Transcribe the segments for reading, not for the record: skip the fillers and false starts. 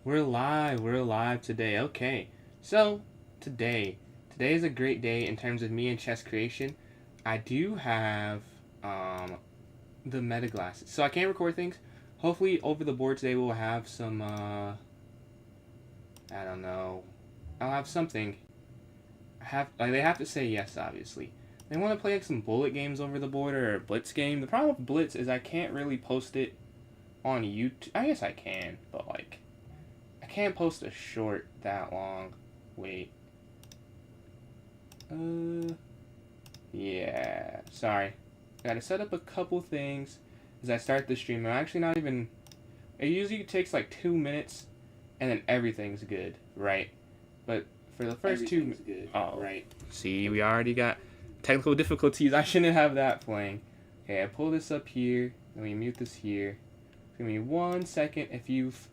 We're live today. Okay. So, today is a great day in terms of me and chess creation. I do have the meta glasses. So I can't record things. Hopefully over the board today we'll have some I don't know. I'll have something. They have to say yes, obviously. They want to play like some bullet games over the board or a blitz game. The problem with blitz is I can't really post it on YouTube. I guess I can, but like I can't post a short that long. Wait. Yeah. Sorry. Gotta set up a couple things as I start the stream. I'm actually not even. It usually takes like 2 minutes, and then everything's good, right? But for the first two. Good, oh, right. See, we already got technical difficulties. I shouldn't have that playing. Okay, I pull this up here. Let me mute this here. Give me 1 second if you've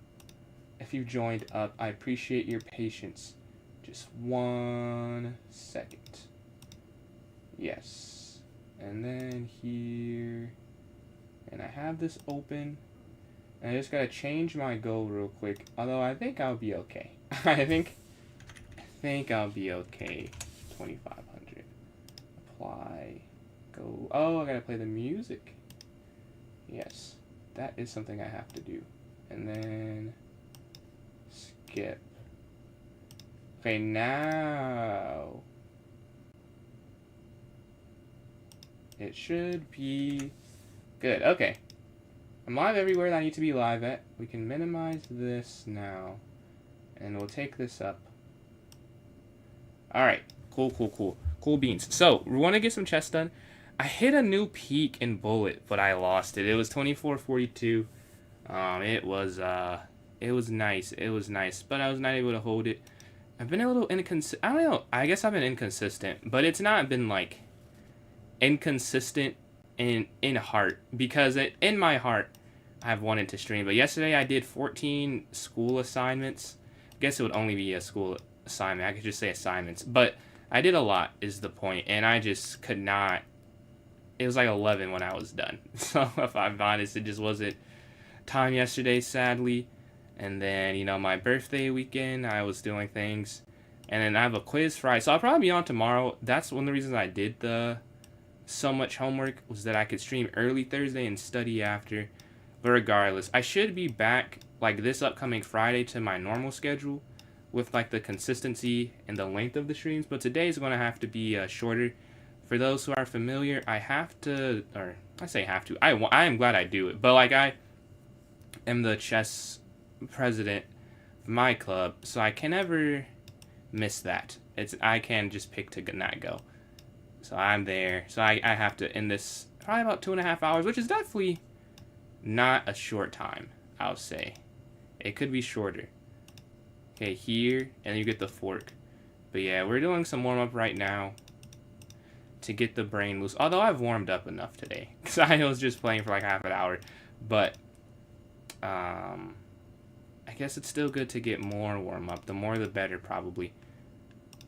joined up. I appreciate your patience. Just 1 second. Yes. And then here. And I have this open. And I just gotta change my goal real quick. Although I think I'll be okay. I think I'll be okay. 2,500. Apply. Go. Oh, I gotta play the music. Yes. That is something I have to do. And then skip. Okay, now it should be good. Okay. I'm live everywhere that I need to be live at. We can minimize this now. And we'll take this up. Alright. Cool. Cool beans. So, we want to get some chess done. I hit a new peak in bullet, but I lost it. It was 24-42. It was nice, but I was not able to hold it. I've been a little inconsistent. I don't know. I guess I've been inconsistent, but it's not been like inconsistent in heart, because in my heart I've wanted to stream. But yesterday I did 14 school assignments. I guess it would only be a school assignment. I could just say assignments, but I did a lot is the point, and I just could not. It was like 11 when I was done. So if I'm honest, it just wasn't time yesterday, sadly. And then, you know, my birthday weekend, I was doing things. And then I have a quiz Friday. So I'll probably be on tomorrow. That's one of the reasons I did so much homework, was that I could stream early Thursday and study after. But regardless, I should be back like this upcoming Friday to my normal schedule with like the consistency and the length of the streams. But today is going to have to be shorter. For those who are familiar, I have to, or I say have to, I am glad I do it. But like I am the chess president of my club, so I can never miss that. I can just pick to not go. So I'm there. So I have to end this probably about 2.5 hours, which is definitely not a short time, I'll say. It could be shorter. Okay, here, and you get the fork. But yeah, we're doing some warm-up right now to get the brain loose. Although I've warmed up enough today, because I was just playing for like half an hour. But I guess it's still good to get more warm-up. The more the better, probably.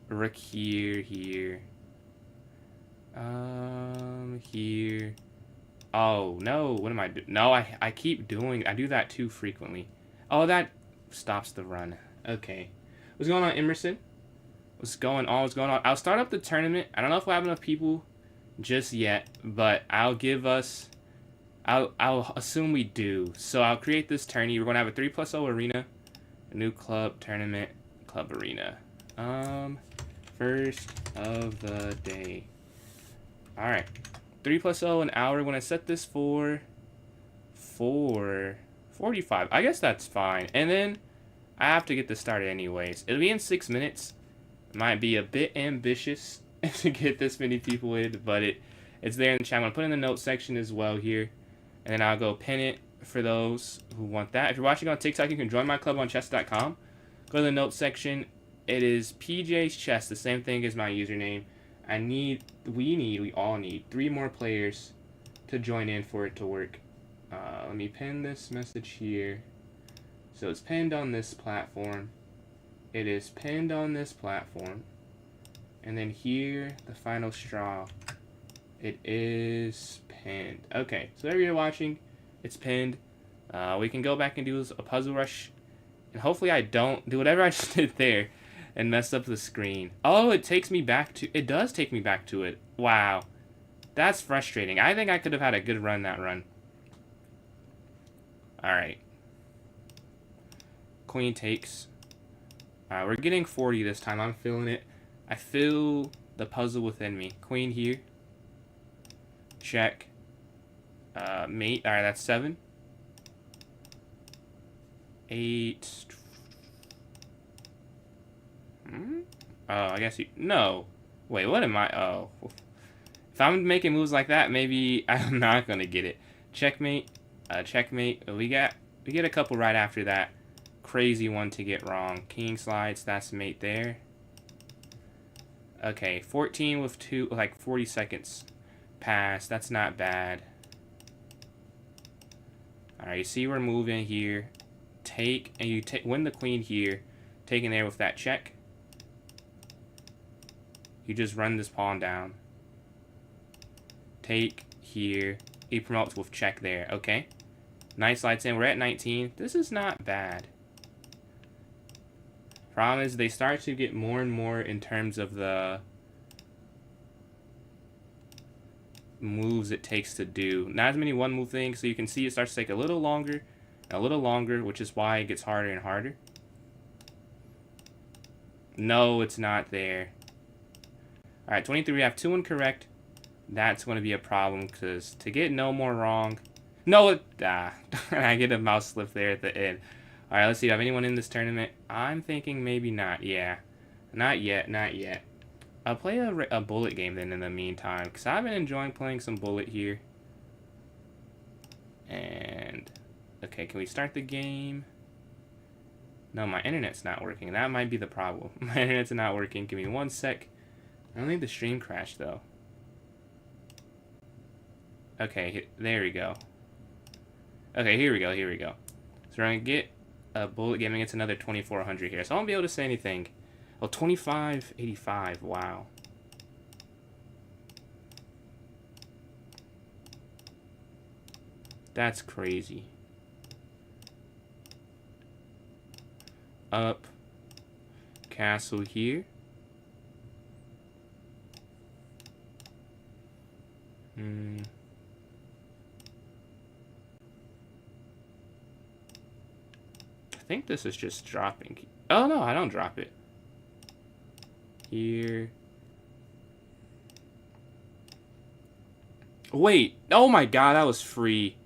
Rook here. Here. Oh, no. What am I doing? No, I keep doing... I do that too frequently. Oh, that stops the run. Okay. What's going on, Emerson? What's going on? I'll start up the tournament. I don't know if we'll have enough people just yet, but I'll assume we do. So I'll create this tourney. We're going to have a 3+0 arena. A new club, tournament, club arena. First of the day. Alright. 3+0 an hour. We're going to set this for 4:45. I guess that's fine. And then I have to get this started anyways. It'll be in 6 minutes. Might be a bit ambitious to get this many people in, but it's there in the chat. I'm going to put in the notes section as well here. And then I'll go pin it for those who want that. If you're watching on TikTok, you can join my club on chess.com. Go to the notes section. It is PJ's Chess, the same thing as my username. We all need 3 more players to join in for it to work. Let me pin this message here. So it's pinned on this platform. It is pinned on this platform. And then here, the final straw. It is pinned. Okay, so there you're watching. It's pinned. We can go back and do a puzzle rush And hopefully I don't do whatever I just did there and mess up the screen. Oh, it takes me back to... It does take me back to it. Wow. That's frustrating. I think I could have had a good run that run. Alright. Queen takes. Alright, we're getting 40 this time. I'm feeling it. I feel the puzzle within me. Queen here. Check. Mate. Alright, that's 7. 8. Oh, I guess you... No. Wait, what am I... Oh. If I'm making moves like that, maybe I'm not going to get it. Checkmate. Checkmate. We get a couple right after that. Crazy one to get wrong. King slides. That's mate there. Okay, 14 with 2, like 40 seconds pass. That's not bad. Alright, you see we're moving here. Take, and you win the queen here. Taking there with that check. You just run this pawn down. Take here. He promotes with check there. Okay. Nice slides in. We're at 19. This is not bad. Problem is they start to get more and more in terms of the moves it takes to do. Not as many one move things, so you can see it starts to take a little longer, which is why it gets harder and harder. No, it's not there. Alright, 23, we have 2 incorrect. That's going to be a problem, because to get no more wrong... No, I get a mouse slip there at the end. Alright, let's see, do I have anyone in this tournament? I'm thinking maybe not, yeah. Not yet, not yet. I'll play a bullet game then in the meantime, because I've been enjoying playing some bullet here. And... Okay, can we start the game? No, my internet's not working. That might be the problem. My internet's not working. Give me 1 sec. I don't think the stream crashed, though. Okay, there we go. Okay, here we go, here we go. So we're going to get a bullet game against another 2400 here. So I won't be able to say anything. Oh, 2585, wow. That's crazy. Up. Castle here. I think this is just dropping. Oh no, I don't drop it. Here. Wait. Oh my god, that was free.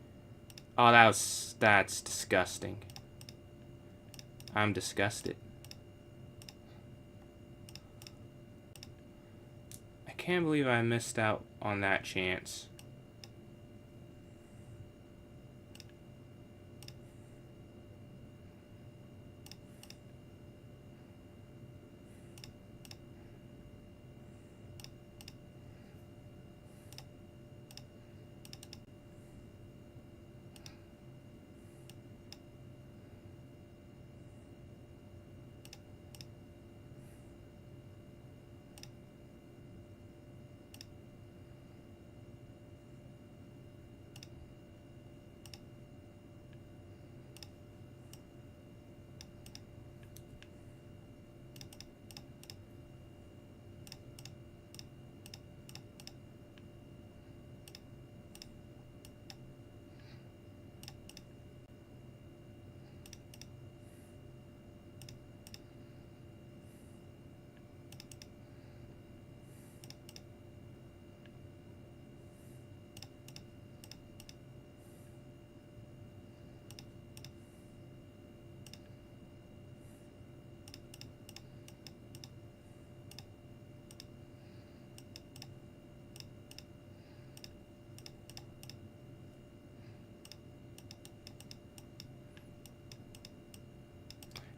Oh, that's disgusting. I'm disgusted. I can't believe I missed out on that chance.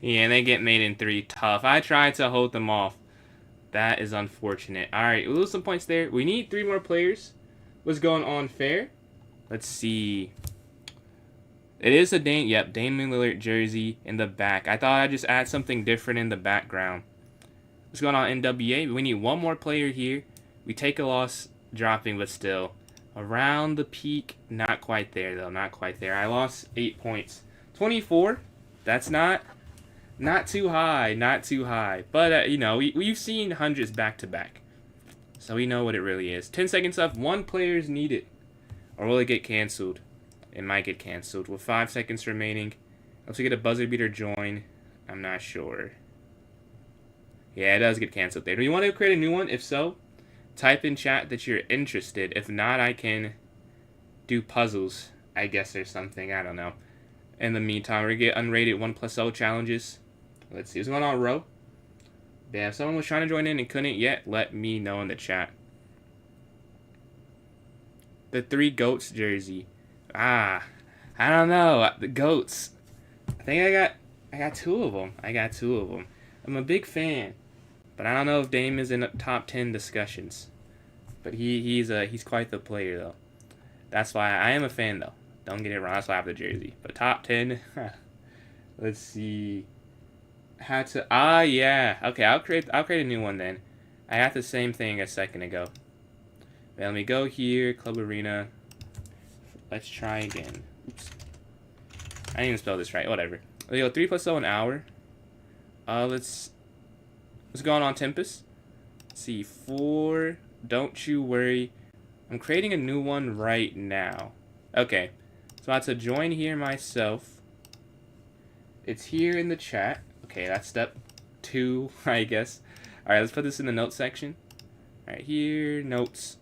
Yeah, and they get made in 3. Tough. I tried to hold them off. That is unfortunate. Alright, we lose some points there. We need 3 more players. What's going on fair? Let's see. It is a Damian Lillard jersey in the back. I thought I'd just add something different in the background. What's going on NWA? We need 1 more player here. We take a loss dropping, but still. Around the peak. Not quite there, though. Not quite there. I lost 8 points. 24. That's not Not too high, not too high. But, you know, we've seen hundreds back to back. So we know what it really is. 10 seconds left. 1 player is needed. Or will it get canceled? It might get canceled. With 5 seconds remaining. Let's get a buzzer beater join. I'm not sure. Yeah, it does get canceled there. Do you want to create a new one? If so, type in chat that you're interested. If not, I can do puzzles, I guess, or something. I don't know. In the meantime, we get unrated 1+0 challenges. Let's see what's going on, Ro. Yeah, if someone was trying to join in and couldn't yet, let me know in the chat. The 3 goats jersey. I don't know. The goats. I think I got 2 of them. I got 2 of them. I'm a big fan, but I don't know if Dame is in the top 10 discussions. But he's quite the player though. That's why I am a fan though. Don't get it wrong. That's why I have the jersey. But top 10. Let's see. Had to yeah. Okay, I'll create a new one then. I had the same thing a second ago. Let me go here, Club Arena. Let's try again. Oops. I didn't even spell this right. Whatever. We go 3+0 an hour. Let's go on Tempest. Let's see, 4. Don't you worry. I'm creating a new one right now. Okay. So I have to join here myself. It's here in the chat. Okay, that's step 2, I guess. Alright, let's put this in the notes section. Alright, here, notes.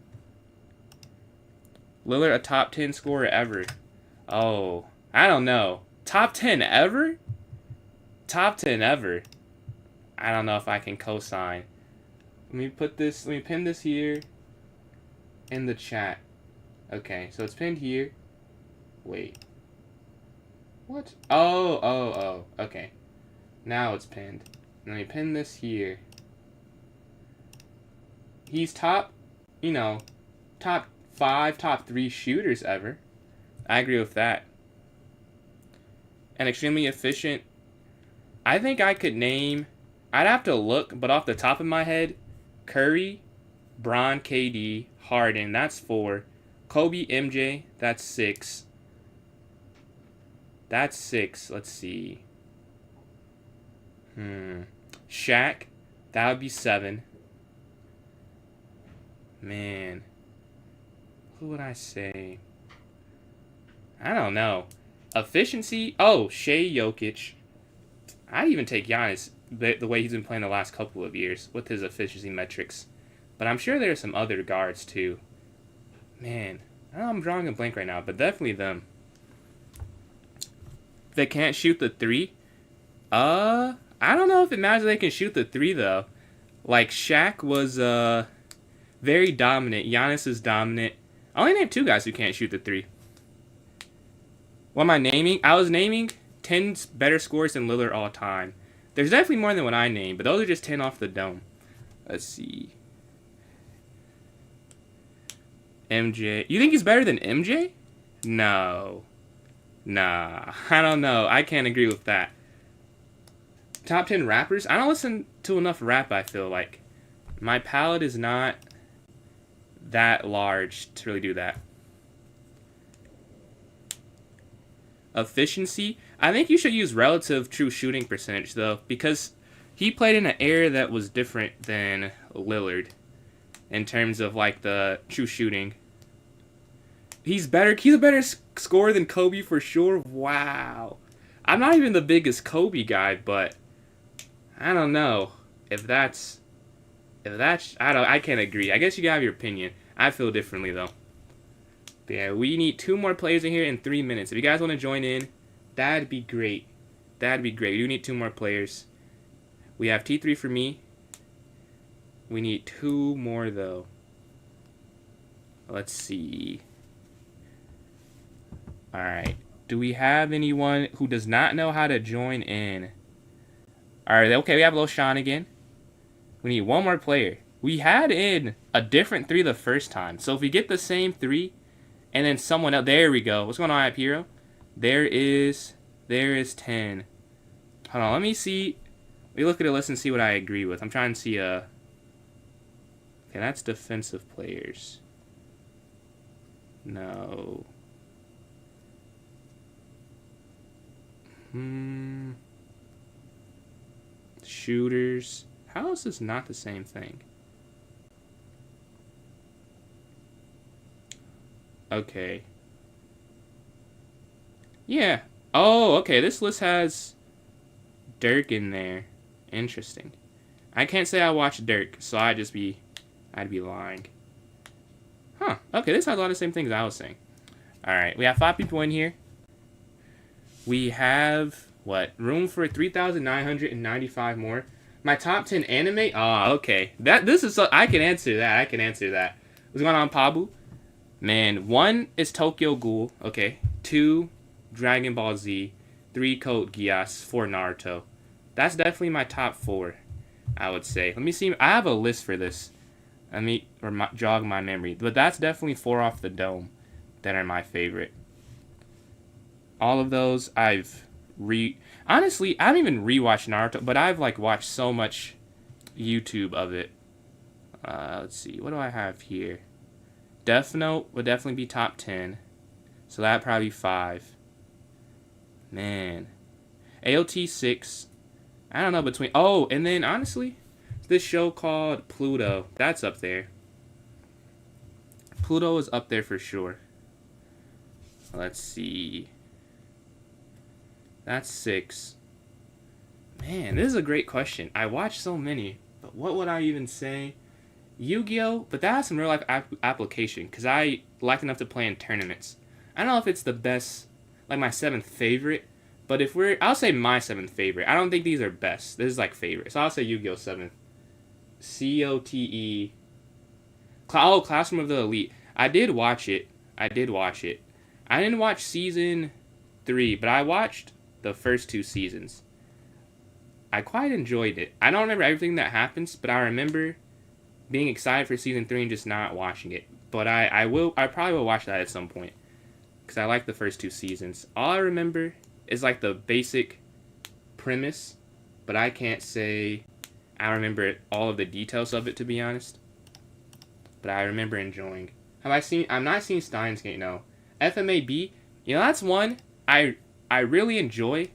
Lillard, a top 10 scorer ever. Oh, I don't know. Top 10 ever? Top 10 ever. I don't know if I can co-sign. Let me pin this here in the chat. Okay, so it's pinned here. Wait. What? Oh, okay. Now it's pinned. Let me pin this here. He's top, you know, top 5, top 3 shooters ever. I agree with that. And extremely efficient. I think I could name, I'd have to look, but off the top of my head, Curry, Bron, KD, Harden, that's 4. Kobe, MJ, that's 6. That's 6. Let's see. Shaq, that would be 7. Man. Who would I say? I don't know. Efficiency? Oh, Shea Jokic. I'd even take Giannis the way he's been playing the last couple of years with his efficiency metrics. But I'm sure there are some other guards too. Man, I know I'm drawing a blank right now, but definitely them. They can't shoot the 3? I don't know if it matters if they can shoot the 3 though. Like Shaq was very dominant. Giannis is dominant. I only named 2 guys who can't shoot the 3. What am I naming? I was naming 10 better scores than Lillard all time. There's definitely more than what I named, but those are just 10 off the dome. Let's see. MJ. You think he's better than MJ? No. Nah. I don't know. I can't agree with that. Top 10 rappers? I don't listen to enough rap, I feel like. My palette is not that large to really do that. Efficiency? I think you should use relative true shooting percentage, though, because he played in an era that was different than Lillard in terms of, like, the true shooting. He's better. He's a better scorer than Kobe for sure. Wow. I'm not even the biggest Kobe guy, but I don't know if that's I can't agree. I guess you have your opinion. I feel differently though. But yeah, we need 2 more players in here in 3 minutes. If you guys want to join in, that'd be great. That'd be great. We do need 2 more players. We have T3 for me. We need 2 more though. Let's see. Alright. Do we have anyone who does not know how to join in? Alright, okay, we have Lil Sean again. We need 1 more player. We had in a different 3 the first time. So if we get the same 3, and then someone else, there we go. What's going on, App Hero? There is 10. Hold on, let me see. Let me look at a list and see what I agree with. I'm trying to see okay, that's defensive players. No. Shooters. How is this not the same thing? Okay. Yeah. Oh, okay. This list has Dirk in there. Interesting. I can't say I watched Dirk, so I'd be lying. Huh. Okay, this has a lot of the same things I was saying. Alright, we have 5 people in here. We have, what, room for 3,995 more. My top 10 anime? Ah, okay. I can answer that. What's going on, Pabu? Man, 1 is Tokyo Ghoul. Okay. 2, Dragon Ball Z. 3, Code Geass. 4, Naruto. That's definitely my top 4, I would say. Let me see. I have a list for this. Jog my memory. But that's definitely 4 off the dome that are my favorite. All of those honestly, I haven't even rewatched Naruto, but I've like watched so much YouTube of it. Let's see, what do I have here? Death Note would definitely be top 10. So that'd probably be 5. Man. AOT 6. I don't know between. Oh, and then honestly, this show called Pluto. That's up there. Pluto is up there for sure. Let's see. That's 6. Man, this is a great question. I watched so many, but what would I even say? Yu-Gi-Oh! But that has some real life application, because I like enough to play in tournaments. I don't know if it's the best, like my 7th favorite, but I'll say my 7th favorite. I don't think these are best. This is like favorite. So I'll say Yu-Gi-Oh! 7th. COTE. Classroom of the Elite. I did watch it. I didn't watch season 3, but I watched the first 2 seasons. I quite enjoyed it. I don't remember everything that happens, but I remember being excited for season 3 and just not watching it. But I probably will watch that at some point, because I like the first 2 seasons. All I remember is like the basic premise, but I can't say I remember all of the details of it, to be honest. But I remember enjoying. I'm not seeing Steins Gate, no. FMAB, that's one I really enjoy.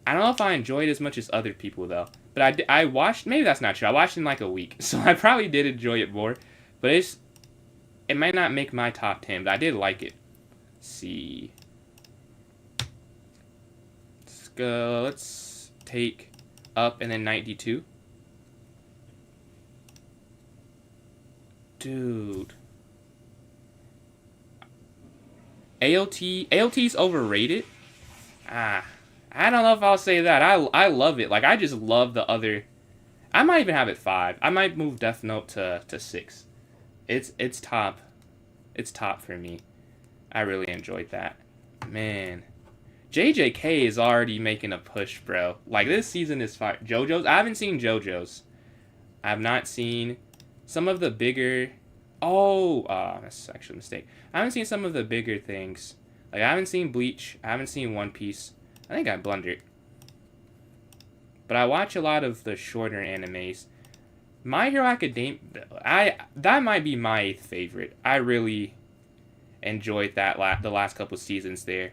I don't know if I enjoy it as much as other people, though. But I watched, maybe that's not true. I watched it in like a week, so I probably did enjoy it more. But it might not make my top 10, but I did like it. Let's see. Let's go. Let's take Up and then 92. Dude. AOT's overrated? I don't know if I'll say that. I love it. Like, I just love the other. I might even have it 5. I might move Death Note to 6. It's top. It's top for me. I really enjoyed that. Man. JJK is already making a push, bro. Like, this season is fire. JoJo's? I haven't seen JoJo's. I have not seen some of the bigger. That's actually a mistake. I haven't seen some of the bigger things. Like, I haven't seen Bleach. I haven't seen One Piece. I think I blundered. But I watch a lot of the shorter animes. My Hero Academia, that might be my 8th favorite. I really enjoyed that the last couple seasons there.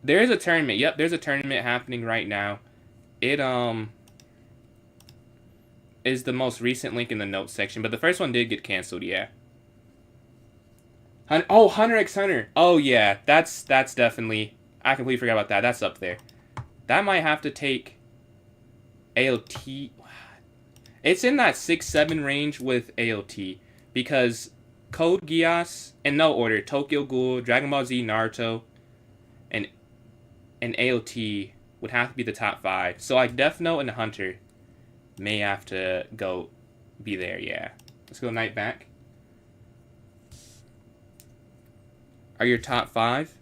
There is a tournament. Yep, there's a tournament happening right now. It is the most recent link in the notes section, but the first one did get canceled. Yeah. Hunter x Hunter. Oh yeah, that's definitely. I completely forgot about that. That's up there. That might have to take AOT. It's in that 6-7 range with AOT, because Code Geass, in no order, Tokyo Ghoul, Dragon Ball Z, Naruto, and AOT would have to be the top 5. So like Death Note and Hunter may have to be there. Yeah. Let's go Night back. Are your top 5?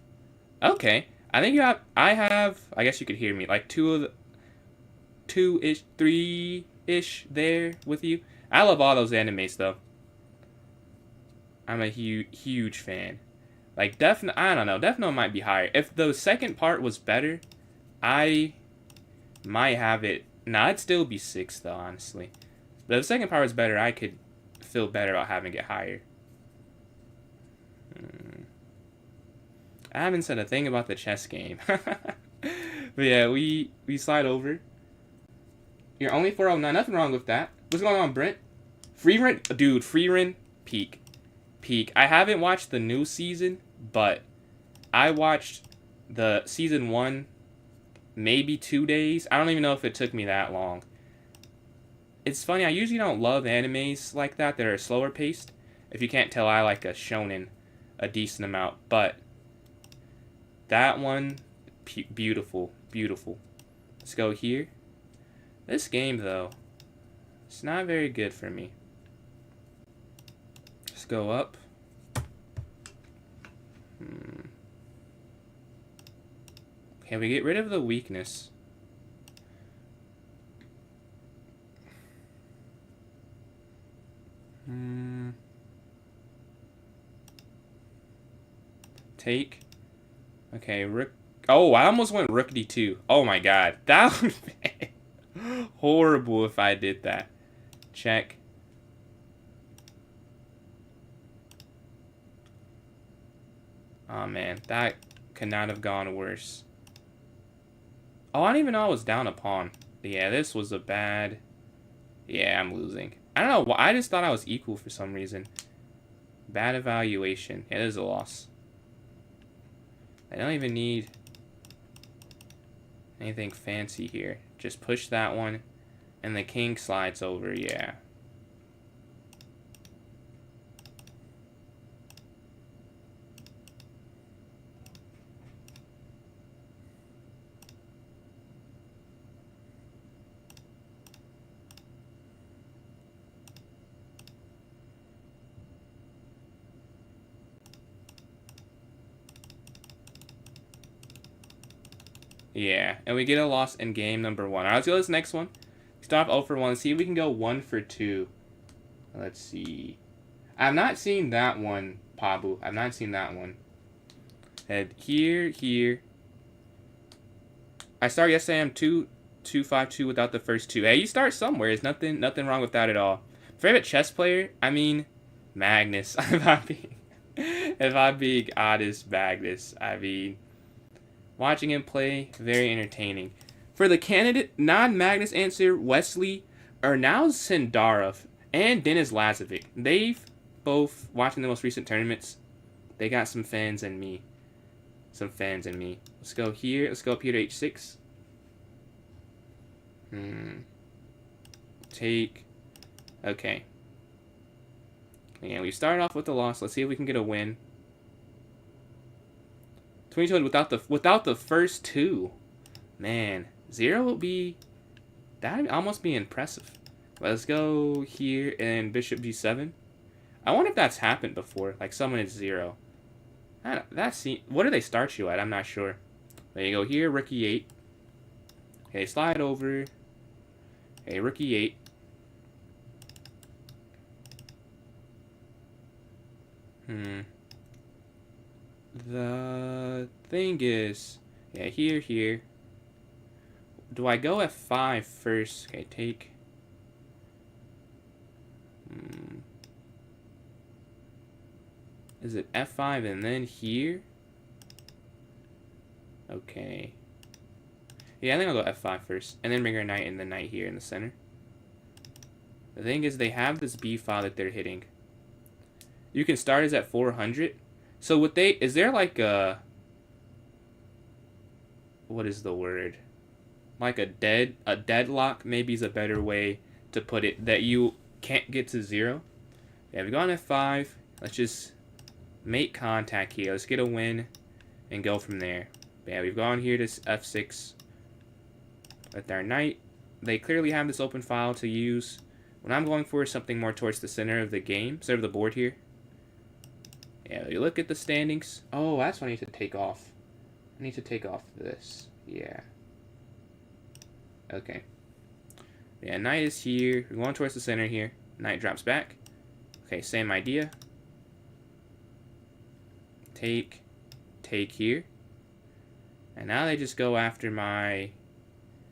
Okay. I think I guess you could hear me, like 2-ish, 3-ish there with you. I love all those animes, though. I'm a huge fan. Like, I don't know, Death Note might be higher. If the second part was better, I might have it. Nah, it'd still be 6, though, honestly. But if the second part was better, I could feel better about having it higher. I haven't said a thing about the chess game. But yeah, we slide over. You're only 409. Nothing wrong with that. What's going on, Brent? Free run, dude. Free run. Peak. Peak. I haven't watched the new season, but I watched the season 1 maybe 2 days. I don't even know if it took me that long. It's funny, I usually don't love animes like that are slower paced. If you can't tell, I like a shonen a decent amount, but that one, beautiful, beautiful. Let's go here. This game, though, it's not very good for me. Let's go up. Okay, we get rid of the weakness. Take. Okay, rook. Oh, I almost went rook d2. Oh my god. That would be horrible if I did that. Check. Oh man, that could not have gone worse. Oh, I didn't even know I was down a pawn. Yeah, this was a bad... Yeah, I'm losing. I don't know. I just thought I was equal for some reason. Bad evaluation. Yeah, this is a loss. I don't even need anything fancy here. Just push that one, and the king slides over. Yeah. Yeah, and we get a loss in game number 1. Alright, let's go to this next one. Stop 0 for 1. See if we can go 1 for 2. Let's see. I've not seen that one, Pabu. I've not seen that one. Head here. I started yesterday. I'm 2-5-2 without the first 2. Hey, you start somewhere. There's nothing wrong with that at all. Favorite chess player? I mean, Magnus. if I'm being honest, Magnus. I mean... Watching him play, very entertaining. For the candidate non-Magnus answer, Wesley, or now Sindarov, and Denis Lazovic. They've both, watching the most recent tournaments, they got some fans in me. Let's go here. Let's go up here to h6. Take. Okay. Yeah, we started off with a loss. Let's see if we can get a win. 22 without the first 2. Man, 0 would be... That'd almost be impressive. Let's go here and bishop g7. I wonder if that's happened before. Like someone at 0. What do they start you at? I'm not sure. There you go here, rook e8. Okay, slide over. Okay, rook e8. The thing is, yeah, here. Do I go f5 first? Okay, take. Is it f5 and then here? Okay. Yeah, I think I'll go f5 first, and then bring our knight and the knight here in the center. The thing is, they have this b file that they're hitting. You can start as at 400. So what is there like a, what is the word? Like a deadlock maybe is a better way to put it, that you can't get to 0. Yeah, we've gone f5. Let's just make contact here. Let's get a win and go from there. Yeah, we've gone here to f6 with our knight. They clearly have this open file to use. What I'm going for is something more towards the center of the game, center of the board here. Yeah, you look at the standings. Oh, that's what I need to take off. I need to take off this. Yeah. Okay. Yeah, knight is here. We're going towards the center here. Knight drops back. Okay, same idea. Take here. And now they just go after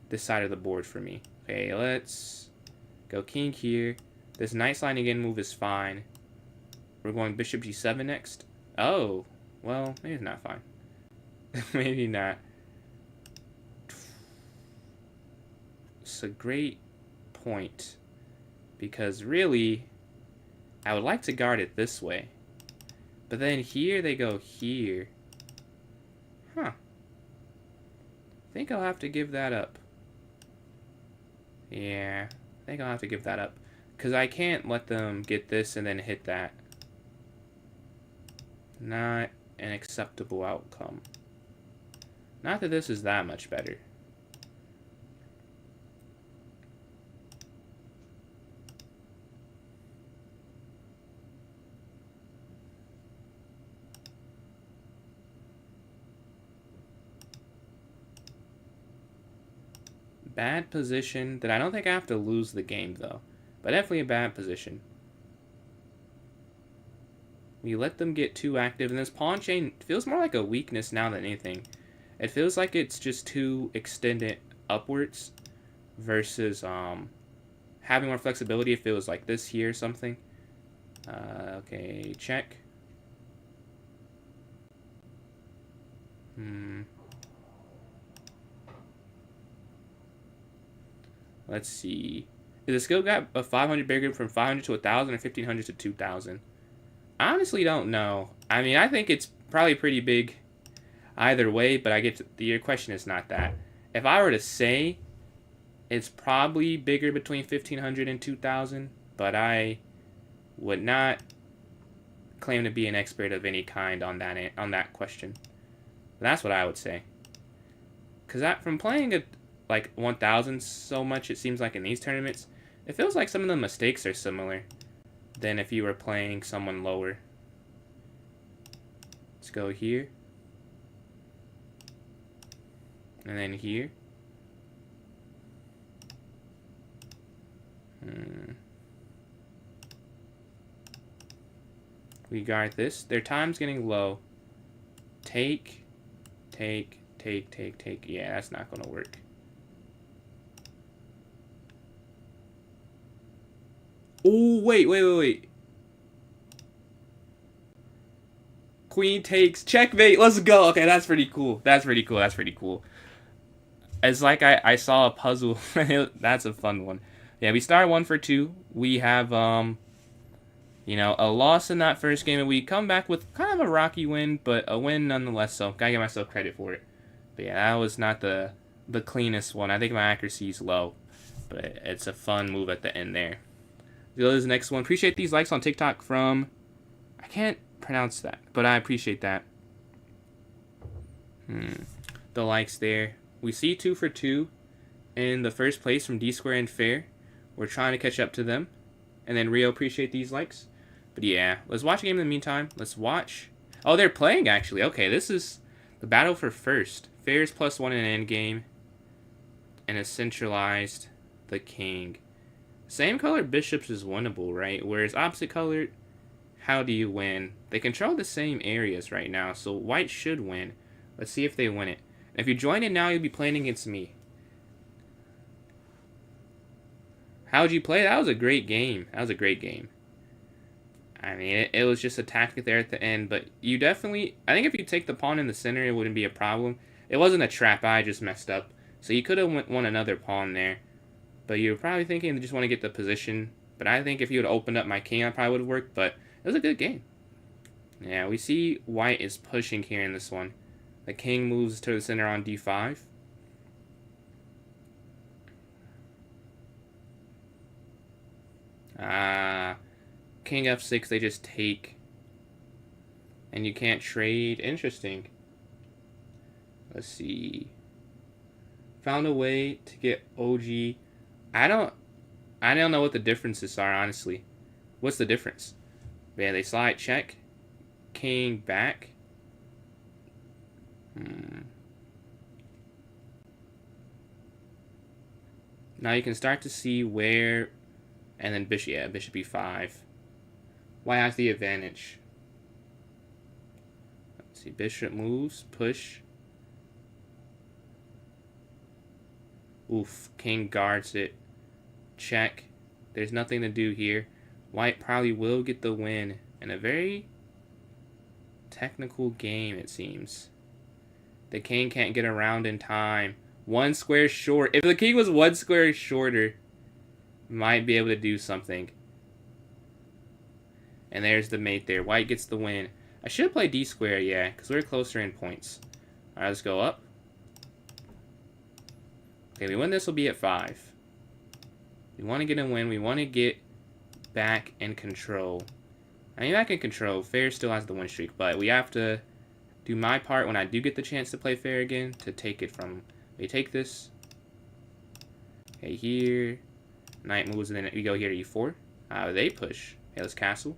this side of the board for me. Okay, let's go king here. This knight sliding in move is fine. We're going bishop g7 next. Oh, well, maybe it's not fine. Maybe not. It's a great point. Because really, I would like to guard it this way. But then here they go here. Huh. I think I'll have to give that up. Yeah, I think I'll have to give that up. Because I can't let them get this and then hit that. Not an acceptable outcome. Not that this is that much better. Bad position that I don't think I have to lose the game, though. But definitely a bad position. We let them get too active, and this pawn chain feels more like a weakness now than anything. It feels like it's just too extended upwards versus having more flexibility if it was like this here or something. Okay, check. Let's see. Is the skill gap of 500 bigger from 500 to 1,000 or 1,500 to 2,000? I honestly don't know. I mean, I think it's probably pretty big either way, but I get to, your question is not that. If I were to say, it's probably bigger between 1,500 and 2,000, but I would not claim to be an expert of any kind on that question. That's what I would say. Because from playing it like 1,000 so much, it seems like in these tournaments, it feels like some of the mistakes are similar than if you were playing someone lower. Let's go here. And then here. We guard this. Their time's getting low. Take. Yeah, that's not going to work. Oh, wait. Queen takes. Checkmate. Let's go. Okay, that's pretty cool. That's pretty cool. It's like I saw a puzzle. That's a fun one. Yeah, we start 1 for 2. We have, you know, a loss in that first game, and we come back with kind of a rocky win, but a win nonetheless, so gotta give myself credit for it. But yeah, that was not the cleanest one. I think my accuracy is low, but it's a fun move at the end there. Let's go to the next one. Appreciate these likes on TikTok from... I can't pronounce that, but I appreciate that. The likes there. We see 2 for 2 in the first place from D Square and Fair. We're trying to catch up to them. And then Rio, appreciate these likes. But yeah, let's watch a game in the meantime. Let's watch. Oh, they're playing actually. Okay, this is the battle for first. Fair's +1 in endgame. And a centralized the king. Same color bishops is winnable, right? Whereas opposite colored, how do you win? They control the same areas right now, so white should win. Let's see if they win it. If you join in now, you'll be playing against me. How would you play? That was a great game. I mean, it was just a tactic there at the end, but you definitely... I think if you take the pawn in the center, it wouldn't be a problem. It wasn't a trap. I just messed up. So you could have won another pawn there. But you were probably thinking they just want to get the position. But I think if you had opened up my king, I probably would have worked. But it was a good game. Yeah, we see white is pushing here in this one. The king moves to the center on d5. King f6, they just take. And you can't trade. Interesting. Let's see. Found a way to get OG. I don't know what the differences are, honestly. What's the difference? Yeah, they slide check. King back. Now you can start to see where... And then bishop, yeah, bishop e5. White has the advantage. Let's see, bishop moves, push. Oof, king guards it. Check. There's nothing to do here. White probably will get the win in a very technical game, it seems. The king can't get around in time. 1 square short. If the king was 1 square shorter, Might be able to do something. And there's the mate there. White gets the win. I should have played d square, yeah, because we're closer in points. Alright, let's go up. Okay, we win this will be at 5. We want to get a win. We want to get back in control. I mean, back in control. Fair still has the win streak, but we have to do my part when I do get the chance to play fair again to take it from... We take this. Okay, here. Knight moves, and then we go here to e4. They push. Okay, let's castle.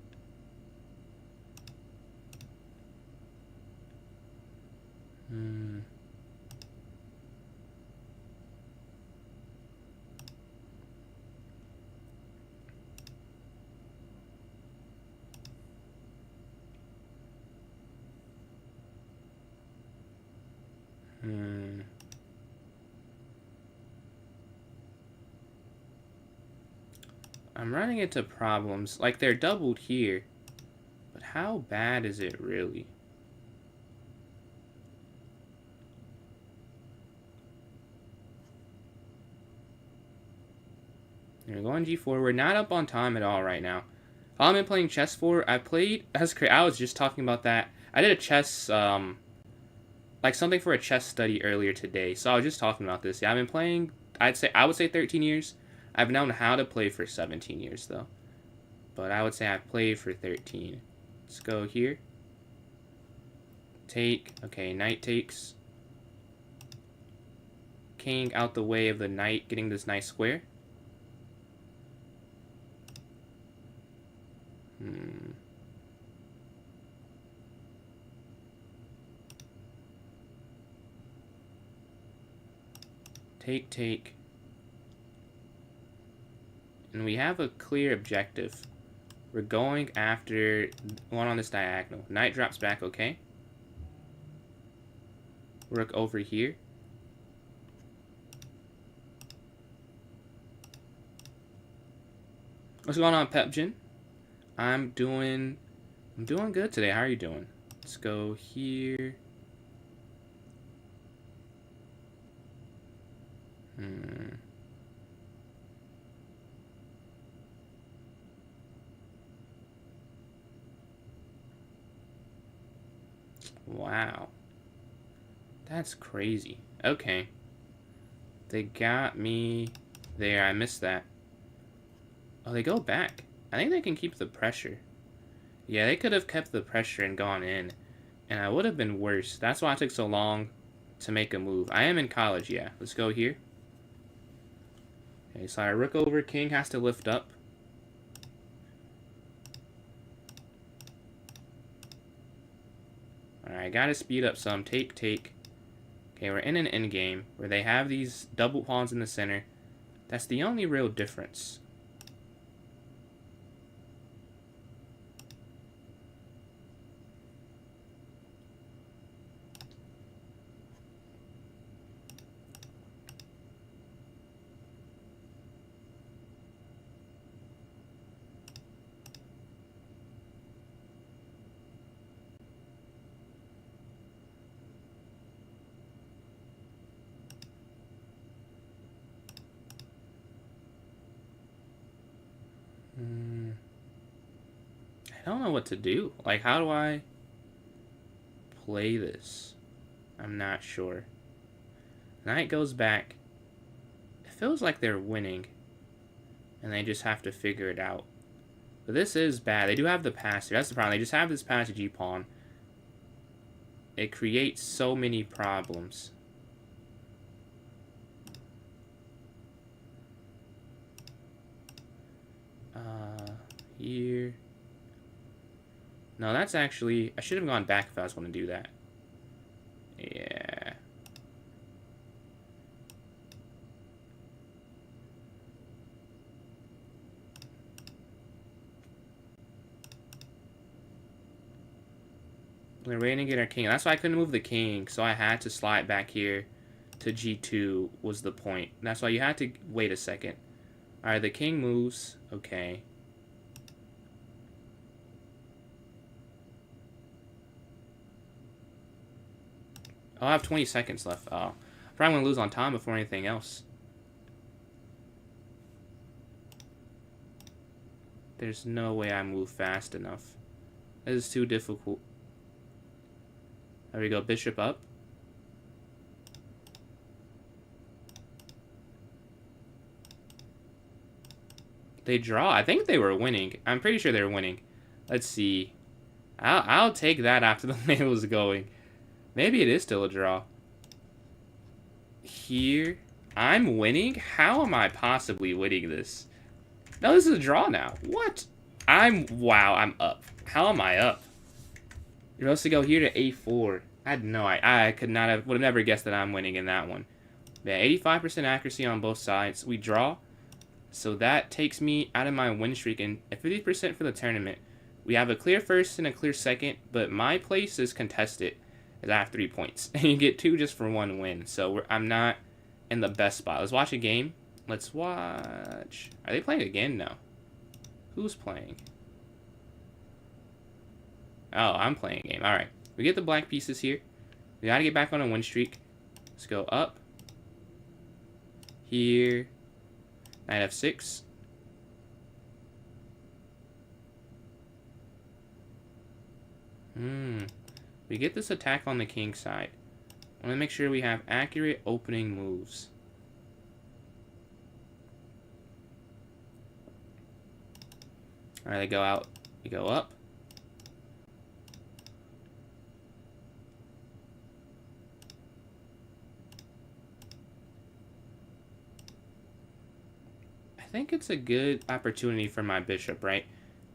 I'm running into problems. Like, they're doubled here. But how bad is it really? We're going g4. We're not up on time at all right now. All I've been playing chess for, I was just talking about that. I did a chess, like something for a chess study earlier today. So I was just talking about this. Yeah, I've been playing, I would say 13 years. I've known how to play for 17 years, though. But I would say I've played for 13. Let's go here. Take. Okay, knight takes. King out the way of the knight, getting this nice square. Take, take. And we have a clear objective. We're going after one on this diagonal. Knight drops back, okay. Rook over here. What's going on, Pepjin? I'm doing good today. How are you doing? Let's go here. Wow. That's crazy. Okay. They got me there. I missed that. Oh, they go back. I think they can keep the pressure. Yeah, they could have kept the pressure and gone in. And I would have been worse. That's why it took so long to make a move. I am in college, yeah. Let's go here. Okay, so I rook over. King has to lift up. Alright, gotta speed up some. Take, take. Okay, we're in an endgame where they have these double pawns in the center. That's the only real difference. I don't know what to do. Like, how do I play this? I'm not sure. Knight goes back. It feels like they're winning. And they just have to figure it out. But this is bad. They do have the passage. That's the problem. They just have this passage e-pawn. It creates so many problems. Here. No, that's actually... I should have gone back if I was going to do that. Yeah. We're waiting to get our king. That's why I couldn't move the king, so I had to slide back here to g2 was the point. That's why you had to wait a second. Alright, the king moves. Okay. I'll have 20 seconds left. Oh, I'm probably going to lose on time before anything else. There's no way I move fast enough. This is too difficult. There we go, bishop up. They draw. I think they were winning. I'm pretty sure they were winning. Let's see. I'll take that after the way it was going. Maybe it is still a draw. Here. I'm winning? How am I possibly winning this? No, this is a draw now. What? Wow, I'm up. How am I up? You're supposed to go here to a4. I could not have, would have never guessed that I'm winning in that one. Yeah, 85% accuracy on both sides. We draw. So that takes me out of my win streak and 50% for the tournament. We have a clear first and a clear second, but my place is contested as I have 3 points. And you get 2 just for 1 win. So I'm not in the best spot. Let's watch a game. Let's watch. Are they playing again? No. Who's playing? Oh, I'm playing a game. Alright. We get the black pieces here. We gotta get back on a win streak. Let's go up. Here. Knight f6. We get this attack on the king side. I want to make sure we have accurate opening moves. Alright, they go out. We go up. I think it's a good opportunity for my bishop, right?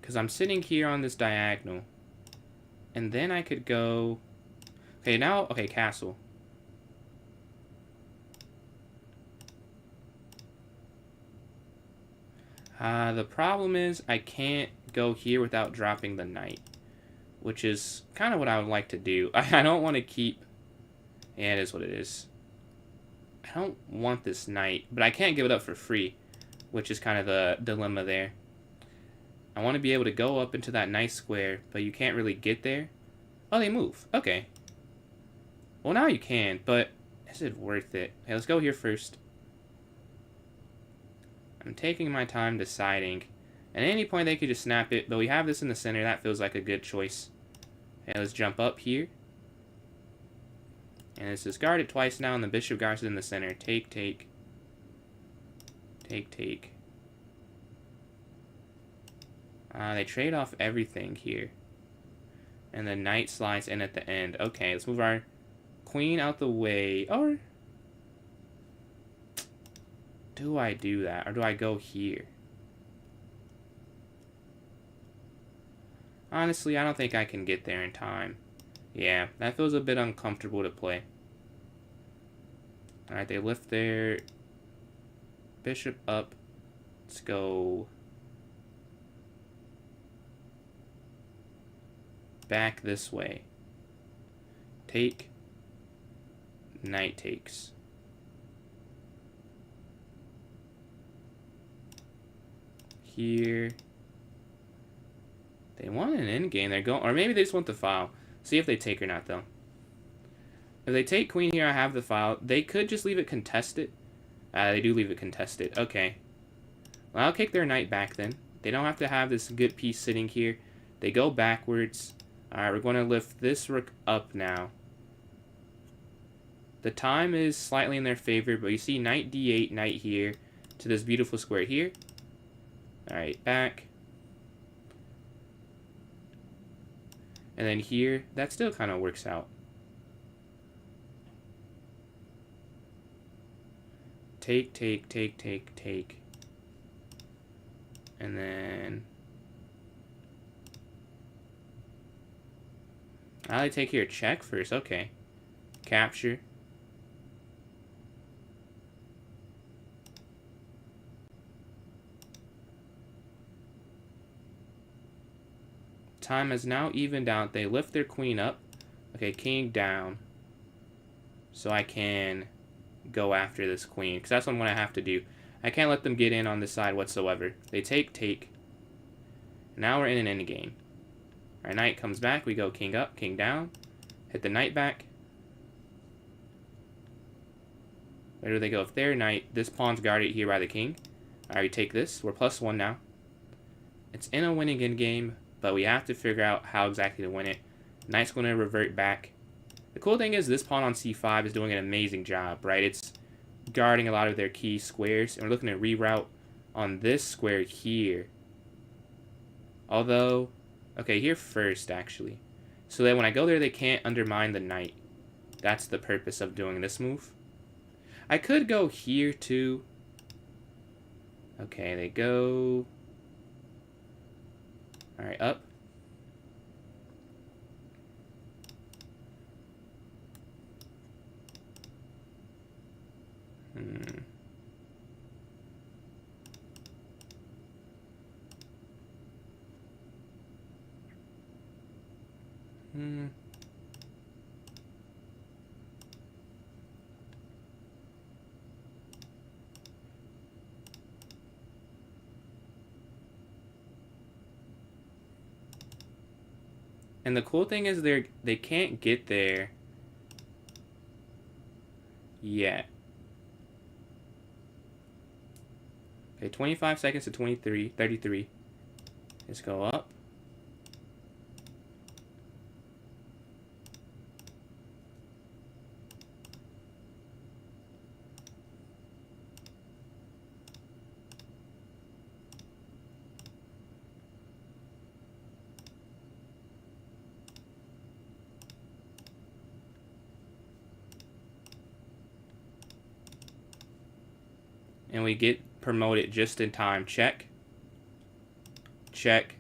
Because I'm sitting here on this diagonal. And then I could go... Okay, now... Okay, castle. The problem is I can't go here without dropping the knight. Which is kind of what I would like to do. I don't want to keep... Yeah, it is what it is. I don't want this knight, but I can't give it up for free. Which is kind of the dilemma there. I want to be able to go up into that nice square, but you can't really get there. Oh, they move. Okay. Well, now you can, but is it worth it? Okay, let's go here first. I'm taking my time deciding. At any point, they could just snap it, but we have this in the center. That feels like a good choice. Okay, let's jump up here. And it's discarded twice now, and the bishop guards it in the center. Take, take. Take, take. They trade off everything here. And the knight slides in at the end. Okay, let's move our queen out the way. Or do I do that? Or do I go here? Honestly, I don't think I can get there in time. Yeah, that feels a bit uncomfortable to play. Alright, they lift their bishop up. Let's go back this way. Take. Knight takes. Here. They want an endgame. They're going, or maybe they just want the file. See if they take or not, though. If they take queen here, I have the file. They could just leave it contested. They do leave it contested. Okay. Well, I'll kick their knight back then. They don't have to have this good piece sitting here. They go backwards. Alright, we're going to lift this rook up now. The time is slightly in their favor, but you see knight d8, knight here, to this beautiful square here. Alright, back. And then here, that still kind of works out. Take, take, take, take, take. And then I take here check first. Okay. Capture. Time has now evened out. They lift their queen up. Okay, king down. So I can go after this queen, because that's what I'm going to have to do. I can't let them get in on this side whatsoever. They take, take. Now we're in an endgame. Our knight comes back. We go king up, king down. Hit the knight back. Where do they go? If their knight, this pawn's guarded here by the king. Alright, we take this. We're +1 now. It's in a winning end game, but we have to figure out how exactly to win it. Knight's going to revert back. The cool thing is this pawn on c5 is doing an amazing job, right? It's guarding a lot of their key squares, and we're looking to reroute on this square here. Although, okay, here first, actually. So that when I go there, they can't undermine the knight. That's the purpose of doing this move. I could go here, too. Okay, they go... Alright, up. And the cool thing is they can't get there yet. Okay, 25 seconds to 33. Let's go up. And we get promoted just in time. Check. Check.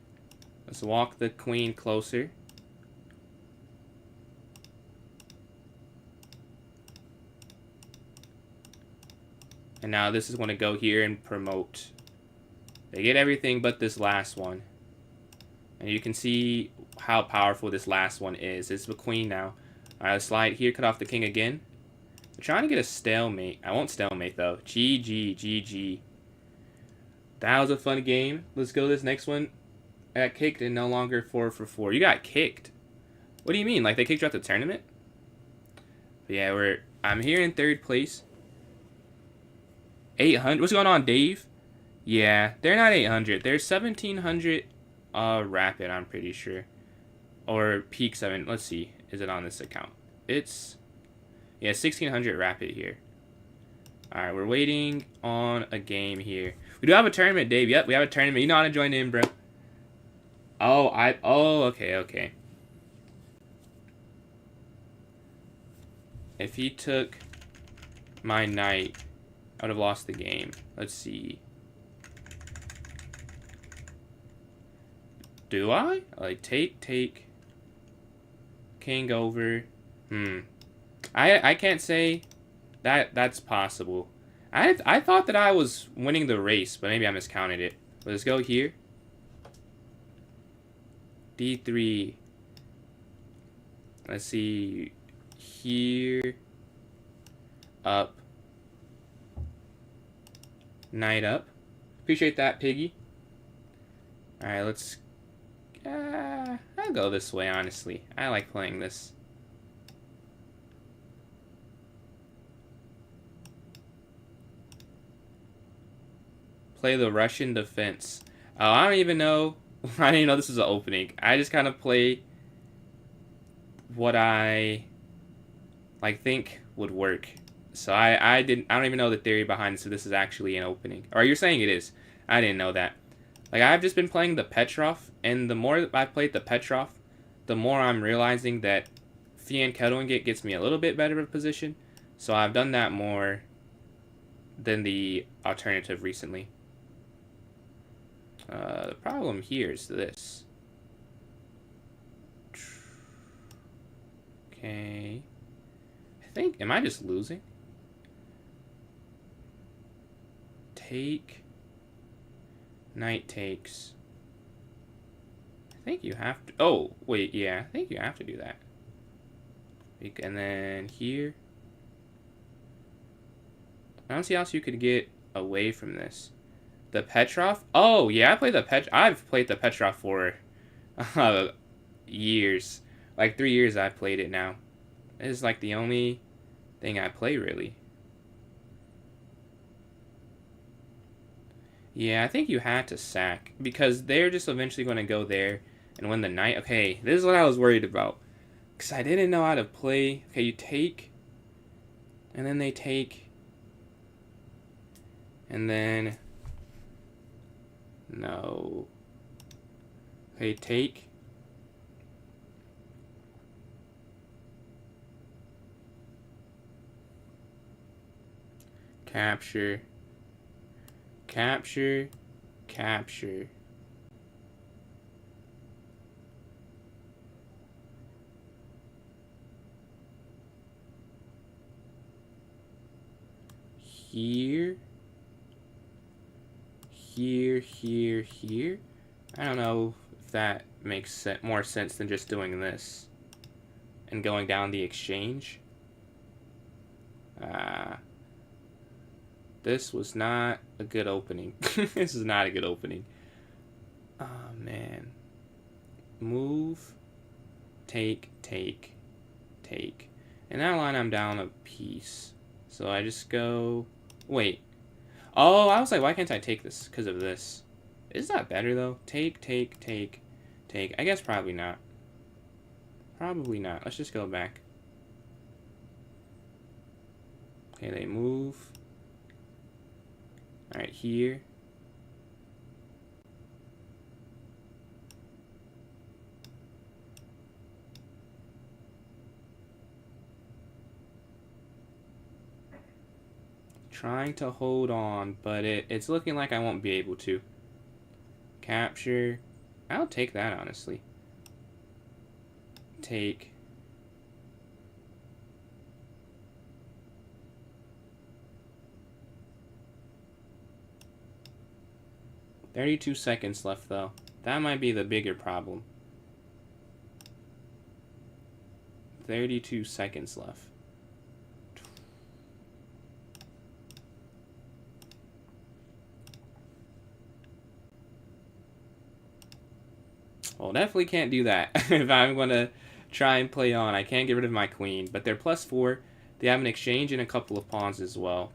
Let's walk the queen closer. And now this is going to go here and promote. They get everything but this last one. And you can see how powerful this last one is. It's the queen now. Alright, let's slide here, cut off the king again. I'm trying to get a stalemate. I won't stalemate though. GG. That was a fun game. Let's go to this next one. I got kicked and no longer 4 for 4. You got kicked? What do you mean? Like they kicked you out the tournament? But yeah, I'm here in 3rd place. 800. What's going on, Dave? Yeah, they're not 800. They're 1700 rapid, I'm pretty sure. Or peak 7. Let's see. Is it on this account? It's... Yeah, 1600 rapid here. Alright, we're waiting on a game here. We do have a tournament, Dave. Yep, we have a tournament. You know how to join in, bro. Oh, okay. If he took my knight, I would have lost the game. Let's see. Do I? Like, take. King over. I can't say that's possible. I thought that I was winning the race, but maybe I miscounted it. Let's go here. D3. Let's see. Here. Up. Knight up. Appreciate that, Piggy. Alright, let's... I'll go this way, honestly. I like playing this. Play the Russian defense. Oh, I don't even know. I didn't even know this was an opening. I just kind of play what I think would work. So I don't even know the theory behind it, so this is actually an opening. Or you're saying it is. I didn't know that. Like, I've just been playing the Petrov, and the more I played the Petrov, the more I'm realizing that Fian kettling it gets me a little bit better of a position. So I've done that more than the alternative recently. The problem here is this. Okay. Am I just losing? Take. Knight takes. I think you have to. Oh, wait, yeah. I think you have to do that. And then here. I don't see how else you could get away from this. The Petrov? Oh, yeah, I've played the Petrov for years. Like 3 years I've played it now. It's like the only thing I play, really. Yeah, I think you had to sack because they're just eventually going to go there and win the knight. Okay, this is what I was worried about because I didn't know how to play. Okay, you take, and then they take, and then no. Okay, take. Capture. Capture. Capture. Here. Here, here, here. I don't know if that makes more sense than just doing this and going down the exchange. This was not a good opening. This is not a good opening. Oh, man. Move. Take, take, take. In that line, I'm down a piece. So I just go... Wait. Oh, I was like, why can't I take this? Because of this. Is that better, though? Take, take, take, take. I guess probably not. Probably not. Let's just go back. Okay, they move. Alright, here. Trying to hold on, but it's looking like I won't be able to. Capture. I'll take that, honestly. Take. $32 seconds left, though. That might be the bigger problem. 32 seconds left. Well, definitely can't do that if I'm going to try and play on. I can't get rid of my queen, but they're +4. They have an exchange and a couple of pawns as well.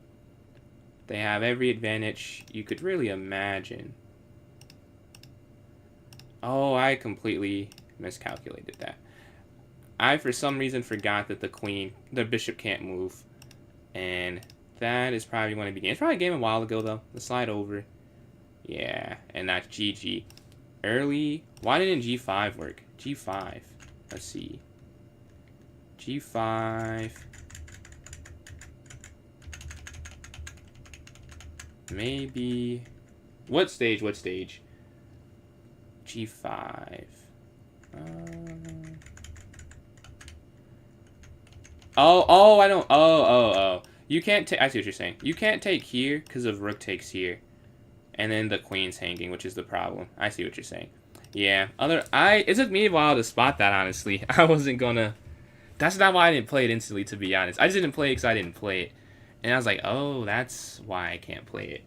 They have every advantage you could really imagine. Oh, I completely miscalculated that. I, for some reason, forgot that the bishop can't move. And that is probably going to be game. It's probably a game a while ago, though. The slide over. Yeah, and that's GG. Early. Why didn't G5 work? G5. Let's see. G5. Maybe. What stage? What stage? G5. Oh, I don't. Oh. You can't take. I see what you're saying. You can't take here because of rook takes here. And then the queen's hanging, which is the problem. I see what you're saying. Yeah. It took me a while to spot that, honestly. I wasn't gonna. That's not why I didn't play it instantly, to be honest. I just didn't play it because I didn't play it. And I was like, oh, that's why I can't play it.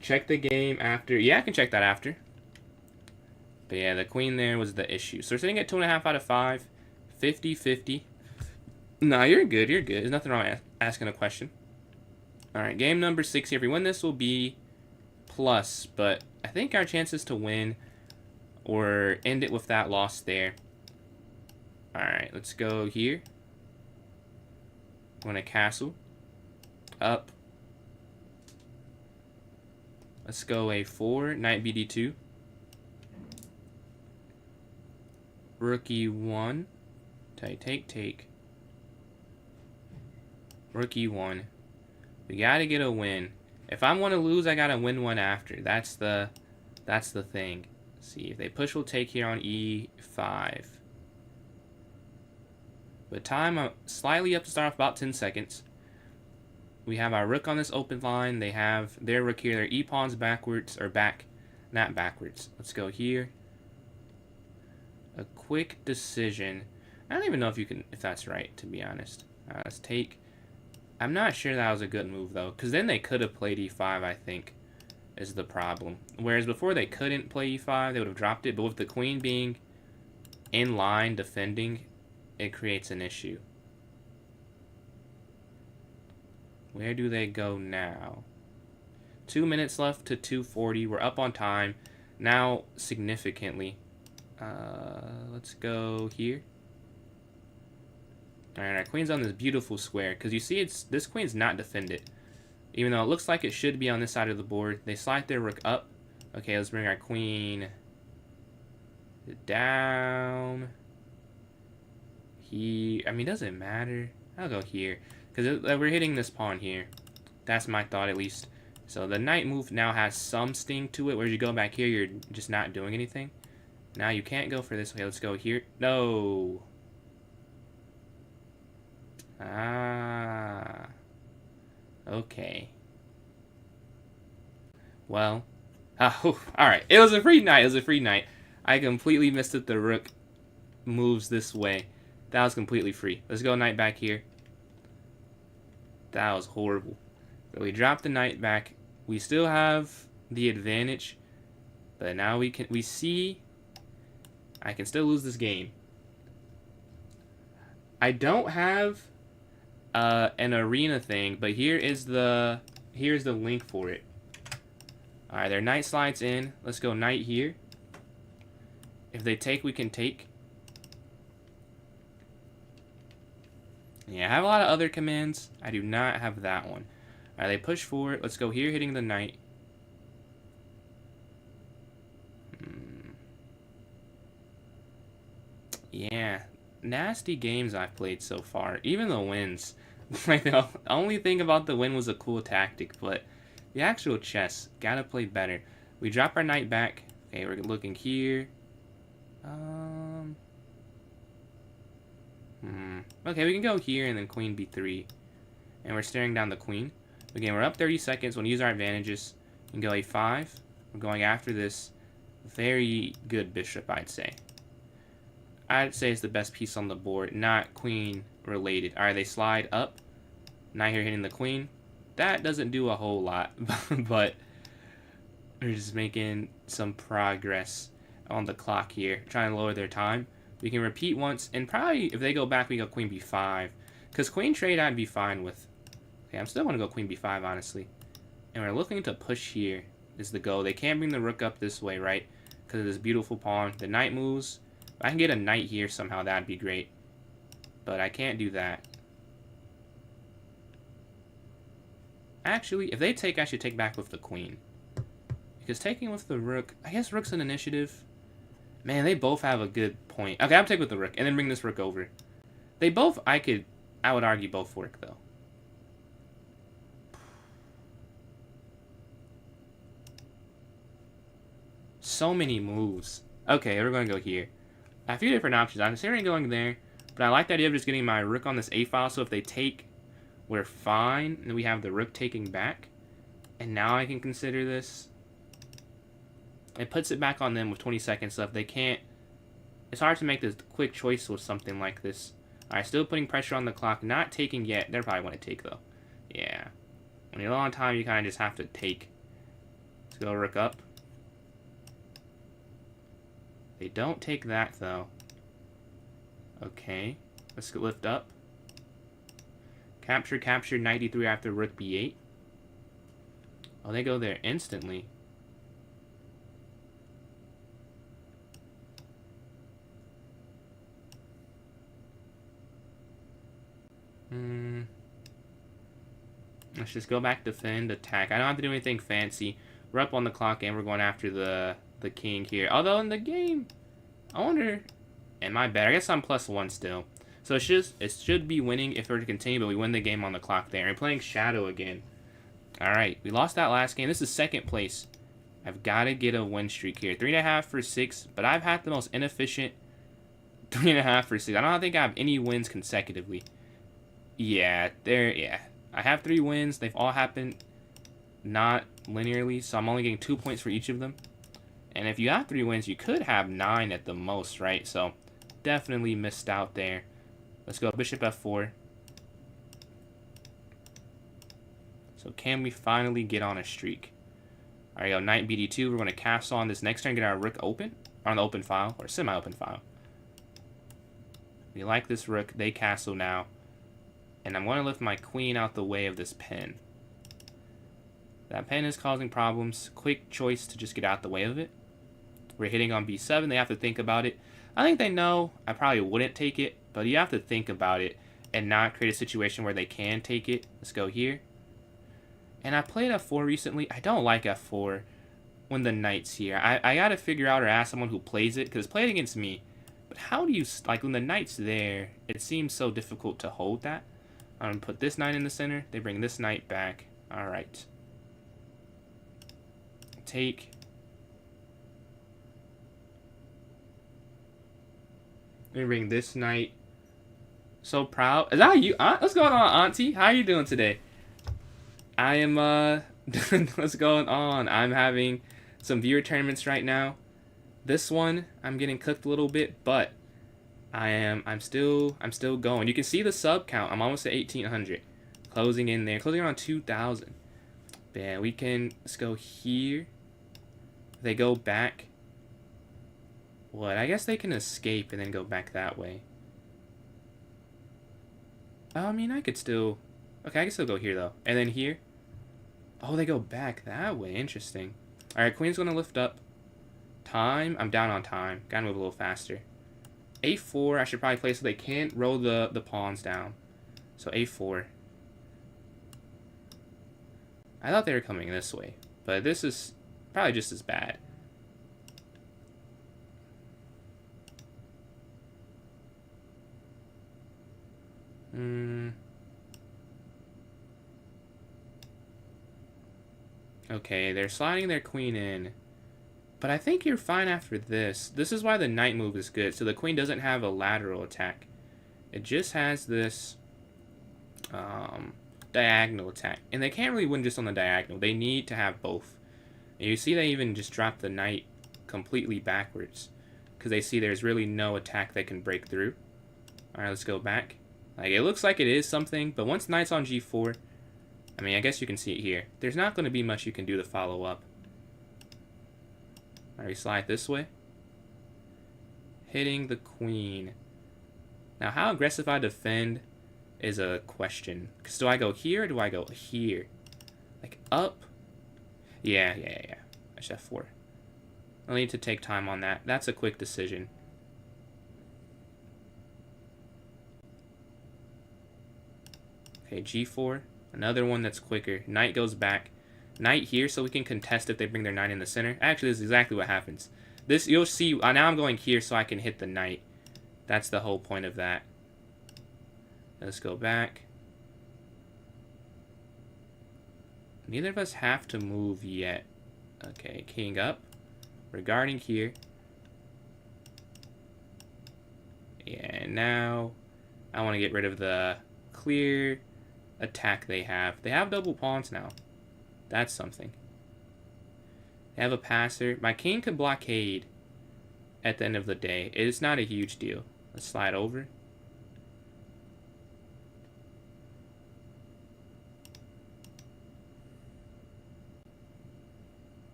Check the game after. Yeah, I can check that after. But yeah, the queen there was the issue. So we're sitting at 2.5 out of 5. 50-50. No, you're good. You're good. There's nothing wrong with asking a question. Alright, game number 6 here. If we win this, will be plus. But I think our chances to win or end it with that loss there. Alright, let's go here. I'm going to castle. Up. Let's go A4. Knight BD2. Rook E1. Take. Rook E1. We gotta get a win. If I want to lose, I gotta win one after. That's the thing. Let's see, if they push, we'll take here on E5. But time slightly up to start off, about 10 seconds. We have our rook on this open line. They have their rook here. Their E-pawns backwards, or back, not backwards. Let's go here. A quick decision. I don't even know if that's right, to be honest. Let's take. I'm not sure that was a good move, though, because then they could have played E5, I think, is the problem. Whereas before they couldn't play E5, they would have dropped it, but with the queen being in line defending, it creates an issue. Where do they go now? 2 minutes left to 2:40. We're up on time now significantly. Let's go here. Alright, our queen's on this beautiful square. Because you see, this queen's not defended. Even though it looks like it should be on this side of the board. They slide their rook up. Okay, let's bring our queen down. Here. I mean, does it matter? I'll go here. Because we're hitting this pawn here. That's my thought, at least. So the knight move now has some sting to it. Where you go back here, you're just not doing anything. Now you can't go for this. Okay, let's go here. No. Ah. Okay. Well. Alright. It was a free knight. It was a free knight. I completely missed it. The rook moves this way. That was completely free. Let's go knight back here. That was horrible. So we drop the knight back. We still have the advantage. But now we see I can still lose this game. I don't have an arena thing, but here's the link for it. Alright, their knight slides in. Let's go knight here. If they take, we can take. Yeah, I have a lot of other commands. I do not have that one. Alright, they push forward. Let's go here, hitting the knight. Yeah, nasty games I've played so far. Even the wins. Like, the only thing about the win was a cool tactic, but the actual chess, gotta play better. We drop our knight back. Okay, we're looking here. Okay, we can go here and then queen b3. And we're staring down the queen. Again, we're up 30 seconds. We'll use our advantages. We can go a5. We're going after this very good bishop, I'd say. I'd say it's the best piece on the board, not queen related. Alright, they slide up. Knight here hitting the queen. That doesn't do a whole lot, but we're just making some progress on the clock here. Trying to lower their time. We can repeat once, and probably if they go back, we go queen b5. Because queen trade I'd be fine with. Okay, I'm still going to go queen b5, honestly. And we're looking to push here is the go. They can't bring the rook up this way, right? Because of this beautiful pawn. The knight moves. If I can get a knight here somehow, that'd be great. But I can't do that. Actually, if they take, I should take back with the queen. Because taking with the rook, I guess rook's an initiative. Man, they both have a good point. Okay, I'll take with the rook, and then bring this rook over. They both, I would argue both work, though. So many moves. Okay, we're going to go here. I have a few different options. I'm considering going there, but I like the idea of just getting my rook on this A file, so if they take, we're fine, and we have the rook taking back. And now I can consider this. It puts it back on them with 20 seconds left. They can't... It's hard to make this quick choice with something like this. Alright, still putting pressure on the clock. Not taking yet. They're probably want to take, though. Yeah. When you're low on time, you kind of just have to take. Let's go rook up. They don't take that, though. Okay. Let's go lift up. Capture, capture, 93 after rook b8. Oh, they go there instantly. Let's just go back, defend, attack. I don't have to do anything fancy. We're up on the clock, and we're going after the king here. Although in the game, I wonder... Am I better? I guess I'm +1 still. So it should be winning if we're to continue, but we win the game on the clock there. And playing Shadow again. Alright, we lost that last game. This is second place. I've got to get a win streak here. 3.5 for 6, but I've had the most inefficient 3.5 for 6. I don't think I have any wins consecutively. Yeah, I have 3 wins. They've all happened not linearly, so I'm only getting 2 points for each of them. And if you have 3 wins, you could have 9 at the most, right? So, definitely missed out there. Let's go bishop f4. So, can we finally get on a streak? Alright, go knight bd2. We're going to castle on this next turn, get our rook open. On the open file, or semi-open file. We like this rook. They castle now. And I'm going to lift my queen out the way of this pin. That pen is causing problems. Quick choice to just get out the way of it. We're hitting on b7. They have to think about it. I think they know I probably wouldn't take it, but you have to think about it and not create a situation where they can take it. Let's go here. And I played f4 recently. I don't like f4 when the knight's here. I gotta figure out or ask someone who plays it, because play it against me. But how do you, like, when the knight's there, it seems so difficult to hold that. I'm gonna put this knight in the center. They bring this knight back. All right. Take. Let me bring this knight. So proud. Is that you? What's going on, Auntie? How are you doing today? I am, what's going on? I'm having some viewer tournaments right now. This one, I'm getting cooked a little bit, but I'm still going. You can see the sub count. I'm almost at 1,800. Closing in there. Closing around 2,000. Yeah, we can, let's go here. They go back. What? I guess they can escape and then go back that way. I mean, I could still... Okay, I can still go here, though. And then here. Oh, they go back that way. Interesting. Alright, queen's going to lift up. Time. I'm down on time. Gotta move a little faster. A4, I should probably play so they can't roll the pawns down. So A4. I thought they were coming this way. But this is probably just as bad. Okay, they're sliding their queen in. But I think you're fine after this. This is why the knight move is good. So the queen doesn't have a lateral attack. It just has this diagonal attack. And they can't really win just on the diagonal. They need to have both. And you see they even just drop the knight completely backwards. Because they see there's really no attack they can break through. Alright, let's go back. Like, it looks like it is something. But once knight's on g4... I mean, I guess you can see it here. There's not going to be much you can do to follow up. Alright, we slide this way. Hitting the queen. Now, how aggressive I defend is a question. Because do I go here or do I go here? Like, up? Yeah. I should have 4. I'll need to take time on that. That's a quick decision. Okay, g4. Another one that's quicker. Knight goes back. Knight here so we can contest if they bring their knight in the center. Actually, this is exactly what happens. This, you'll see, now I'm going here so I can hit the knight. That's the whole point of that. Let's go back. Neither of us have to move yet. Okay, king up. We're guarding here. Yeah, and now I want to get rid of the clear attack they have. They have double pawns now. That's something. They have a passer. My king could blockade at the end of the day. It's not a huge deal. Let's slide over.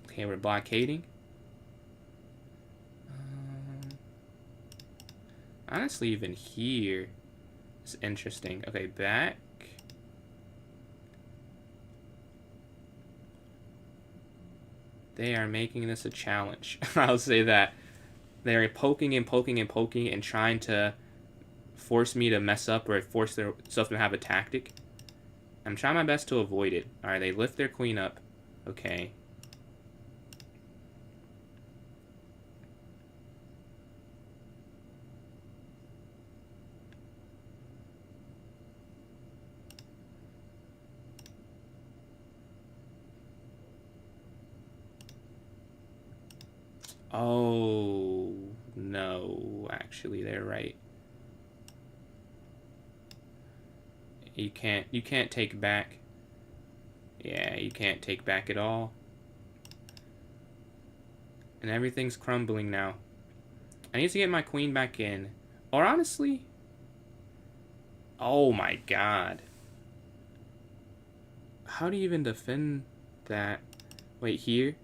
Okay, we're blockading. Honestly, even here is interesting. Okay, back. They are making this a challenge. I'll say that. They are poking and poking and poking and trying to force me to mess up or force themselves to have a tactic. I'm trying my best to avoid it. Alright, they lift their queen up. Okay. Oh, no. Actually, they're right. You can't take back. Yeah, you can't take back at all. And everything's crumbling now. I need to get my queen back in. Or honestly... Oh my god. How do you even defend that? Wait, here?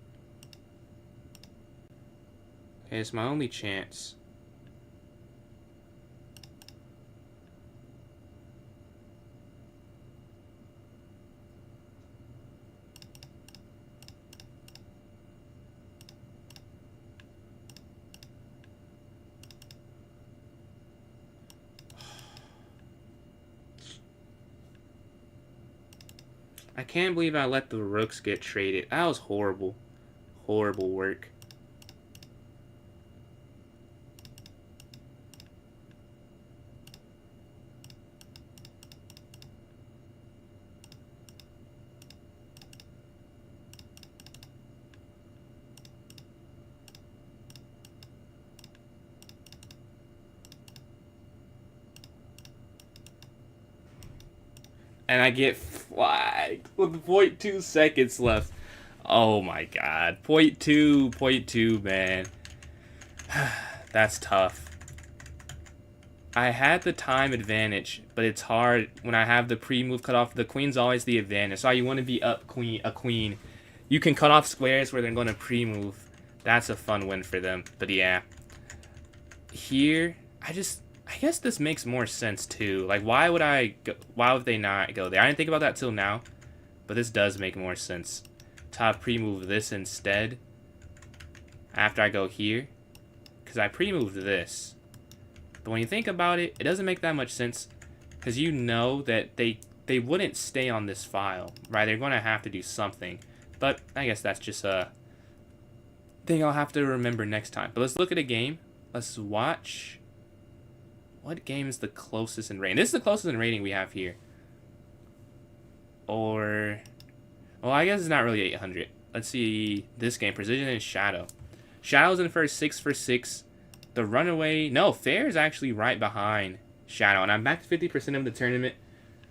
Okay, it's my only chance. I can't believe I let the rooks get traded. That was horrible. Horrible work. And I get flagged with 0.2 seconds left. Oh my god. 0.2, man. That's tough. I had the time advantage, but it's hard when I have the pre-move cut off. The queen's always the advantage. So you want to be up a queen. You can cut off squares where they're going to pre-move. That's a fun win for them. But yeah. Here, I guess this makes more sense too. Like, why would they not go there? I didn't think about that till now, but this does make more sense. Top pre-move this instead after I go here, because I pre-moved this. But when you think about it, it doesn't make that much sense, because you know that they wouldn't stay on this file, right? They're going to have to do something. But I guess that's just a thing I'll have to remember next time. But let's look at a game. Let's watch. What game is the closest in rating? This is the closest in rating we have here. Or, well, I guess it's not really 800. Let's see this game, Precision and Shadow. Shadow's in first, 6 for 6. The Runaway, no, Fair is actually right behind Shadow. And I'm back to 50% of the tournament.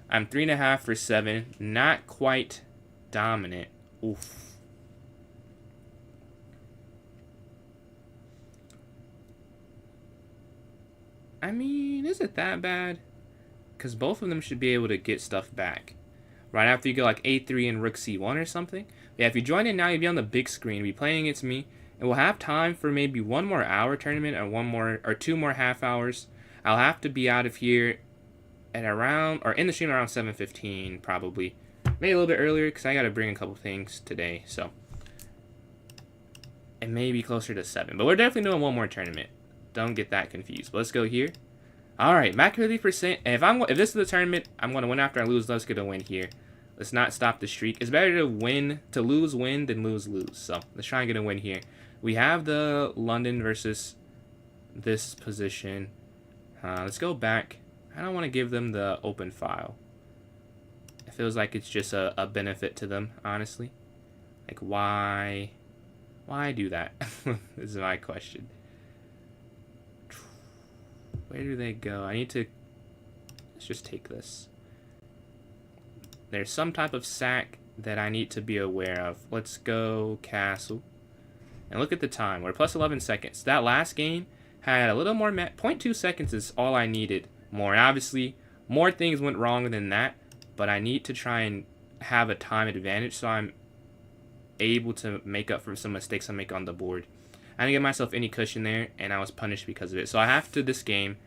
I'm 3.5 for 7. Not quite dominant. Oof. I mean, is it that bad? Because both of them should be able to get stuff back. Right after you go like A3 and Rook C1 or something. Yeah, if you join in now, you'll be on the big screen, be playing against me, and we'll have time for maybe 1 more hour tournament or 2 more half hours. I'll have to be out of here at around, or in the stream around 7:15 probably. Maybe a little bit earlier because I got to bring a couple things today, so. It may be closer to 7, but we're definitely doing 1 more tournament. Don't get that confused. But let's go here. All right, back 50%. And if this is the tournament, I'm going to win after I lose. Let's get a win here. Let's not stop the streak. It's better to lose win than lose. So let's try and get a win here. We have the London versus this position. Let's go back. I don't want to give them the open file. It feels like it's just a benefit to them, honestly. Like, why do that? This is my question. Where do they go? Let's just take this. There's some type of sack that I need to be aware of. Let's go castle. And look at the time. We're plus 11 seconds. That last game had a little more. 0.2 seconds is all I needed more. And obviously, more things went wrong than that. But I need to try and have a time advantage so I'm able to make up for some mistakes I make on the board. I didn't give myself any cushion there, and I was punished because of it. So I have to, this game,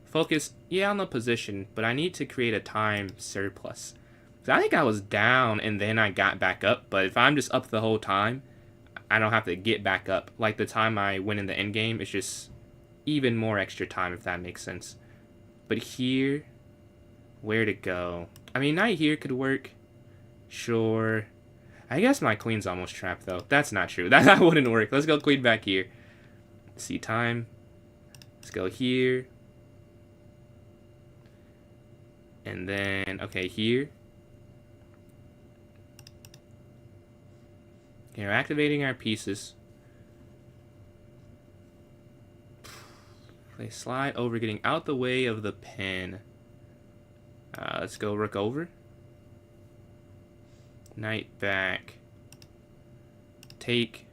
focus, on the position, but I need to create a time surplus. So I think I was down, and then I got back up. But if I'm just up the whole time, I don't have to get back up. Like the time I win in the end game, it's just even more extra time, if that makes sense. But here, where to go? I mean, knight here could work. Sure. I guess my queen's almost trapped, though. That's not true. That wouldn't work. Let's go queen back here. Let's see time. Let's go here. And then, okay, here. Okay, we're activating our pieces. They slide over, getting out the way of the pin. Let's go rook over. Knight back. Take.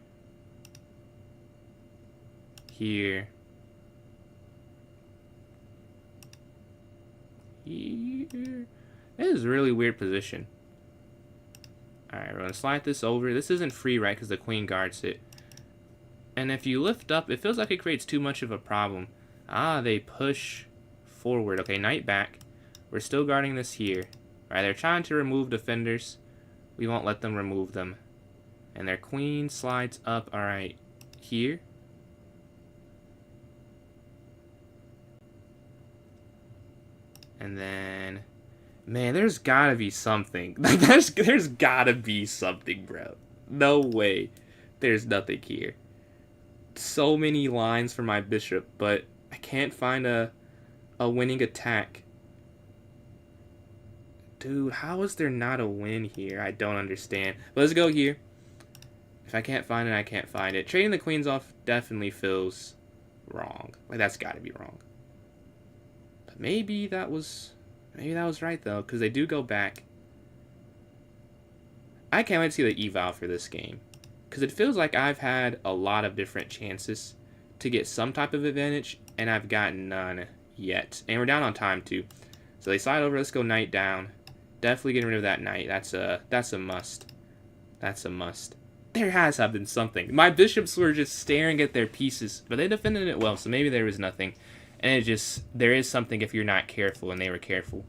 Here. Here. This is a really weird position. Alright, we're going to slide this over. This isn't free, right, because the queen guards it. And if you lift up, it feels like it creates too much of a problem. They push forward. Okay, knight back. We're still guarding this here. Alright, they're trying to remove defenders. We won't let them remove them. And their queen slides up, alright, here. And then Man, there's gotta be something. Like, there's gotta be something, bro. No way. There's nothing here. So many lines for my bishop, but I can't find a winning attack. Dude, how is there not a win here? I don't understand. But let's go here. If I can't find it, I can't find it. Trading the queens off definitely feels wrong. Like, that's gotta be wrong. But maybe that was right, though, because they do go back. I can't wait to see the eval for this game, because it feels like I've had a lot of different chances to get some type of advantage, and I've gotten none yet. And we're down on time, too. So they slide over. Let's go knight down. Definitely getting rid of that knight. That's a must. That's a must. There has been something. My bishops were just staring at their pieces, but they defended it well, so maybe there was nothing. And there is something if you're not careful, and they were careful.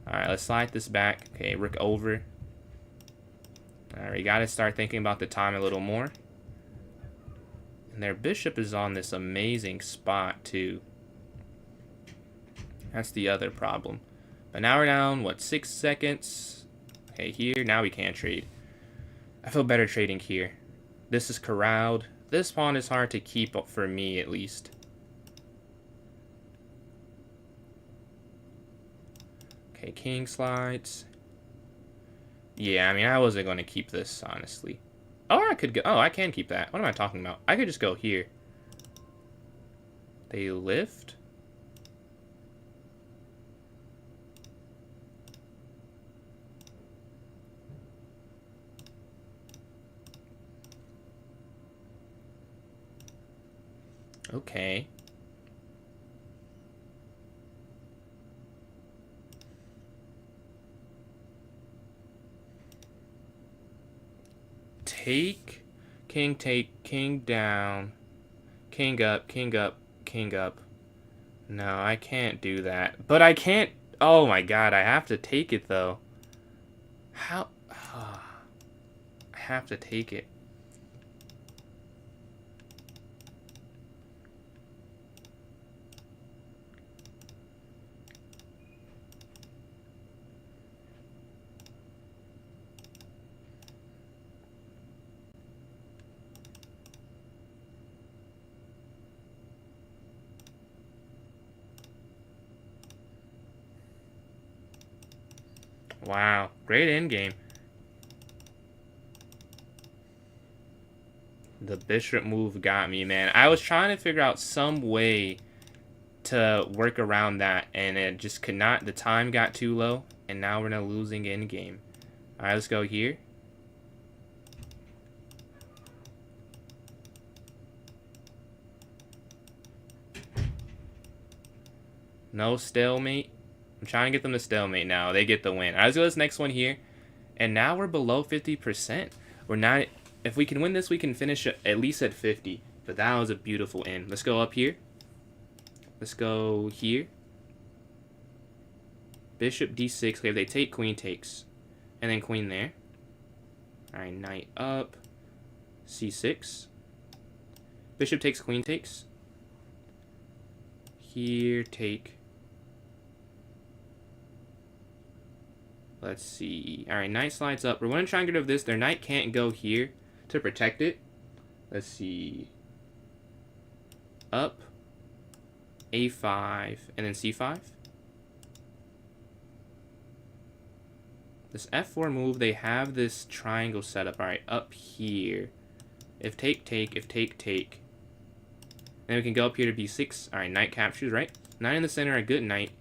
Alright, let's slide this back. Okay, rook over. Alright, we gotta start thinking about the time a little more. And their bishop is on this amazing spot, too. That's the other problem. But now we're down, what, 6 seconds? Okay, here, now we can't trade. I feel better trading here. This is corralled. This pawn is hard to keep up for me, at least. Okay, king slides. Yeah, I mean, I wasn't going to keep this, honestly. Or I could go... Oh, I can keep that. What am I talking about? I could just go here. They lift? Okay. Take, king down, king up, king up, king up. No, I can't do that. But I can't... Oh my god, I have to take it, though. How... I have to take it. Wow, great endgame. The bishop move got me, man. I was trying to figure out some way to work around that, and it just could not. The time got too low, and now we're now losing endgame. Alright, let's go here. No stalemate. I'm trying to get them to stalemate now. They get the win. Alright, let's go to this next one here. And now we're below 50%. We're not... If we can win this, we can finish at least at 50. But that was a beautiful end. Let's go up here. Let's go here. Bishop d6. Okay, if they take, queen takes. And then queen there. Alright, knight up. c6. Bishop takes, queen takes. Here, take. Let's see. Alright, knight slides up. We're going to try and get rid of this. Their knight can't go here to protect it. Let's see. Up. a5. And then c5. This f4 move, they have this triangle set up. Alright, up here. If take, take. If take, take. Then we can go up here to b6. Alright, knight captures, right? Knight in the center, a good knight.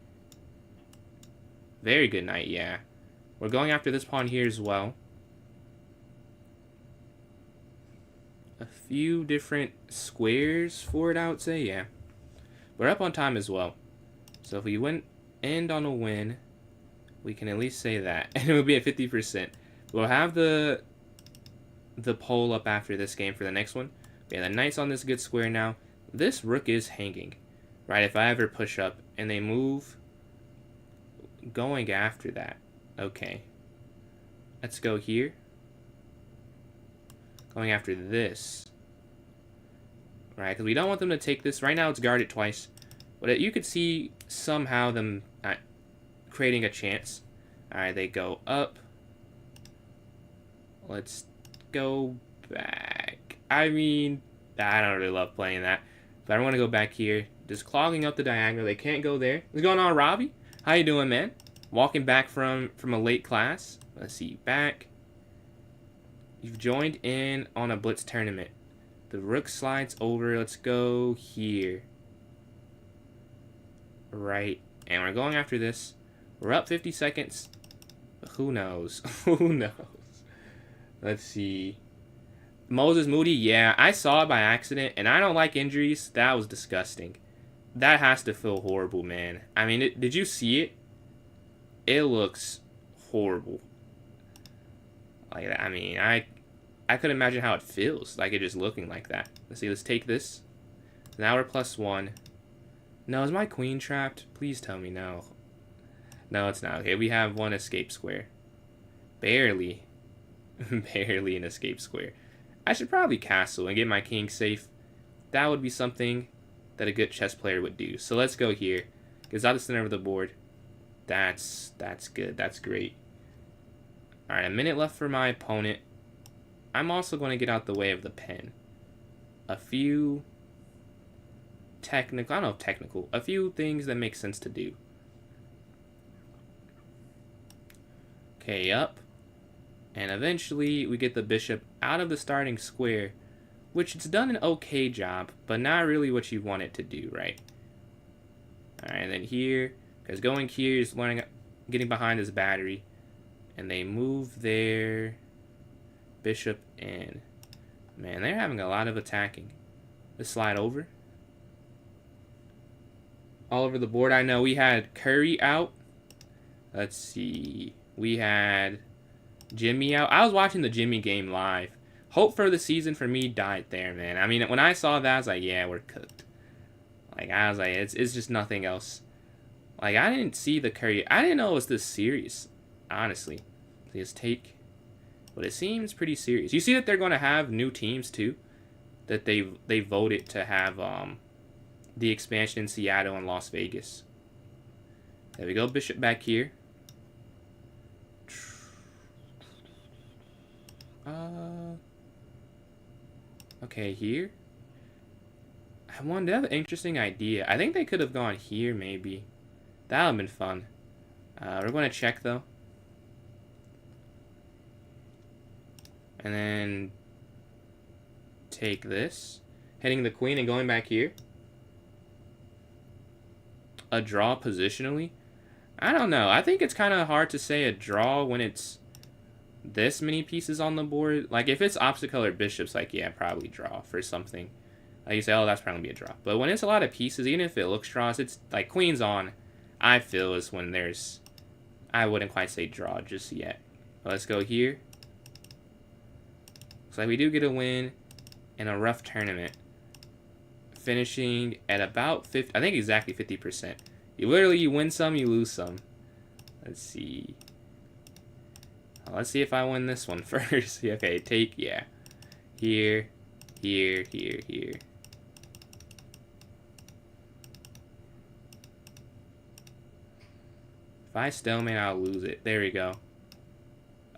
Very good knight, yeah. We're going after this pawn here as well. A few different squares for it, I would say, yeah. We're up on time as well. So if we end on a win, we can at least say that. And it will be at 50%. We'll have the poll up after this game for the next one. Yeah, the knight's on this good square now. This rook is hanging, right? If I ever push up and they move, going after that. Okay. Let's go here. Going after this. Right, because we don't want them to take this. Right now it's guarded twice. But you could see somehow them creating a chance. Alright, they go up. Let's go back. I mean, I don't really love playing that. But I don't want to go back here. Just clogging up the diagonal. They can't go there. What's going on, Robbie? How you doing, man? Walking back from a late class. Let's see. Back. You've joined in on a blitz tournament. The rook slides over. Let's go here. Right. And we're going after this. We're up 50 seconds. But who knows? Who knows? Let's see. Moses Moody, yeah, I saw it by accident, and I don't like injuries. That was disgusting. That has to feel horrible, man. I mean, did you see it? It looks horrible. Like that. I mean, I could imagine how it feels, like it just looking like that. Let's see, let's take this. Now we're +1. No, is my queen trapped? Please tell me no. No, it's not. Okay, we have one escape square. Barely. Barely an escape square. I should probably castle and get my king safe. That would be something that a good chess player would do. So let's go here. Gets out the center of the board. That's good. That's great. Alright, a minute left for my opponent. I'm also going to get out the way of the pen. A few technical, I don't know if technical, a few things that make sense to do. Okay, up. And eventually we get the bishop out of the starting square, which it's done an okay job, but not really what you want it to do, right? Alright, and then here, because going here is getting behind this battery, and they move their bishop in. Man, they're having a lot of attacking. Let's slide over. All over the board. I know we had Curry out. Let's see. We had Jimmy out. I was watching the Jimmy game live. Hope for the season for me died there, man. I mean, when I saw that, I was like, yeah, we're cooked. Like, I was like, it's just nothing else. Like, I didn't see the Curry. I didn't know it was this serious, honestly. Let's take. But it seems pretty serious. You see that they're going to have new teams, too? That they voted to have the expansion in Seattle and Las Vegas. There we go. Bishop back here. Okay, here. I wanted to have an interesting idea. I think they could have gone here, maybe. That would have been fun. We're going to check, though. And then take this. Hitting the queen and going back here. A draw positionally? I don't know. I think it's kind of hard to say a draw when it's this many pieces on the board. Like, if it's opposite color bishops, like, yeah, probably draw for something. Like, you say, oh, that's probably going to be a draw. But when it's a lot of pieces, even if it looks draws, it's, like, queens on, I feel, is when there's, I wouldn't quite say draw just yet. But let's go here. Looks like we do get a win in a rough tournament. Finishing at about 50, I think exactly 50%. You win some, you lose some. Let's see. Let's see if I win this one first. Okay, take, yeah. Here, here, here, here. If I stalemate, I'll lose it. There we go.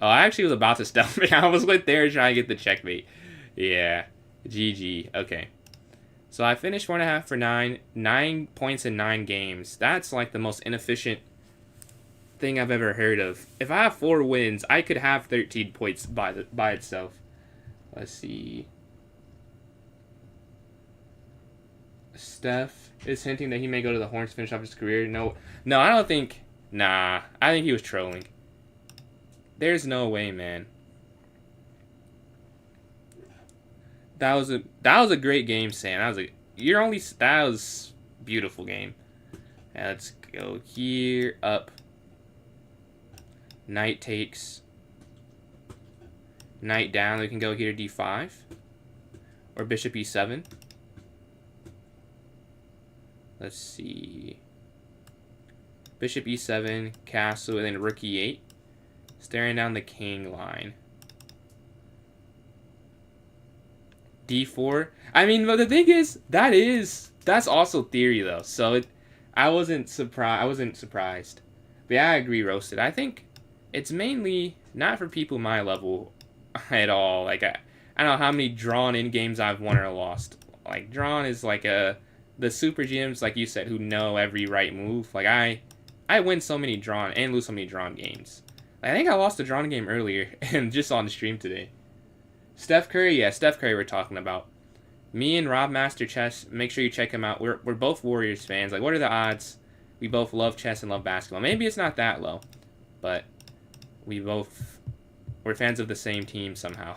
Oh, I actually was about to stalemate. I was right there trying to get the checkmate. Yeah. GG. Okay. So I finished 4.5 for 9. 9 points in 9 games. That's like the most inefficient thing I've ever heard of. If I have 4 wins, I could have 13 points by itself. Let's see. Steph is hinting that he may go to the Horns to finish off his career. No, I don't think. Nah, I think he was trolling. There's no way, man. That was a great game, Sam. That was beautiful game. Now let's go here, up. Knight takes. Knight down. We can go here to d5. Or bishop e7. Let's see. Bishop e7, castle, and then rook e8. Staring down the king line. d4. I mean, but the thing is, that's also theory though. So I wasn't surprised. But yeah, I agree, Roasted. I think It's mainly not for people my level at all. Like I don't know how many drawn in games I've won or lost. Like drawn is like the super GMs, like you said, who know every right move. Like I win so many drawn and lose so many drawn games. I think I lost a drawn game earlier and just on the stream today. Steph Curry, yeah, Steph Curry we're talking about. Me and Rob Master Chess, make sure you check him out. We're both Warriors fans. Like, what are the odds? We both love chess and love basketball. Maybe it's not that low, but we're fans of the same team somehow.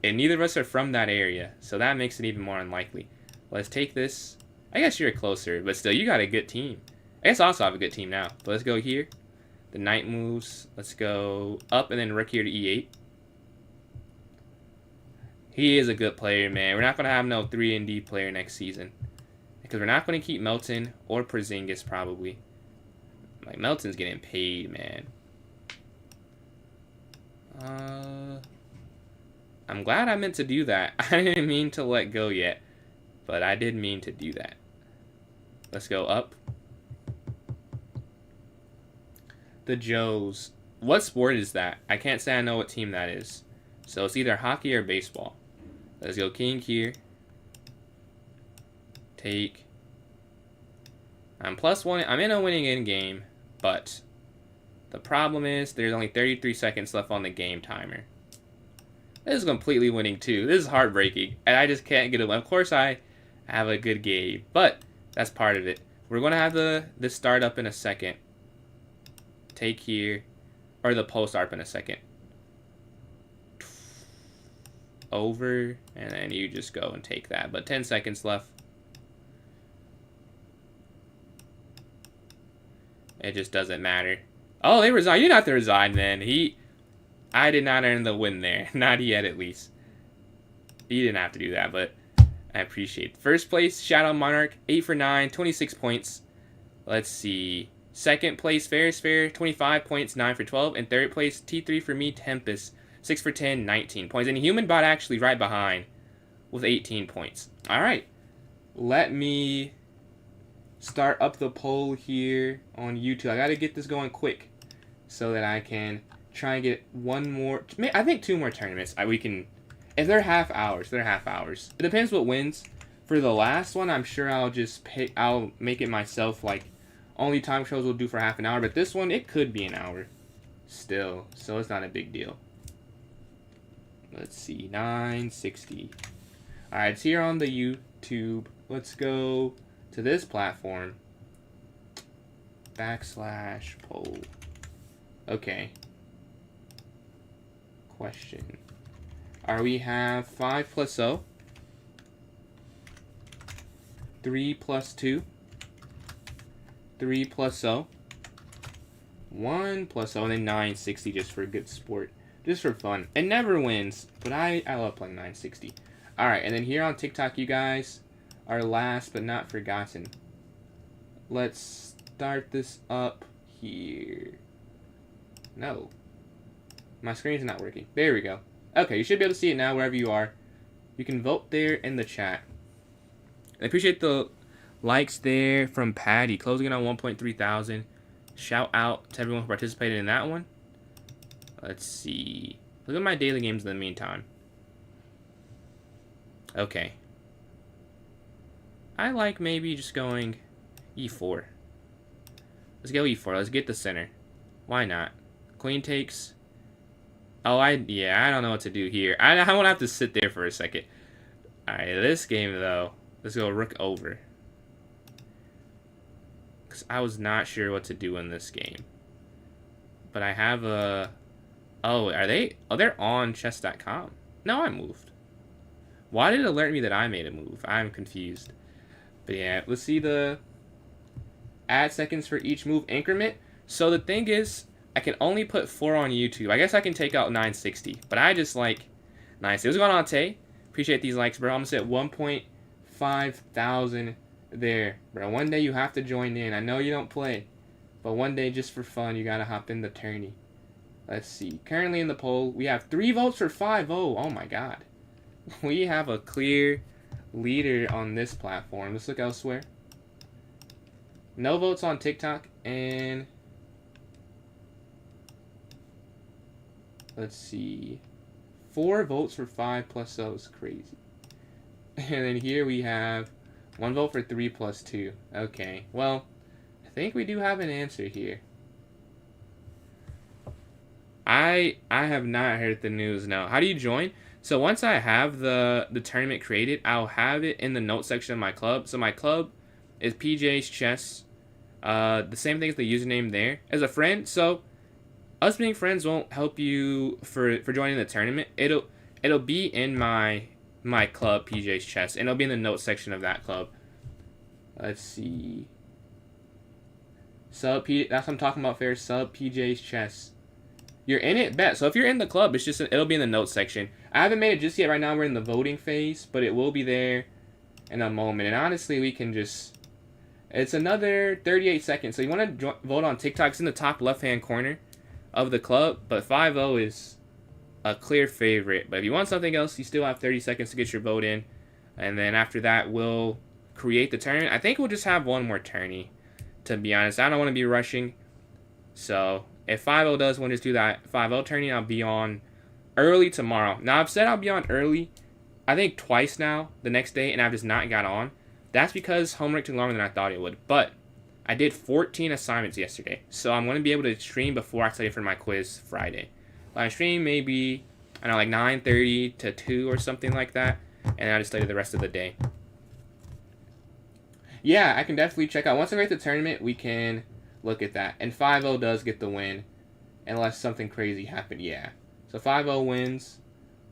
And neither of us are from that area, so that makes it even more unlikely. Let's take this. I guess you're closer, but still, you got a good team. I guess I also have a good team now. But let's go here. The knight moves. Let's go up and then rook here to e8. He is a good player, man. We're not going to have no 3-and-D player next season. Because we're not going to keep Melton or Porzingis, probably. Like, Melton's getting paid, man. I'm glad I meant to do that. I didn't mean to let go yet. But I did mean to do that. Let's go up. The Joes. What sport is that? I can't say I know what team that is. So it's either hockey or baseball. Let's go king here. Take. I'm +1. I'm in a winning endgame, but the problem is there's only 33 seconds left on the game timer. This is completely winning too. This is heartbreaking, and I just can't get it. Of course, I have a good game, but that's part of it. We're gonna have the start up in a second. Take here, or the post ARP in a second. Over, and then you just go and take that. But 10 seconds left. It just doesn't matter. Oh, they resign. You didn't have to resign, man. I did not earn the win there. Not yet, at least. You didn't have to do that, but I appreciate it. First place, Shadow Monarch, 8 for 9, 26 points. Let's see. Second place, Fair is Fair, 25 points, 9 for 12. And third place, T3 for me, Tempest, 6 for 10, 19 points. And Human Bot actually right behind with 18 points. All right. Let me start up the poll here on YouTube. I got to get this going quick so that I can try and get one more. I think 2 more tournaments. We can, if they're half hours, they're half hours. It depends what wins. For the last one, I'm sure I'll make it myself. Like, only time shows will do for half an hour. But this one, it could be an hour still. So it's not a big deal. Let's see, 960. Alright, it's here on the YouTube. Let's go to this platform. /poll. Okay. Question. We have 5 + 0. 3 + 2. 3 + 0. 1 + 0. And then 960 just for a good sport. Just for fun. It never wins, but I love playing 960. Alright, and then here on TikTok, you guys are last but not forgotten. Let's start this up here. No. My screen's not working. There we go. Okay, you should be able to see it now wherever you are. You can vote there in the chat. I appreciate the likes there from Patty. Closing in on 1.3 thousand. Shout out to everyone who participated in that one. Let's see. Look at my daily games in the meantime. Okay. I like maybe just going e4. Let's go e4. Let's get the center. Why not? Queen takes. Oh, I don't know what to do here. I won't have to sit there for a second. Alright, this game, though. Let's go rook over. Because I was not sure what to do in this game. But I have a... Oh, are they? Oh, they're on chess.com. No, I moved. Why did it alert me that I made a move? I'm confused. But yeah, let's see the add seconds for each move increment. So the thing is, I can only put 4 on YouTube. I guess I can take out 960. But I just like 960. What's going on, Tay? Appreciate these likes, bro. I'm almost at 1.5 thousand there. Bro, one day you have to join in. I know you don't play. But one day, just for fun, you gotta hop in the tourney. Let's see. Currently in the poll, we have 3 votes for 5. Oh my god. We have a clear leader on this platform. Let's look elsewhere. No votes on TikTok, and Let's see. 4 votes for 5 plus 0 is crazy. And then here we have 1 vote for 3 plus 2. Okay, well, I think we do have an answer here. I have not heard the news, no. How do you join? So once I have the tournament created, I'll have it in the notes section of my club. So my club is PJ's Chess. The same thing as the username there. As a friend, so us being friends won't help you for joining the tournament. It'll be in my club, PJ's Chess, and it'll be in the notes section of that club. Let's see. That's what I'm talking about, fair. Sub PJ's Chess. You're in it, bet. So if you're in the club, it'll be in the notes section. I haven't made it just yet. Right now we're in the voting phase, but it will be there in a moment. And honestly, we can just... It's another 38 seconds. So you want to vote on TikTok. It's in the top left-hand corner of the club. But 5-0 is a clear favorite. But if you want something else, you still have 30 seconds to get your vote in. And then after that, we'll create the tournament. I think we'll just have one more tourney, to be honest. I don't want to be rushing. So... If 5-0 does want to do that 5-0 tourney, I'll be on early tomorrow. Now, I've said I'll be on early, I think twice now, the next day, and I've just not got on. That's because homework took longer than I thought it would. But I did 14 assignments yesterday, so I'm going to be able to stream before I study for my quiz Friday. I stream maybe, I don't know, like 9:30 to 2 or something like that, and I just study the rest of the day. Yeah, I can definitely check out. Once I create the tournament, we can... Look at that. And 5-0 does get the win. Unless something crazy happened. Yeah. So 5-0 wins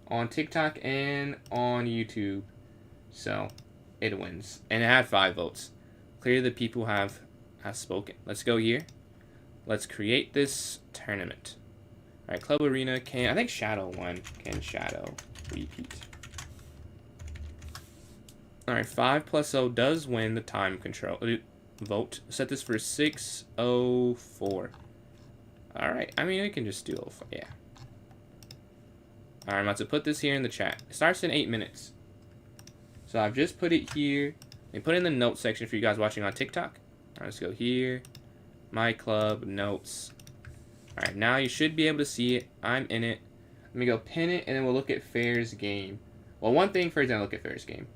on TikTok and on YouTube. So it wins. And it had 5 votes. Clearly the people have spoken. Let's go here. Let's create this tournament. Alright, Club Arena I think Shadow won. Can Shadow repeat? Alright, 5 plus 0 does win the time control. Vote. Set this for 6:04. Alright, I mean, we can just do 04. Yeah. Alright, I'm about to put this here in the chat. It starts in 8 minutes. So I've just put it here. And put it in the notes section for you guys watching on TikTok. Alright, let's go here. My club, notes. Alright, now you should be able to see it. I'm in it. Let me go pin it, and then we'll look at Fair's game. Well, one thing first, then look at Fair's game.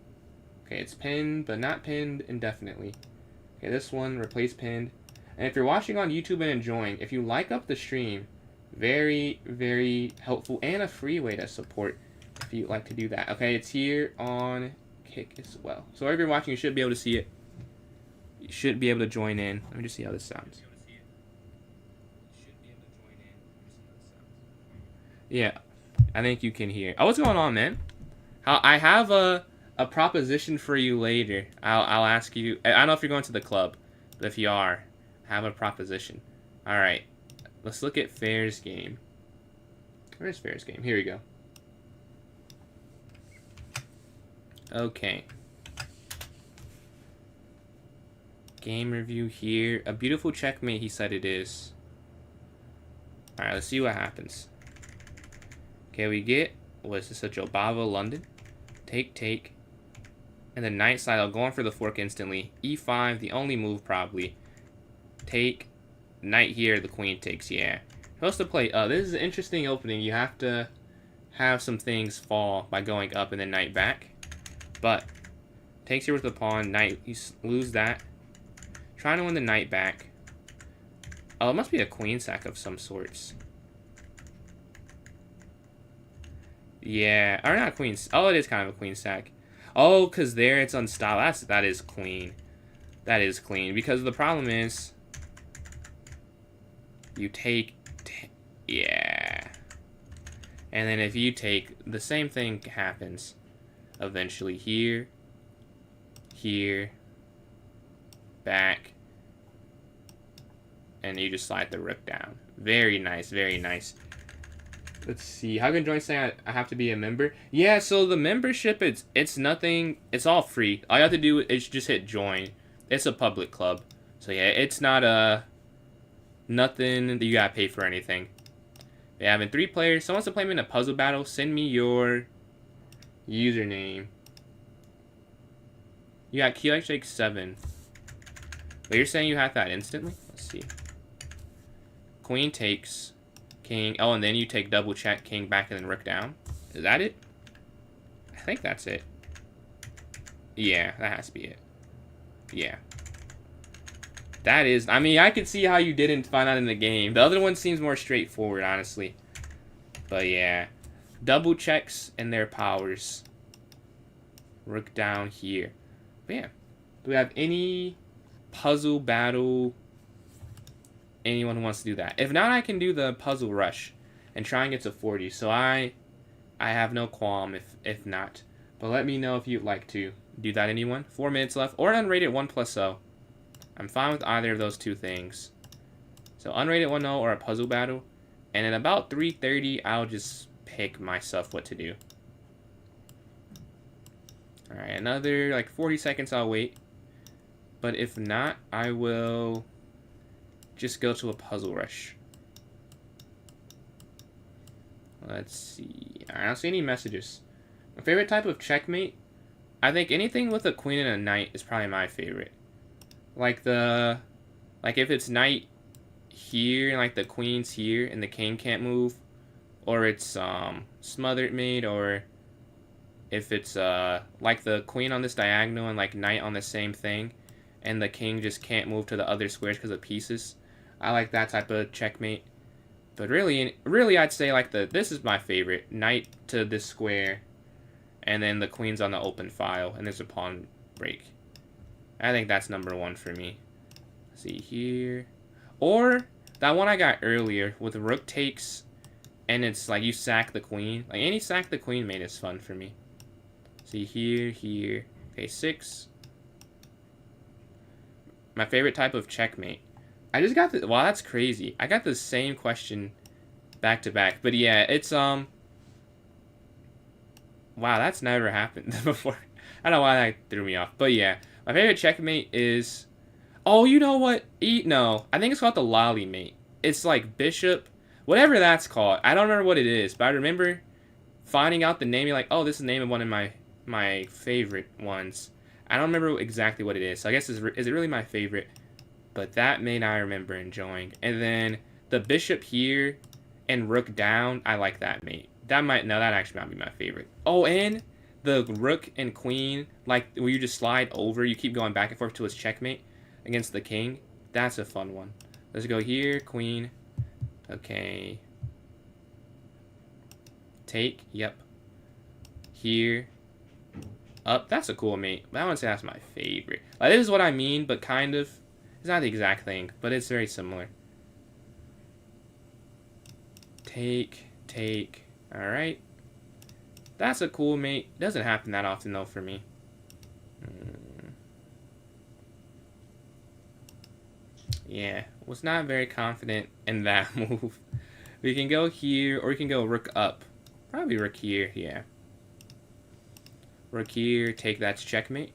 Okay, it's pinned, but not pinned indefinitely. Okay, this one, replace pinned. And if you're watching on YouTube and enjoying, if you like up the stream, very, very helpful and a free way to support if you'd like to do that. Okay, it's here on Kick as well. So if you're watching, you should be able to see it. You should be able to join in. Let me just see how this sounds. Yeah, I think you can hear. Oh, what's going on, man? I have a proposition for you later. I'll ask you. I don't know if you're going to the club, but if you are, I have a proposition. All right, let's look at Fair's game. Where's Fair's game? Here we go. Okay. Game review here. A beautiful checkmate, he said it is. All right, let's see what happens. Okay, we get, what is this, a Jobava London? Take. And then knight side, I'll go on for the fork instantly. E5, the only move probably. Take, knight here, the queen takes, yeah. Supposed to play, this is an interesting opening. You have to have some things fall by going up and then knight back. But, takes here with the pawn, knight, you lose that. Trying to win the knight back. Oh, it must be a queen sack of some sorts. Yeah, or not queen. Oh, it is kind of a queen sack. Oh, because there it's unstopped. That is clean. That is clean. Because the problem is, you take, yeah. And then if you take, the same thing happens. Eventually here, back, and you just slide the rook down. Very nice, very nice. Let's see. How can join saying I have to be a member? Yeah, so the membership, it's nothing. It's all free. All you have to do is just hit join. It's a public club. So yeah, it's not nothing that you gotta pay for anything. They have 3 players. Someone wants to play me in a puzzle battle. Send me your username. You got Key Shake 7. But you're saying you have that instantly? Let's see. Queen takes. king. Oh, and then you take double check, king back, and then rook down. Is that it? I think that's it. Yeah, that has to be it. Yeah. That is... I mean, I could see how you didn't find out in the game. The other one seems more straightforward, honestly. But yeah. Double checks and their powers. Rook down here. But yeah. Do we have any puzzle battle? Anyone who wants to do that? If not, I can do the puzzle rush and try and get to 40. So I have no qualm if not. But let me know if you'd like to do that, anyone. 4 minutes left. Or an unrated 1+0. I'm fine with either of those two things. So unrated 1-0 or a puzzle battle. And at about 3:30, I'll just pick myself what to do. Alright, another like 40 seconds I'll wait. But if not, I will just go to a puzzle rush. Let's see. I don't see any messages. My favorite type of checkmate? I think anything with a queen and a knight is probably my favorite. Like if it's knight here, and like the queen's here, and the king can't move. Or it's smothered mate, or if it's like the queen on this diagonal and like knight on the same thing, and the king just can't move to the other squares because of pieces. I like that type of checkmate. But really I'd say like this is my favorite. Knight to this square, and then the queen's on the open file, and there's a pawn break. I think that's number 1 for me. Let's see here. Or that one I got earlier with rook takes, and it's like you sack the queen. Like any sack the queen mate is fun for me. See here. Okay, 6. My favorite type of checkmate. I just got the... Wow, that's crazy. I got the same question back to back. But yeah, it's... Wow, that's never happened before. I don't know why that threw me off. But yeah, my favorite checkmate is... Oh, you know what? No, I think it's called the lolly mate. It's like bishop... Whatever that's called. I don't remember what it is. But I remember finding out the name. You're like, oh, this is the name of one of my favorite ones. I don't remember exactly what it is. So I guess is it really my favorite? But that mate I remember enjoying. And then the bishop here and rook down, I like that mate. That actually might be my favorite. Oh, and the rook and queen, like where you just slide over, you keep going back and forth to his checkmate against the king. That's a fun one. Let's go here, queen. Okay. Take, yep. Here. Up, that's a cool mate. I wouldn't say that's my favorite. Like, this is what I mean, but kind of. It's not the exact thing, but it's very similar. Take. Alright. That's a cool mate. Doesn't happen that often, though, for me. Yeah, was not very confident in that move. We can go here, or we can go rook up. Probably rook here, yeah. Rook here, take, that's checkmate.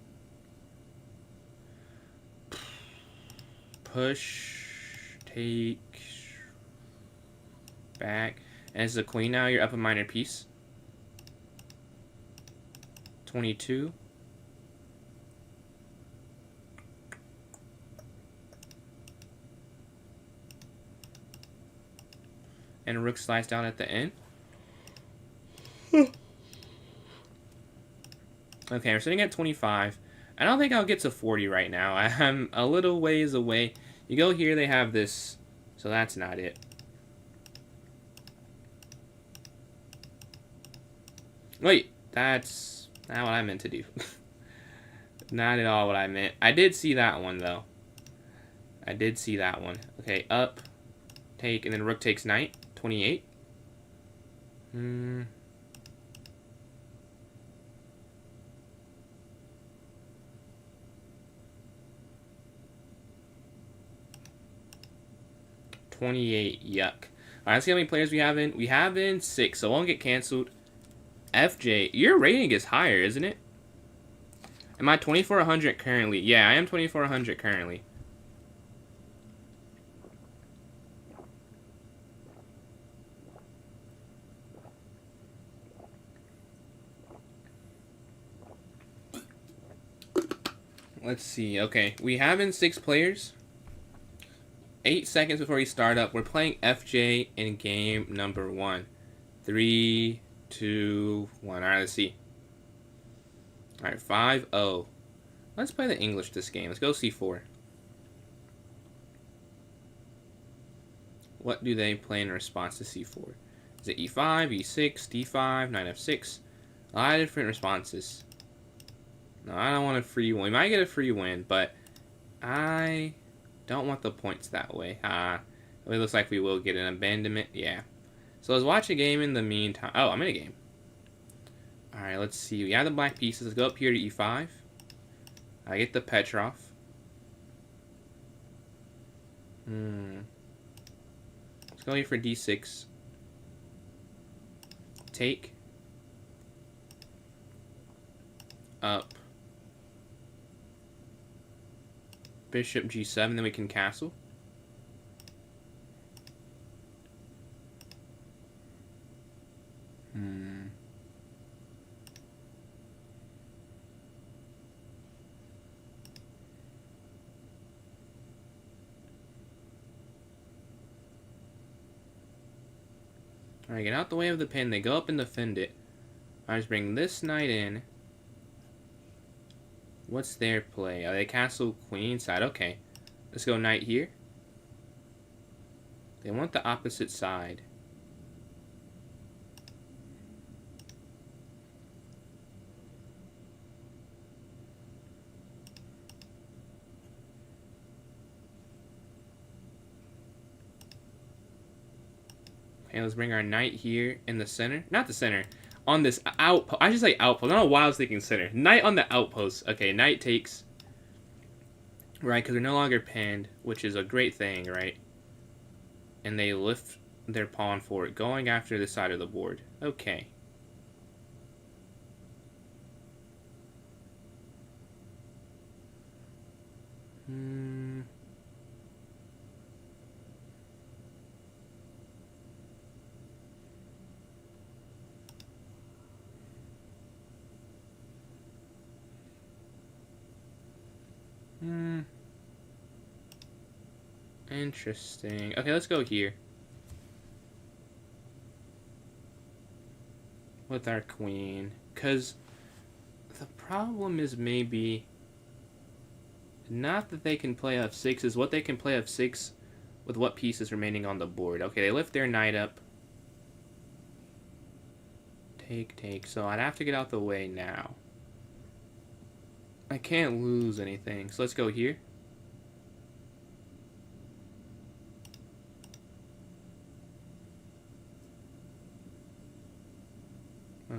Push, take, back. And as a queen now, you're up a minor piece. 22. And rook slides down at the end. Okay, we're sitting at 25. I don't think I'll get to 40 right now. I'm a little ways away. You go here, they have this. So that's not it. Wait, that's not what I meant to do. Not at all what I meant. I did see that one, though. I did see that one. Okay, up, take, and then rook takes knight. 28. 28, yuck. Alright, let's see how many players we have in. We have in 6, so it won't get canceled. FJ, your rating is higher, isn't it? Am I 2400 currently? Yeah, I am 2400 currently. Let's see. Okay, we have in 6 players. 8 seconds before we start up. We're playing FJ in game number 1. 3, 2, 1. Alright, let's see. Alright, 5-0. Let's play the English this game. Let's go C4. What do they play in response to C4? Is it E5, E6, D5, Knight F6? A lot of different responses. No, I don't want a free win. We might get a free win, but I don't want the points that way. It looks like we will get an abandonment. Yeah. So let's watch a game in the meantime. Oh, I'm in a game. Alright, let's see. We have the black pieces. Let's go up here to E5. I get the Petrov. Let's go here for D6. Take. Up. Bishop G7, then we can castle. Alright, get out the way of the pin. They go up and defend it. I just bring this knight in. What's their play? They castle queen side. Okay. Let's go knight here. They want the opposite side. Okay, let's bring our knight here in the center. Not the center. On this outpost. I should say outpost. I don't know why I was thinking center. Knight on the outpost. Okay, knight takes. Right, because they're no longer pinned, which is a great thing, right? And they lift their pawn forward, going after the side of the board. Okay. Interesting. Okay, let's go here. With our queen. Because the problem is maybe not that they can play F6, is what they can play F6 with what pieces remaining on the board. Okay, they lift their knight up. Take. So I'd have to get out the way now. I can't lose anything. So let's go here.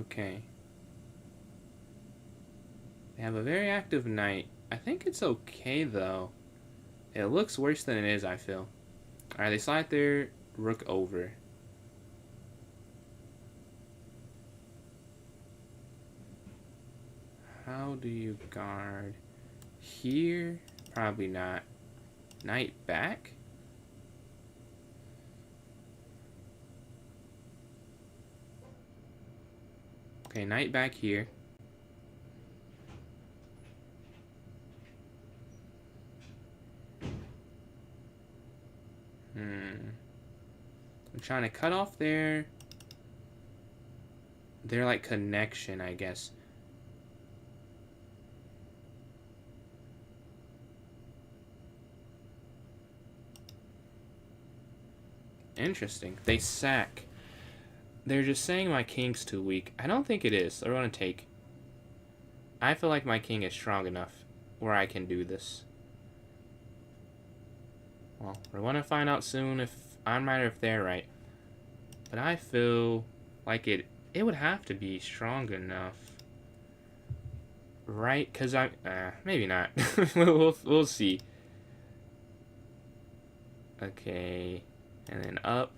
Okay. They have a very active knight. I think it's okay, though. It looks worse than it is, I feel. Alright, they slide their rook over. How do you guard? Here? Probably not. Knight back? Okay, knight back here. I'm trying to cut off their like connection, I guess. Interesting. They sack. They're just saying my king's too weak. I don't think it is. They're going to take. I feel like my king is strong enough where I can do this. Well, we're going to find out soon if I'm right or if they're right. But I feel like it would have to be strong enough. Right? Because maybe not. we'll see. Okay. And then up.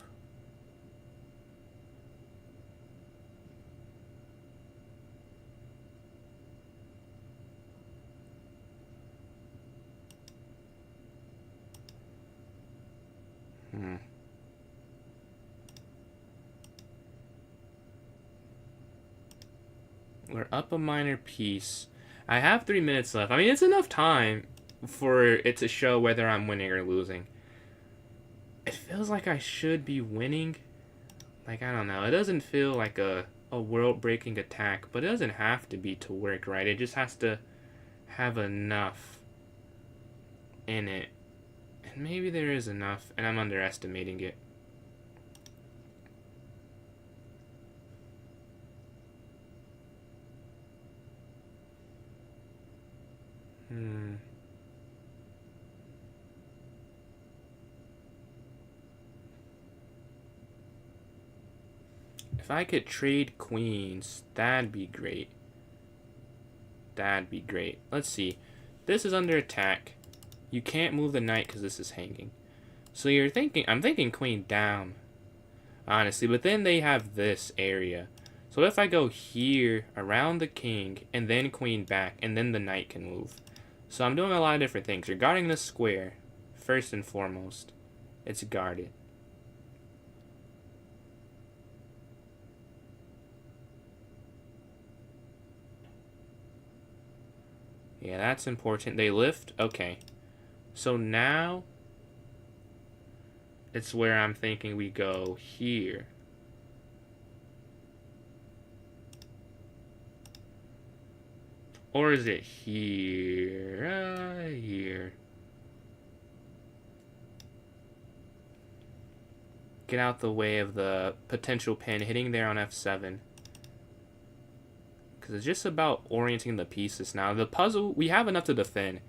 We're up a minor piece. I have 3 minutes left. I mean, it's enough time for it to show whether I'm winning or losing. feels like I should be winning. Like, I don't know. It doesn't feel like a world-breaking attack, but it doesn't have to be to work, right? It just has to have enough in it. And maybe there is enough, and I'm underestimating it. If I could trade queens, that'd be great. That'd be great. Let's see. This is under attack. You can't move the knight because this is hanging. So you're thinking, I'm thinking queen down, honestly. But then they have this area. So if I go here, around the king, and then queen back, and then the knight can move. So I'm doing a lot of different things. You're guarding the square, first and foremost. It's guarded. Yeah, that's important. They lift? Okay. So now, it's where I'm thinking we go here. Or is it here? Here. Get out the way of the potential pin hitting there on F7. Because it's just about orienting the pieces now. The puzzle, we have enough to defend.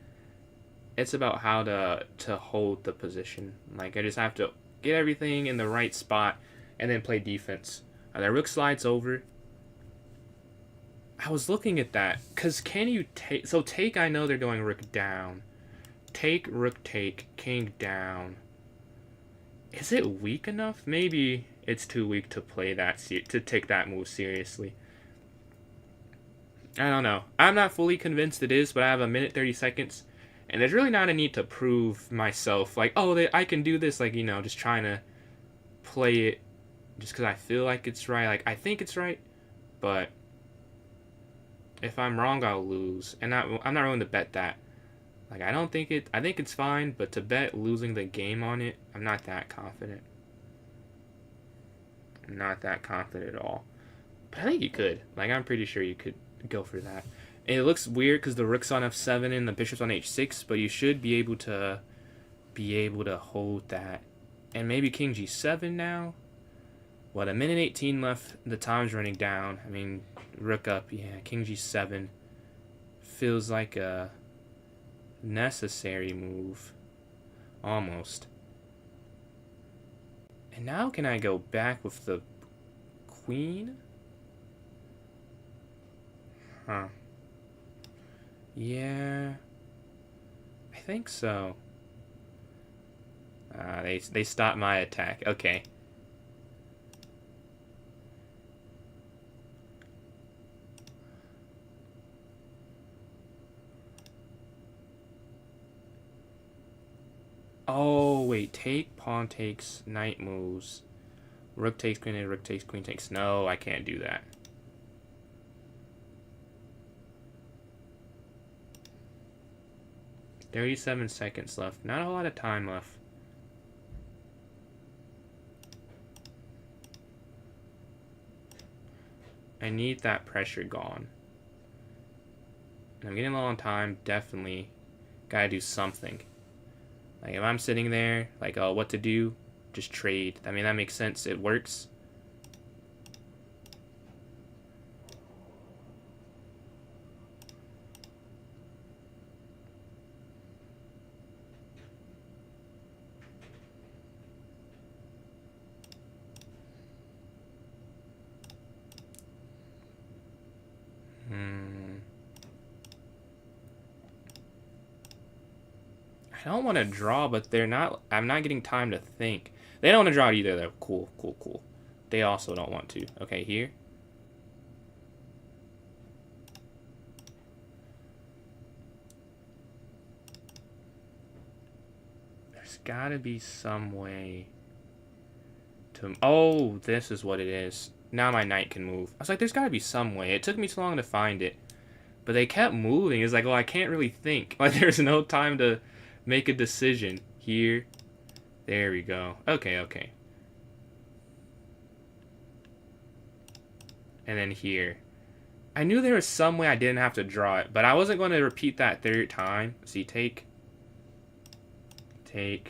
It's about how to hold the position. Like, I just have to get everything in the right spot and then play defense. The rook slides over. I was looking at that. Because can you take... So take, I know they're going rook down. Take, rook take, king down. Is it weak enough? Maybe it's too weak to play that, to take that move seriously. I don't know. I'm not fully convinced it is, but I have a minute 30 seconds. And there's really not a need to prove myself. Like, oh, I can do this. Like, you know, just trying to play it just because I feel like it's right. Like, I think it's right. But if I'm wrong, I'll lose. And I'm not willing to bet that. Like, I think it's fine. But to bet losing the game on it, I'm not that confident. I'm not that confident at all. But I think you could. Like, I'm pretty sure you could go for that. It looks weird because the rook's on f7 and the bishop's on h6, but you should be able to hold that. And maybe king g7 now. What, a minute 18 left. The time's running down. I mean, rook up. Yeah, king g7 feels like a necessary move, almost. And now can I go back with the queen? Huh. Yeah, I think so. They stopped my attack. Okay. Oh, wait. Take, pawn takes, knight moves. Rook takes, queen takes. No, I can't do that. "37 seconds left. Not a lot of time left. I need that pressure gone. And I'm getting low on time. Definitely gotta do something. Like, if I'm sitting there, like, oh, what to do? Just trade. I mean, that makes sense. It works. I don't want to draw, but they're not... I'm not getting time to think. They don't want to draw it either, though. Cool, cool, cool. They also don't want to. Okay, here. There's gotta be some way to... Oh, this is what it is. Now my knight can move. I was like, there's gotta be some way. It took me so long to find it. But they kept moving. It's like, well, I can't really think. Like, there's no time to make a decision. Here, There we go. Okay, okay. And then here. I knew there was some way I didn't have to draw it, but I wasn't going to repeat that third time. See, take. Okay,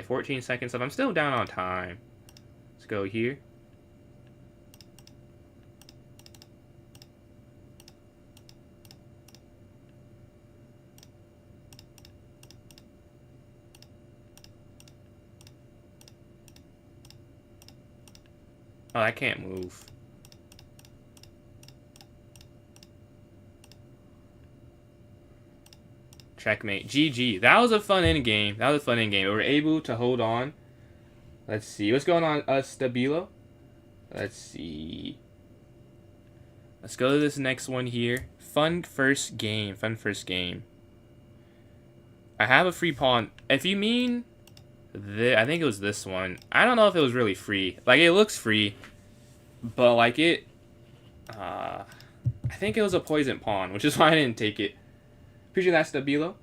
14 seconds left. I'm still down on time. Let's go here. Oh, I can't move. Checkmate. GG. That was a fun endgame. That was a fun endgame. We were able to hold on. Let's see. What's going on, Stabilo? Let's see. Let's go to this next one here. Fun first game. Fun first game. I have a free pawn. If you mean... I think it was this one. I don't know if it was really free. Like, it looks free. But, like, it... I think it was a poison pawn, which is why I didn't take it. Appreciate that, Stabilo.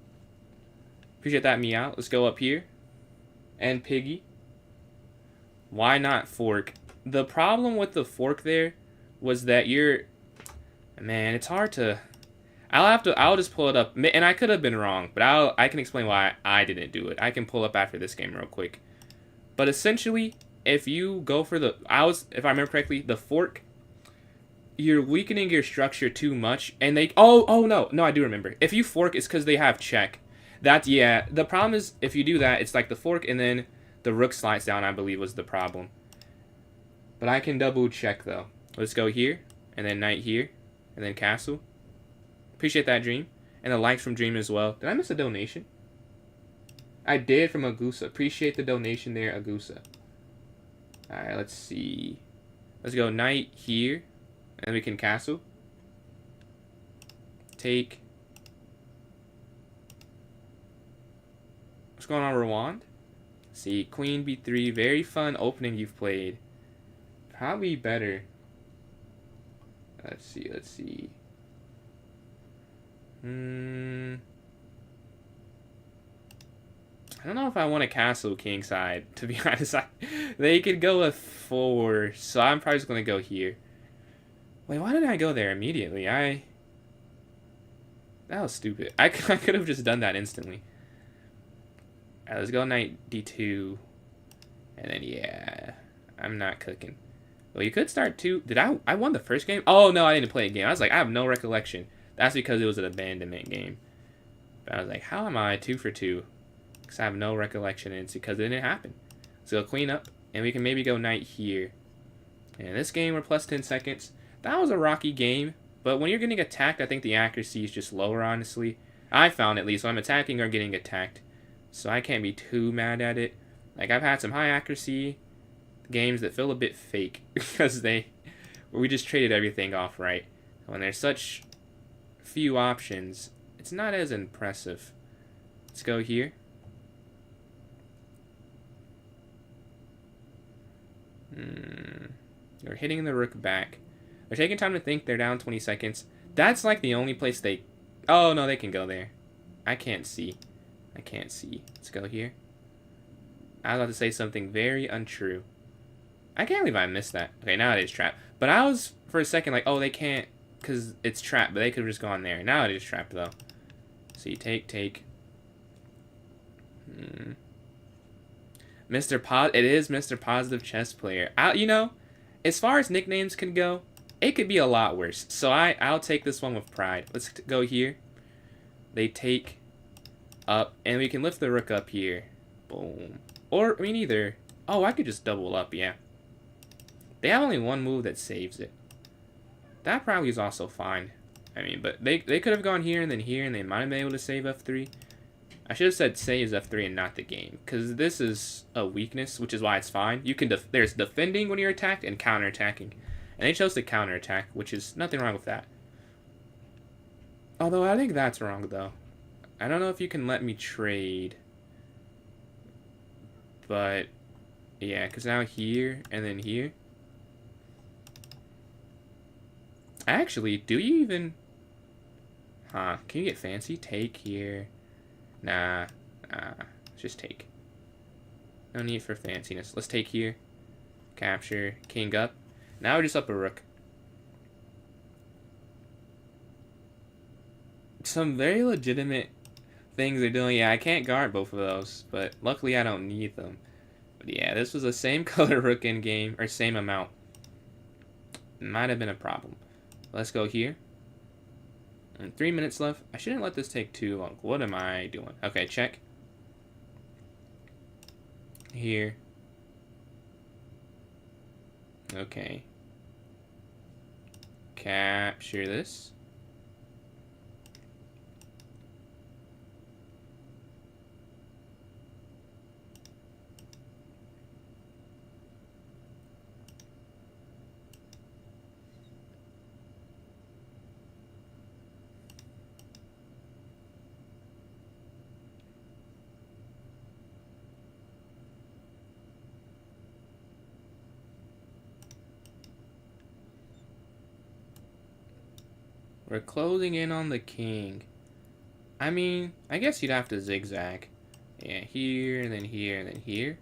Appreciate that, Meow. Let's go up here. And Piggy. Why not fork? The problem with the fork there was that you're... Man, it's hard to... I'll just pull it up. And I could have been wrong, but I can explain why I didn't do it. I can pull up after this game real quick. But essentially, if you go for the... if I remember correctly, the fork... You're weakening your structure too much, and they... Oh, no, I do remember. If you fork, it's because they have check. Yeah, the problem is, if you do that, it's like the fork, and then the rook slides down, I believe, was the problem. But I can double check, though. Let's go here, and then knight here, and then castle. Appreciate that, Dream. And the likes from Dream as well. Did I miss a donation? I did from Agusa. Appreciate the donation there, Agusa. Alright, let's see. Let's go knight here. And then we can castle. Take. What's going on, Rwand? See, queen b3. Very fun opening you've played. Probably better. Let's see. I don't know if I want to castle kingside, to be honest. They could go with 4, so I'm probably just going to go here. Wait, why did I go there immediately? That was stupid. I could have just done that instantly. Alright, let's go knight d2. And then, yeah, I'm not cooking. Well, you could start 2. I won the first game? Oh, no, I didn't play a game. I was like, I have no recollection. That's because it was an abandonment game. But I was like, how am I 2 for 2? Because I have no recollection, and it's because it didn't happen. So go queen up, and we can maybe go knight here. And this game, we're plus 10 seconds. That was a rocky game, but when you're getting attacked, I think the accuracy is just lower, honestly. I found, at least, so I'm attacking or getting attacked. So I can't be too mad at it. Like, I've had some high accuracy games that feel a bit fake because we just traded everything off right. When there's such few options, it's not as impressive. Let's go here. They're hitting the rook back. They're taking time to think. They're down 20 seconds. That's like the only place they... Oh, no, they can go there. I can't see. Let's go here. I was about to say something very untrue. I can't believe I missed that. Okay, now it is trapped. But I was, for a second, like, oh, they can't, because it's trapped. But they could have just gone there. Now it is trapped, though. So you take. It is Mr. Positive Chess Player. You know, as far as nicknames can go, it could be a lot worse. So I'll take this one with pride. Let's go here. They take up, and we can lift the rook up here. Boom. Or, I mean, either. Oh, I could just double up, yeah. They have only one move that saves it. That probably is also fine. I mean, but they could have gone here, and they might have been able to save f3. I should have said saves f3 and not the game, because this is a weakness, which is why it's fine. You can there's defending when you're attacked and counterattacking. And they chose to counterattack, which is nothing wrong with that. Although I think that's wrong, though. I don't know if you can let me trade. But, yeah, because now here and then here. Actually, do you even... Huh, can you get fancy? Take here. Nah. Let's just take. No need for fanciness. Let's take here. Capture. King up. Now we're just up a rook. Some very legitimate things they're doing. Yeah, I can't guard both of those, but luckily I don't need them. But yeah, this was the same color rook in game, or same amount. Might have been a problem. Let's go here. And 3 minutes left. I shouldn't let this take too long. What am I doing? Okay, check. Here. Okay. Capture this. We're closing in on the king. I mean, I guess you'd have to zigzag. Yeah, here, and then here, and then here.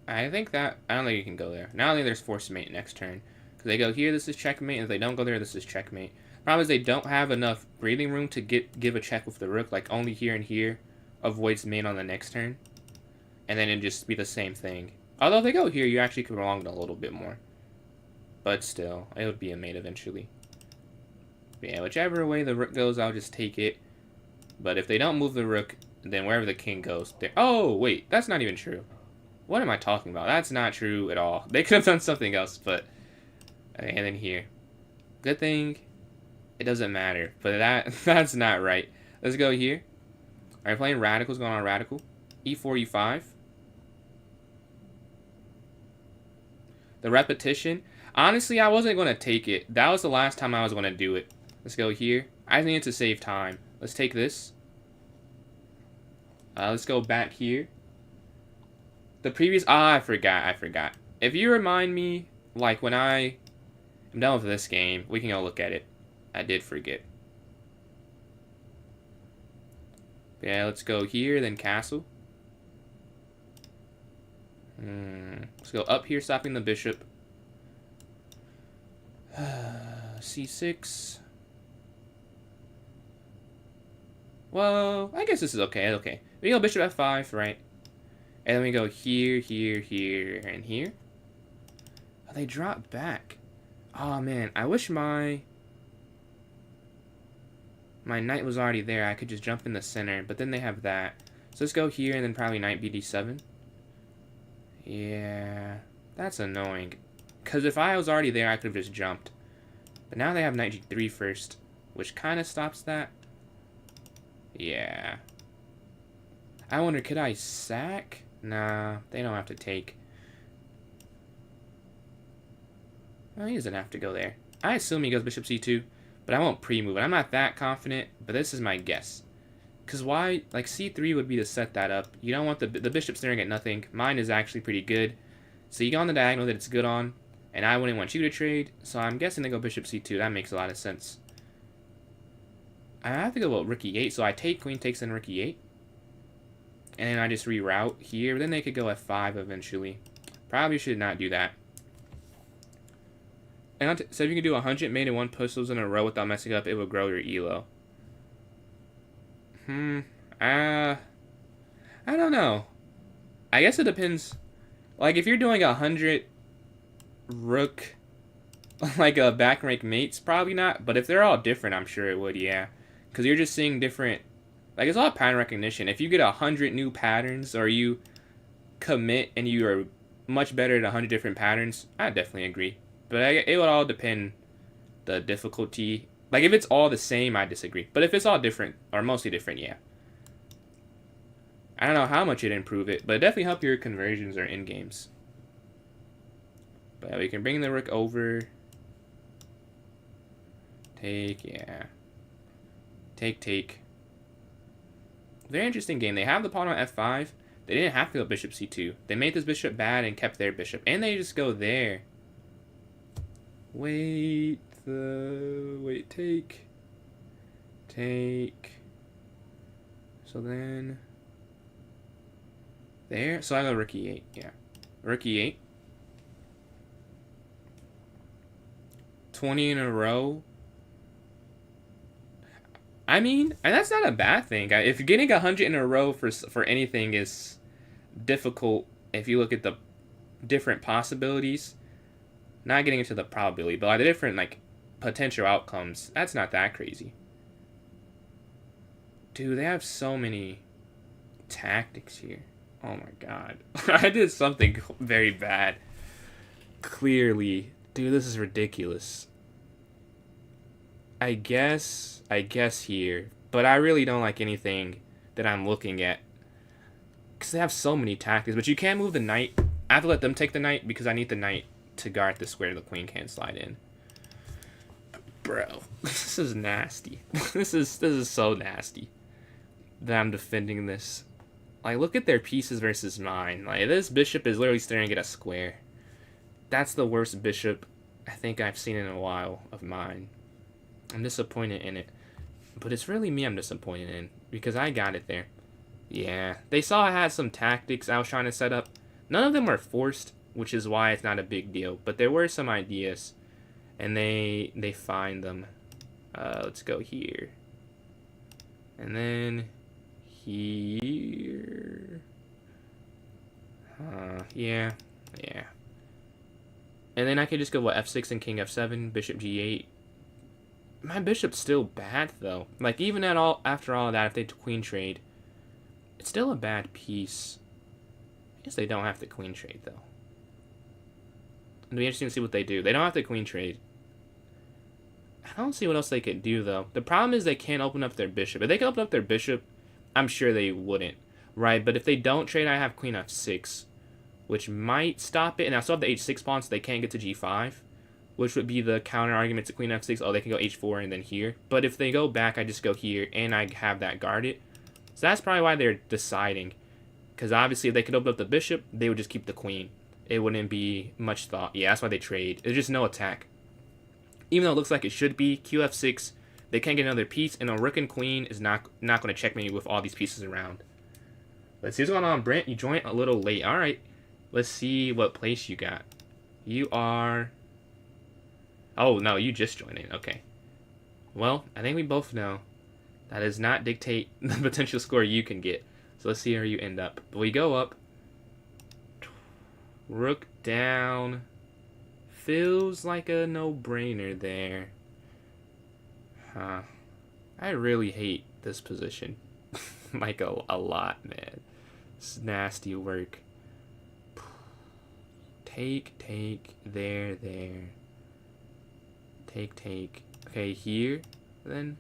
I don't think you can go there. Now I think there's force mate next turn. Because they go here, this is checkmate, and if they don't go there, this is checkmate. Problem is they don't have enough breathing room to give a check with the rook. Like, only here and here avoids mate on the next turn. And then it'd just be the same thing. Although if they go here, you actually could prolong it a little bit more. But still, it would be a mate eventually. But yeah, whichever way the rook goes, I'll just take it. But if they don't move the rook, then wherever the king goes... Oh, wait, that's not even true. What am I talking about? That's not true at all. They could have done something else, but... Okay, and then here. Good thing it doesn't matter. But that's not right. Let's go here. Alright, playing radicals, going on radical. E4, E5. The repetition... Honestly, I wasn't going to take it. That was the last time I was going to do it. Let's go here. I need to save time. Let's take this. Let's go back here. The previous... I forgot. If you remind me, like, when I am done with this game, we can go look at it. I did forget. Yeah, let's go here, then castle. Let's go up here, stopping the bishop. C6. Well, I guess this is okay. Okay. We go bishop f5, right? And then we go here, here, here, and here. Oh, they drop back. Oh, man. I wish my knight was already there. I could just jump in the center, but then they have that. So let's go here and then probably knight bd7. Yeah. That's annoying. Because if I was already there, I could have just jumped. But now they have knight g3 first, which kind of stops that. Yeah. I wonder, could I sack? Nah, they don't have to take. Well, he doesn't have to go there. I assume he goes bishop c2, but I won't pre-move it. I'm not that confident, but this is my guess. Because why? Like, c3 would be to set that up. You don't want the bishop staring at nothing. Mine is actually pretty good. So you go on the diagonal that it's good on. And I wouldn't want you to trade, so I'm guessing they go bishop c2. That makes a lot of sense. I have to go rook e8, so I take queen takes in rook e8. And then I just reroute here. Then they could go f5 eventually. Probably should not do that. And so if you can do 100 mate and 1 pistols in a row without messing up, it would grow your elo. I don't know. I guess it depends. Like, if you're doing 100... rook, like a back rank mates, probably not. But if they're all different, I'm sure it would, yeah. Because you're just seeing different, like, it's all pattern recognition. If you get 100 new patterns, or you commit and you are much better at 100 different patterns, I definitely agree. But it would all depend the difficulty. Like, if it's all the same, I disagree. But if it's all different, or mostly different, yeah. I don't know how much it'd improve it, but it definitely help your conversions or end games. But we can bring the rook over. Take, yeah. Take. Very interesting game. They have the pawn on f5. They didn't have to go bishop c2. They made this bishop bad and kept their bishop. And they just go there. Wait, take. take. So then there. So I go rook e8. Yeah, rook e8. 20 in a row. I mean, and that's not a bad thing. If getting 100 in a row for anything is difficult, if you look at the different possibilities, not getting into the probability, but like the different like potential outcomes, that's not that crazy. Dude, they have so many tactics here. Oh my god. I did something very bad. Clearly. Dude, this is ridiculous. I guess here. But I really don't like anything that I'm looking at. Because they have so many tactics. But you can't move the knight. I have to let them take the knight because I need the knight to guard the square the queen can't slide in. Bro, this is nasty. This is so nasty that I'm defending this. Like, look at their pieces versus mine. Like, this bishop is literally staring at a square. That's the worst bishop I think I've seen in a while of mine. I'm disappointed in it. But it's really me I'm disappointed in, because I got it there. Yeah, they saw I had some tactics I was trying to set up. None of them were forced, which is why it's not a big deal. But there were some ideas, and they find them. Let's go here. And then here. Yeah. And then I could just go, what, f6 and king f7, bishop g8. My bishop's still bad, though. Like, even after all of that, if they queen trade, it's still a bad piece. I guess they don't have to queen trade, though. It'll be interesting to see what they do. They don't have to queen trade. I don't see what else they could do, though. The problem is they can't open up their bishop. If they could open up their bishop, I'm sure they wouldn't. Right, but if they don't trade, I have queen f6, which might stop it. And I still have the h6 pawn, so they can't get to g5, which would be the counter argument to queen f6. Oh, they can go h4 and then here. But if they go back, I just go here, and I have that guarded. So that's probably why they're deciding. Because obviously, if they could open up the bishop, they would just keep the queen. It wouldn't be much thought. Yeah, that's why they trade. There's just no attack. Even though it looks like it should be, qf6, they can't get another piece, and a rook and queen is not going to check me with all these pieces around. Let's see what's going on, Brent. You joined a little late. All right. Let's see what place you got. You are... Oh, no, you just joined in. Okay. Well, I think we both know that does not dictate the potential score you can get. So let's see where you end up. But we go up. Rook down. Feels like a no-brainer there. Huh. I really hate this position. Like a lot, man. It's nasty work. Take, there. Take. Okay, here, then.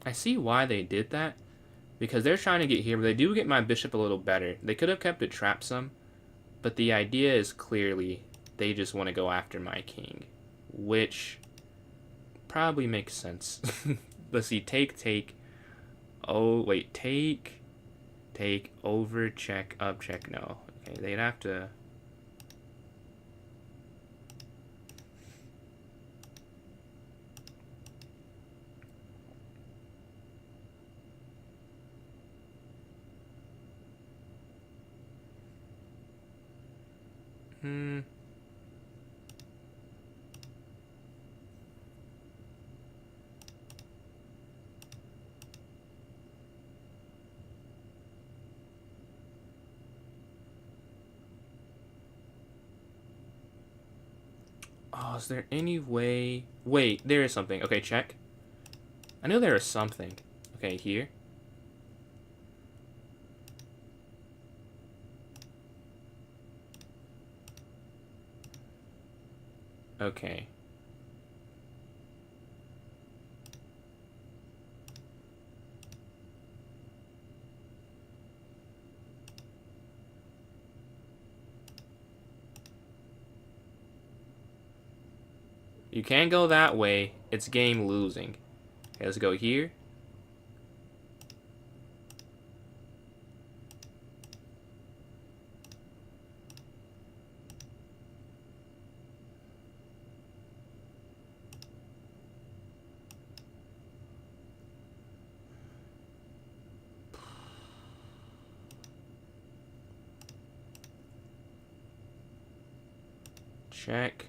I see why they did that, because they're trying to get here, but they do get my bishop a little better. They could have kept it trapped some, but the idea is clearly they just want to go after my king, which probably makes sense. Let's see, take. Oh, wait, take, over, check, up, check, no. Okay, they'd have to... Oh, is there any way... Wait, there is something. Okay, check. I knew there was something. Okay, here. Okay. You can't go that way. It's game losing. Okay, let's go here. Check.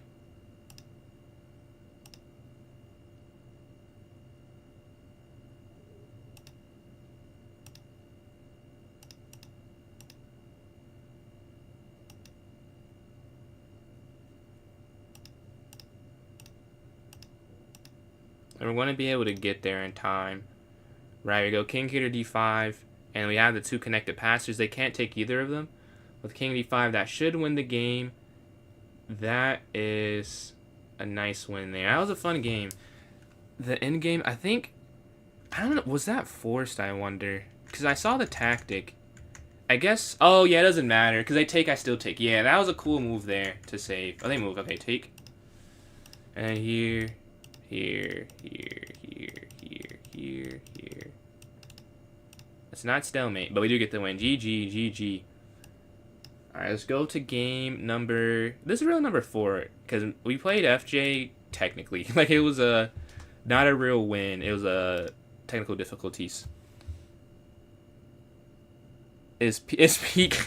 And we're going to be able to get there in time. Right, we go king here to d5, and we have the two connected passers. They can't take either of them. With king d5, that should win the game. That is a nice win there. That was a fun game. The end game, I don't know, was that forced, I wonder? Because I saw the tactic. I guess, oh yeah, it doesn't matter. Because they take, I still take. Yeah, that was a cool move there to save. Oh, they move, okay, take. And here, here, here, here, here. It's not stalemate, but we do get the win. GG, GG. Alright, let's go to game number... This is really number 4, because we played FJ technically. Like, it was not a real win. It was technical difficulties. It's peak.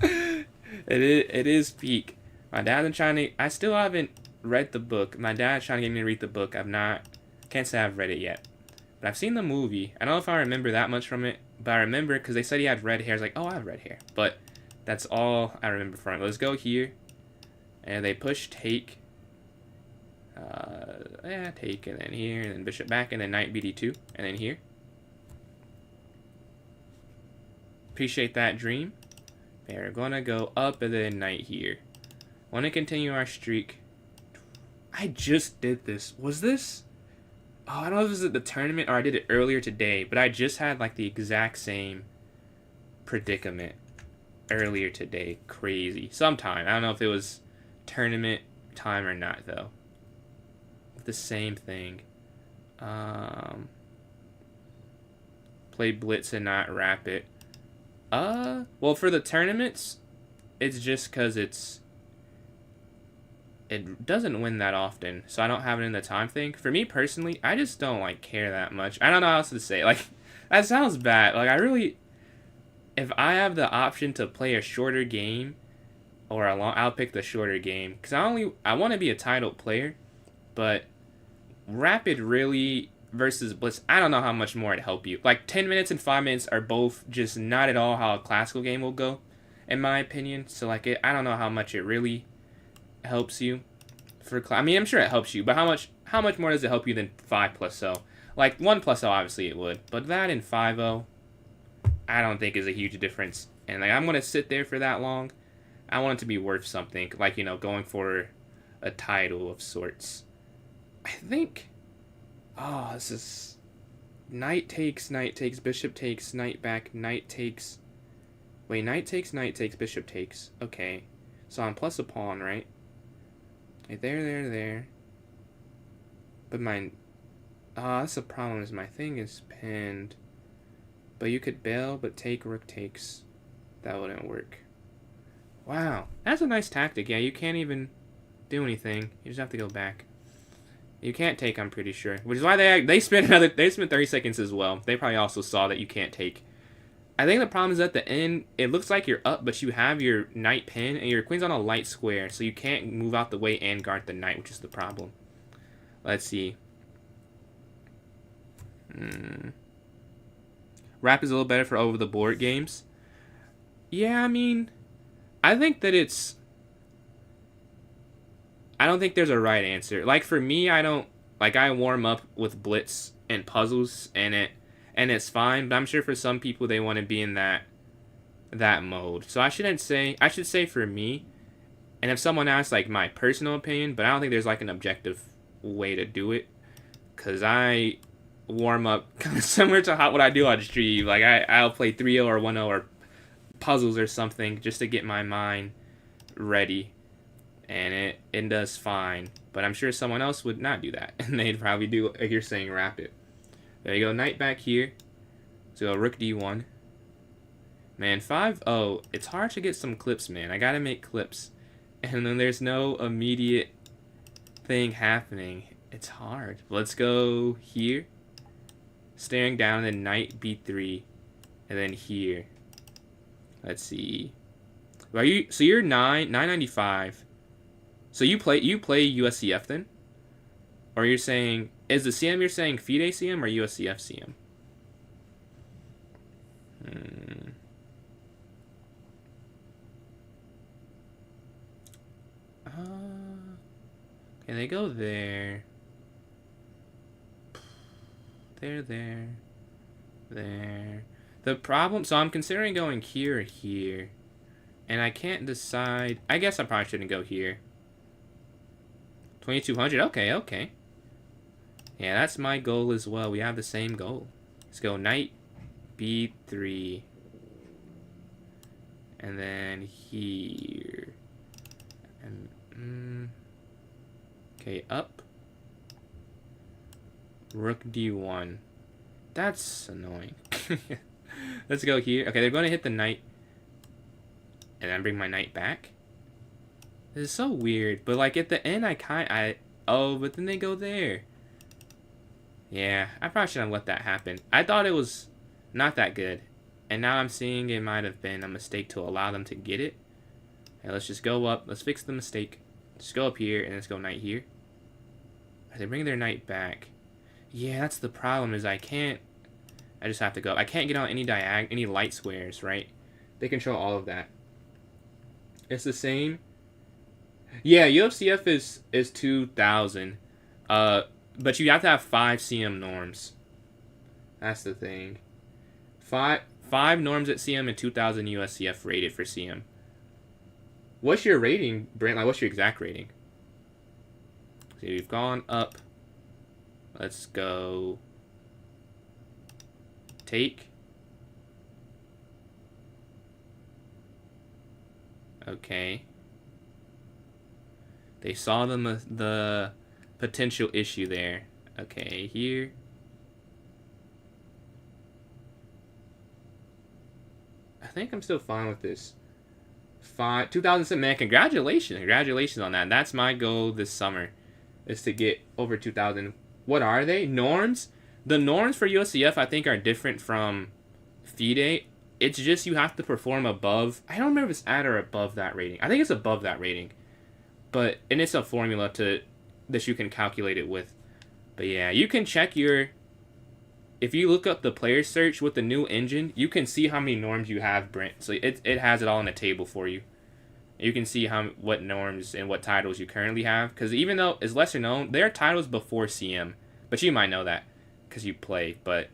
It is peak. My dad's been trying to... I still haven't read the book. My dad's trying to get me to read the book. Can't say I've read it yet. But I've seen the movie. I don't know if I remember that much from it, but I remember because they said he had red hair. I was like, oh, I have red hair. But that's all I remember from it. Let's go here. And they push take. Yeah, take, and then here, and then bishop back, and then knight bd2, and then here. Appreciate that dream. They're gonna go up, and then knight here. Want to continue our streak. I just did this. Was this? Oh, I don't know if it was at the tournament or I did it earlier today, but I just had like the exact same predicament earlier today. Crazy. Sometime. I don't know if it was tournament time or not, though. The same thing. Play blitz and not wrap it. Well, for the tournaments, it's just because it doesn't win that often, so I don't have it in the time thing. For me personally, I just don't like care that much. I don't know how else to say. Like, that sounds bad. Like, I really, if I have the option to play a shorter game or a long, I'll pick the shorter game because I want to be a titled player, but rapid really versus blitz, I don't know how much more it'd help you. Like 10 minutes and 5 minutes are both just not at all how a classical game will go, in my opinion. So like I don't know how much it really helps you I mean, I'm sure it helps you, but how much more does it help you than 5+0? Like 1+0, obviously it would, but that in 5-0, I don't think is a huge difference. And like I'm gonna sit there for that long. I want it to be worth something, like going for a title of sorts. I think. Oh, this is knight takes, bishop takes, knight back, knight takes. Wait, knight takes, bishop takes. Okay, so I'm plus a pawn, right? Okay, there. But that's the problem, is my thing is pinned. But you could bail, but take, rook takes. That wouldn't work. Wow, that's a nice tactic. Yeah, you can't even do anything. You just have to go back. You can't take, I'm pretty sure. Which is why they spent 30 seconds as well. They probably also saw that you can't take. I think the problem is at the end, it looks like you're up, but you have your knight pin, and your queen's on a light square, so you can't move out the way and guard the knight, which is the problem. Let's see. Wrap is a little better for over-the-board games. Yeah, I mean, I think that I don't think there's a right answer. Like, for me, I warm up with blitz and puzzles, and it's fine, but I'm sure for some people they want to be in that mode. So I should say for me, and if someone asks like my personal opinion, but I don't think there's like an objective way to do it, because I warm up kind of similar to what I do on stream. Like I'll play 3-0 or 1-0 or puzzles or something just to get my mind ready, and it does fine. But I'm sure someone else would not do that, and they'd probably do like you're saying, wrap it. There you go, knight back here. So rook d1. Man, 5-0. It's hard to get some clips, man. I gotta make clips. And then there's no immediate thing happening. It's hard. Let's go here. Staring down, and then knight b3. And then here. Let's see. So you're 995. So you play USCF then? Or you're saying, is the CM you're saying FIDE CM or USCF CM? Okay, they go there. There. The problem, so I'm considering going here or here. And I can't decide. I guess I probably shouldn't go here. 2200, okay. Yeah, that's my goal as well. We have the same goal. Let's go knight b3. And then here. And, okay, up. Rook d1. That's annoying. Let's go here. Okay, they're going to hit the knight. And then bring my knight back. This is so weird. But, like, at the end, oh, but then they go there. Yeah, I probably shouldn't have let that happen. I thought it was not that good. And now I'm seeing it might have been a mistake to allow them to get it. Okay, let's just go up. Let's fix the mistake. Just go up here, and let's go knight here. They bring their knight back. Yeah, that's the problem, is I just have to go. I can't get on any light squares, right? They control all of that. It's the same. Yeah, UFCF is 2,000. But you have to have 5 CM norms. That's the thing. Five norms at CM and 2,000 USCF rated for CM. What's your rating, Brent? Like, what's your exact rating? So we've gone up. Let's go. Take. Okay. They saw the potential issue there. Okay, here. I think I'm still fine with this. 2007, man, congratulations on that. That's my goal this summer, is to get over 2,000. What are they? Norms? The norms for USCF, I think, are different from FIDE. It's just you have to perform above. I don't remember if it's at or above that rating. I think it's above that rating. And it's a formula that you can calculate it with. But yeah, you can check if you look up the player search with the new engine, you can see how many norms you have, Brent. So it has it all in a table for you. You can see what norms and what titles you currently have. Because even though it's lesser known, there are titles before CM. But you might know that because you play. But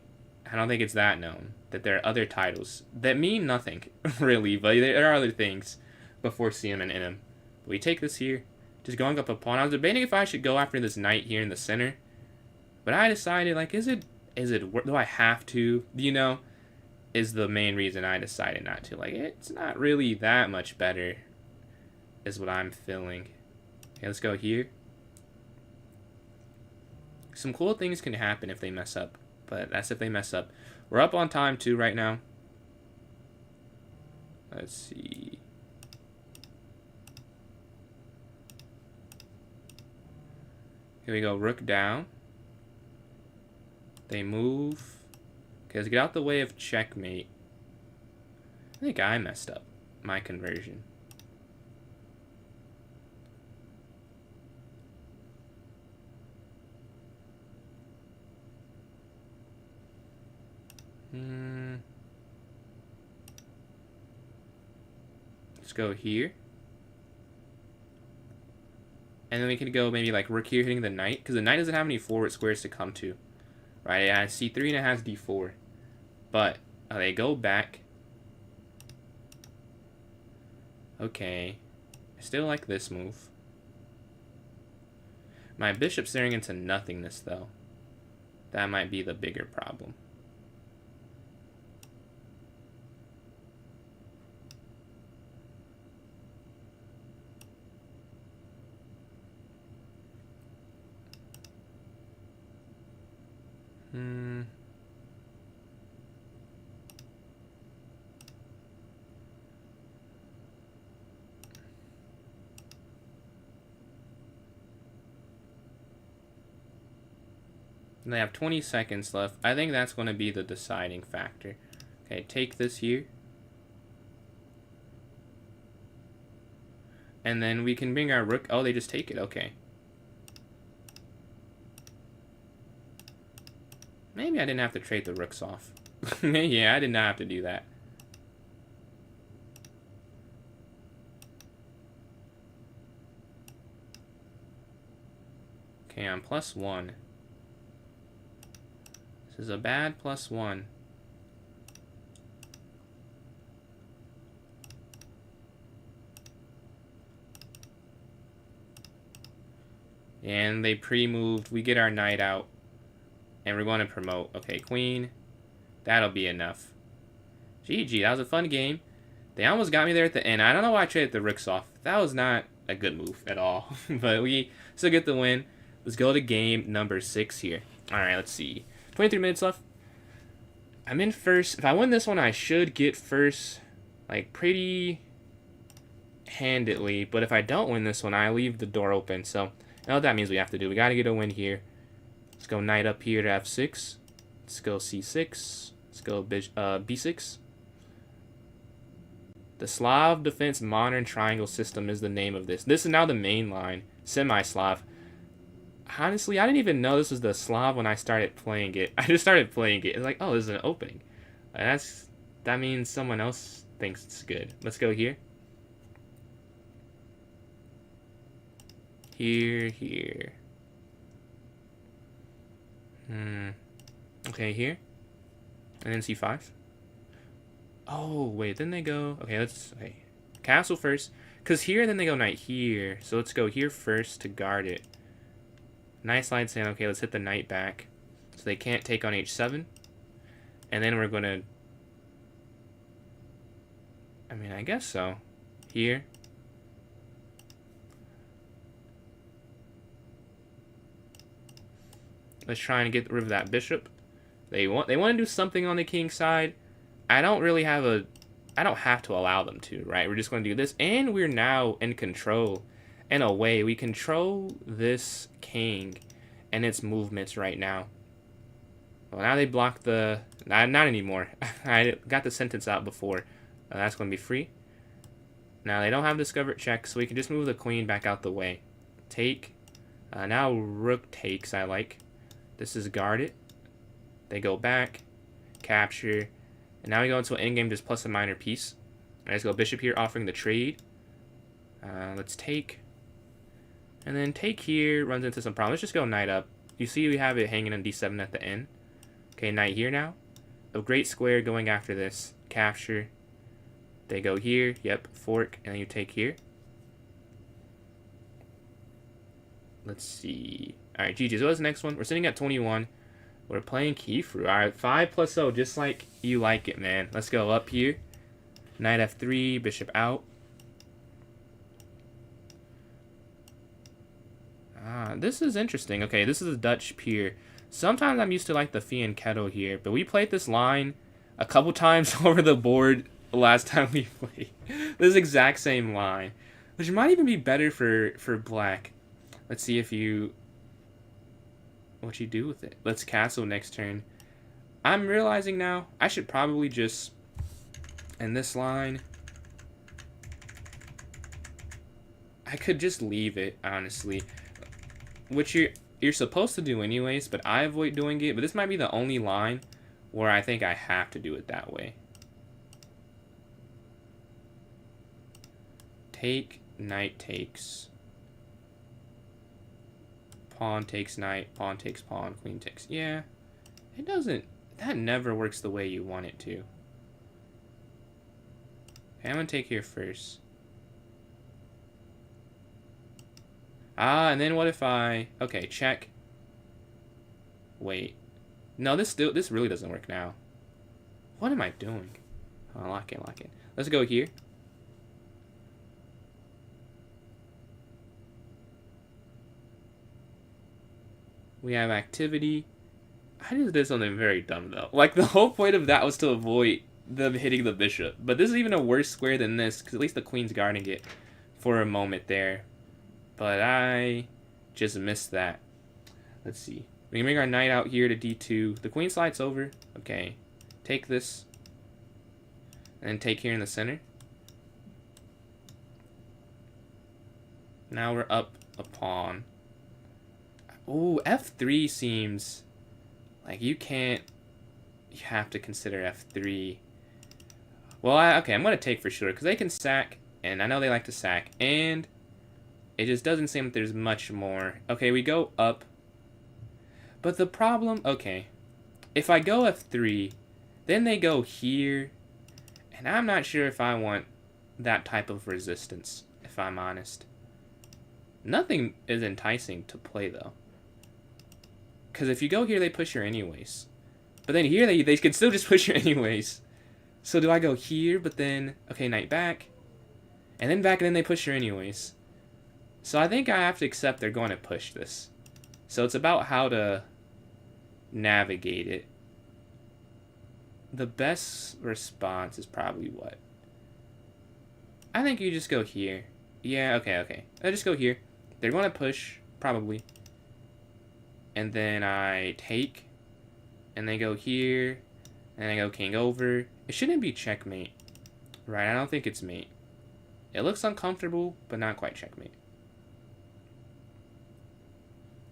I don't think it's that known that there are other titles that mean nothing, really. But there are other things before CM and NM. We take this here. Just going up a pawn. I was debating if I should go after this knight here in the center. But I decided, like, do I have to? Is the main reason I decided not to. Like, it's not really that much better, is what I'm feeling. Okay, let's go here. Some cool things can happen if they mess up. But that's if they mess up. We're up on time, too, right now. Let's see. Here we go, rook down. They move. Okay, let's get out the way of checkmate. I think I messed up my conversion. Let's go here. And then we could go maybe like rook here hitting the knight, because the knight doesn't have any forward squares to come to. Right, it has c3 and it has d4. But they go back. Okay. I still like this move. My bishop's staring into nothingness, though. That might be the bigger problem. And they have 20 seconds left. I think that's going to be the deciding factor. Okay, take this here. And then we can bring our rook. Oh, they just take it. Okay. Maybe I didn't have to trade the rooks off. Yeah, I did not have to do that. Okay, I'm +1. This is a bad +1. And they pre-moved. We get our knight out. And we're going to promote. Okay, queen. That'll be enough. GG, that was a fun game. They almost got me there at the end. I don't know why I traded the rooks off. That was not a good move at all. But we still get the win. Let's go to game number 6 here. Alright, let's see. 23 minutes left. I'm in first. If I win this one, I should get first, like, pretty handedly. But if I don't win this one, I leave the door open. So, you know what that means we have to do. We got to get a win here. Let's go knight up here to f6. Let's go c6. Let's go b6. The Slav Defense Modern Triangle System is the name of this. This is now the main line. Semi-Slav. Honestly, I didn't even know this was the Slav when I started playing it. I just started playing it. It's like, oh, this is an opening. That means someone else thinks it's good. Let's go here. Here. Okay, here. And then c5. Oh, wait, then they go... Okay, castle first. Because here, then they go knight here. So let's go here first to guard it. Knight slides in. Okay, let's hit the knight back. So they can't take on h7. And then we're going to... I mean, I guess so. Here. Let's try and get rid of that bishop. They want to do something on the king side. I don't have to allow them to, right? We're just going to do this. And we're now in control. In a way, we control this king and its movements right now. Well, now they block the... Not anymore. I got the sentence out before. That's going to be free. Now, they don't have discovered check, so we can just move the queen back out the way. Take. Now rook takes, I like. This is guarded. They go back. Capture. And now we go into an endgame just plus a minor piece. Let's go bishop here, offering the trade. Let's take. And then take here, runs into some problems. Let's just go knight up. You see we have it hanging on d7 at the end. Okay, knight here now. A great square going after this. Capture. They go here. Yep, fork. And then you take here. Let's see. Alright, GG. So what's the next one? We're sitting at 21. We're playing Keyfru. Alright, 5+0, just like you like it, man. Let's go up here. Knight f3, bishop out. This is interesting. Okay, this is a Dutch pier. Sometimes I'm used to like the Fee and Kettle here, but we played this line a couple times over the board last time we played. This exact same line, which might even be better for black. Let's see what you do with it. Let's castle next turn. I'm realizing now I should probably just end this line. I could just leave it, honestly. Which you're supposed to do anyways, but I avoid doing it. But this might be the only line where I think I have to do it that way. Take, knight takes. Pawn takes knight, pawn takes pawn, queen takes... Yeah, it doesn't... That never works the way you want it to. Okay, I'm going to take here first. And then what if I... Okay, check. Wait. No, this really doesn't work now. What am I doing? Oh, lock in. Let's go here. We have activity. I just did something very dumb, though. Like, the whole point of that was to avoid them hitting the bishop. But this is even a worse square than this, because at least the queen's guarding it for a moment there. But I just missed that. Let's see. We can bring our knight out here to d2. The queen slides over. Okay. Take this. And take here in the center. Now we're up a pawn. Ooh, f3 seems like you can't. You have to consider f3. Well, okay, I'm going to take for sure, because they can sack, and I know they like to sack, and it just doesn't seem like there's much more. Okay, we go up. But the problem, okay, if I go f3, then they go here, and I'm not sure if I want that type of resistance, if I'm honest. Nothing is enticing to play, though. Because if you go here, they push her anyways. But then here, they can still just push her anyways. So do I go here, but then, okay, knight back, and then back, and then they push her anyways. So I think I have to accept they're going to push this. So it's about how to navigate it. The best response is probably what? I think you just go here. Yeah, okay. I just go here. They're going to push, probably. And then I take, and they go here, and I go king over. It shouldn't be checkmate, right? I don't think it's mate. It looks uncomfortable, but not quite checkmate.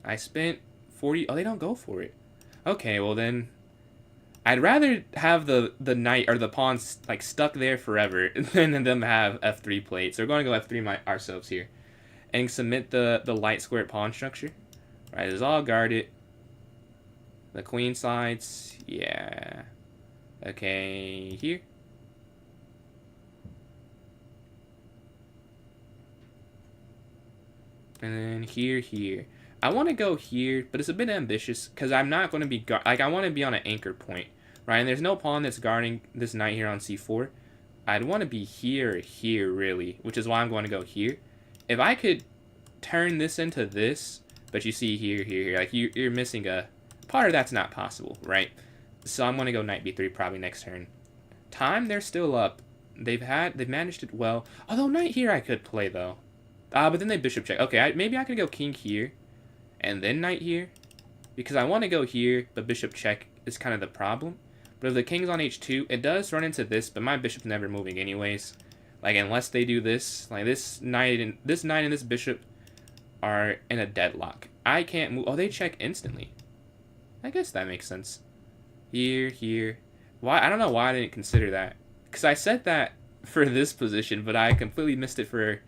I spent 40... Oh, they don't go for it. Okay, well then... I'd rather have the knight or the pawns like stuck there forever than them have f3 plates. So we're going to go f3 ourselves here. And submit the light square pawn structure. Right, it's all guarded. The queen slides. Yeah. Okay, here. And then here. I want to go here, but it's a bit ambitious because I'm not going to be like I want to be on an anchor point, right? And there's no pawn that's guarding this knight here on c4. I'd want to be here or here really, which is why I'm going to go here. If I could turn this into this, but you see here, like you're missing a part of that's not possible, right? So I'm going to go knight b3 probably next turn. Time, they're still up. They've managed it well. Although knight here I could play though. But then they bishop check. Okay, maybe I could go king here, and then knight here, because I want to go here, but bishop check is kind of the problem. But if the king's on h2, it does run into this, but my bishop's never moving anyways. Like unless they do this, like this knight and this bishop are in a deadlock. I can't move. Oh, they check instantly. I guess that makes sense. Here. Why? I don't know why I didn't consider that, because I set that for this position, but I completely missed it for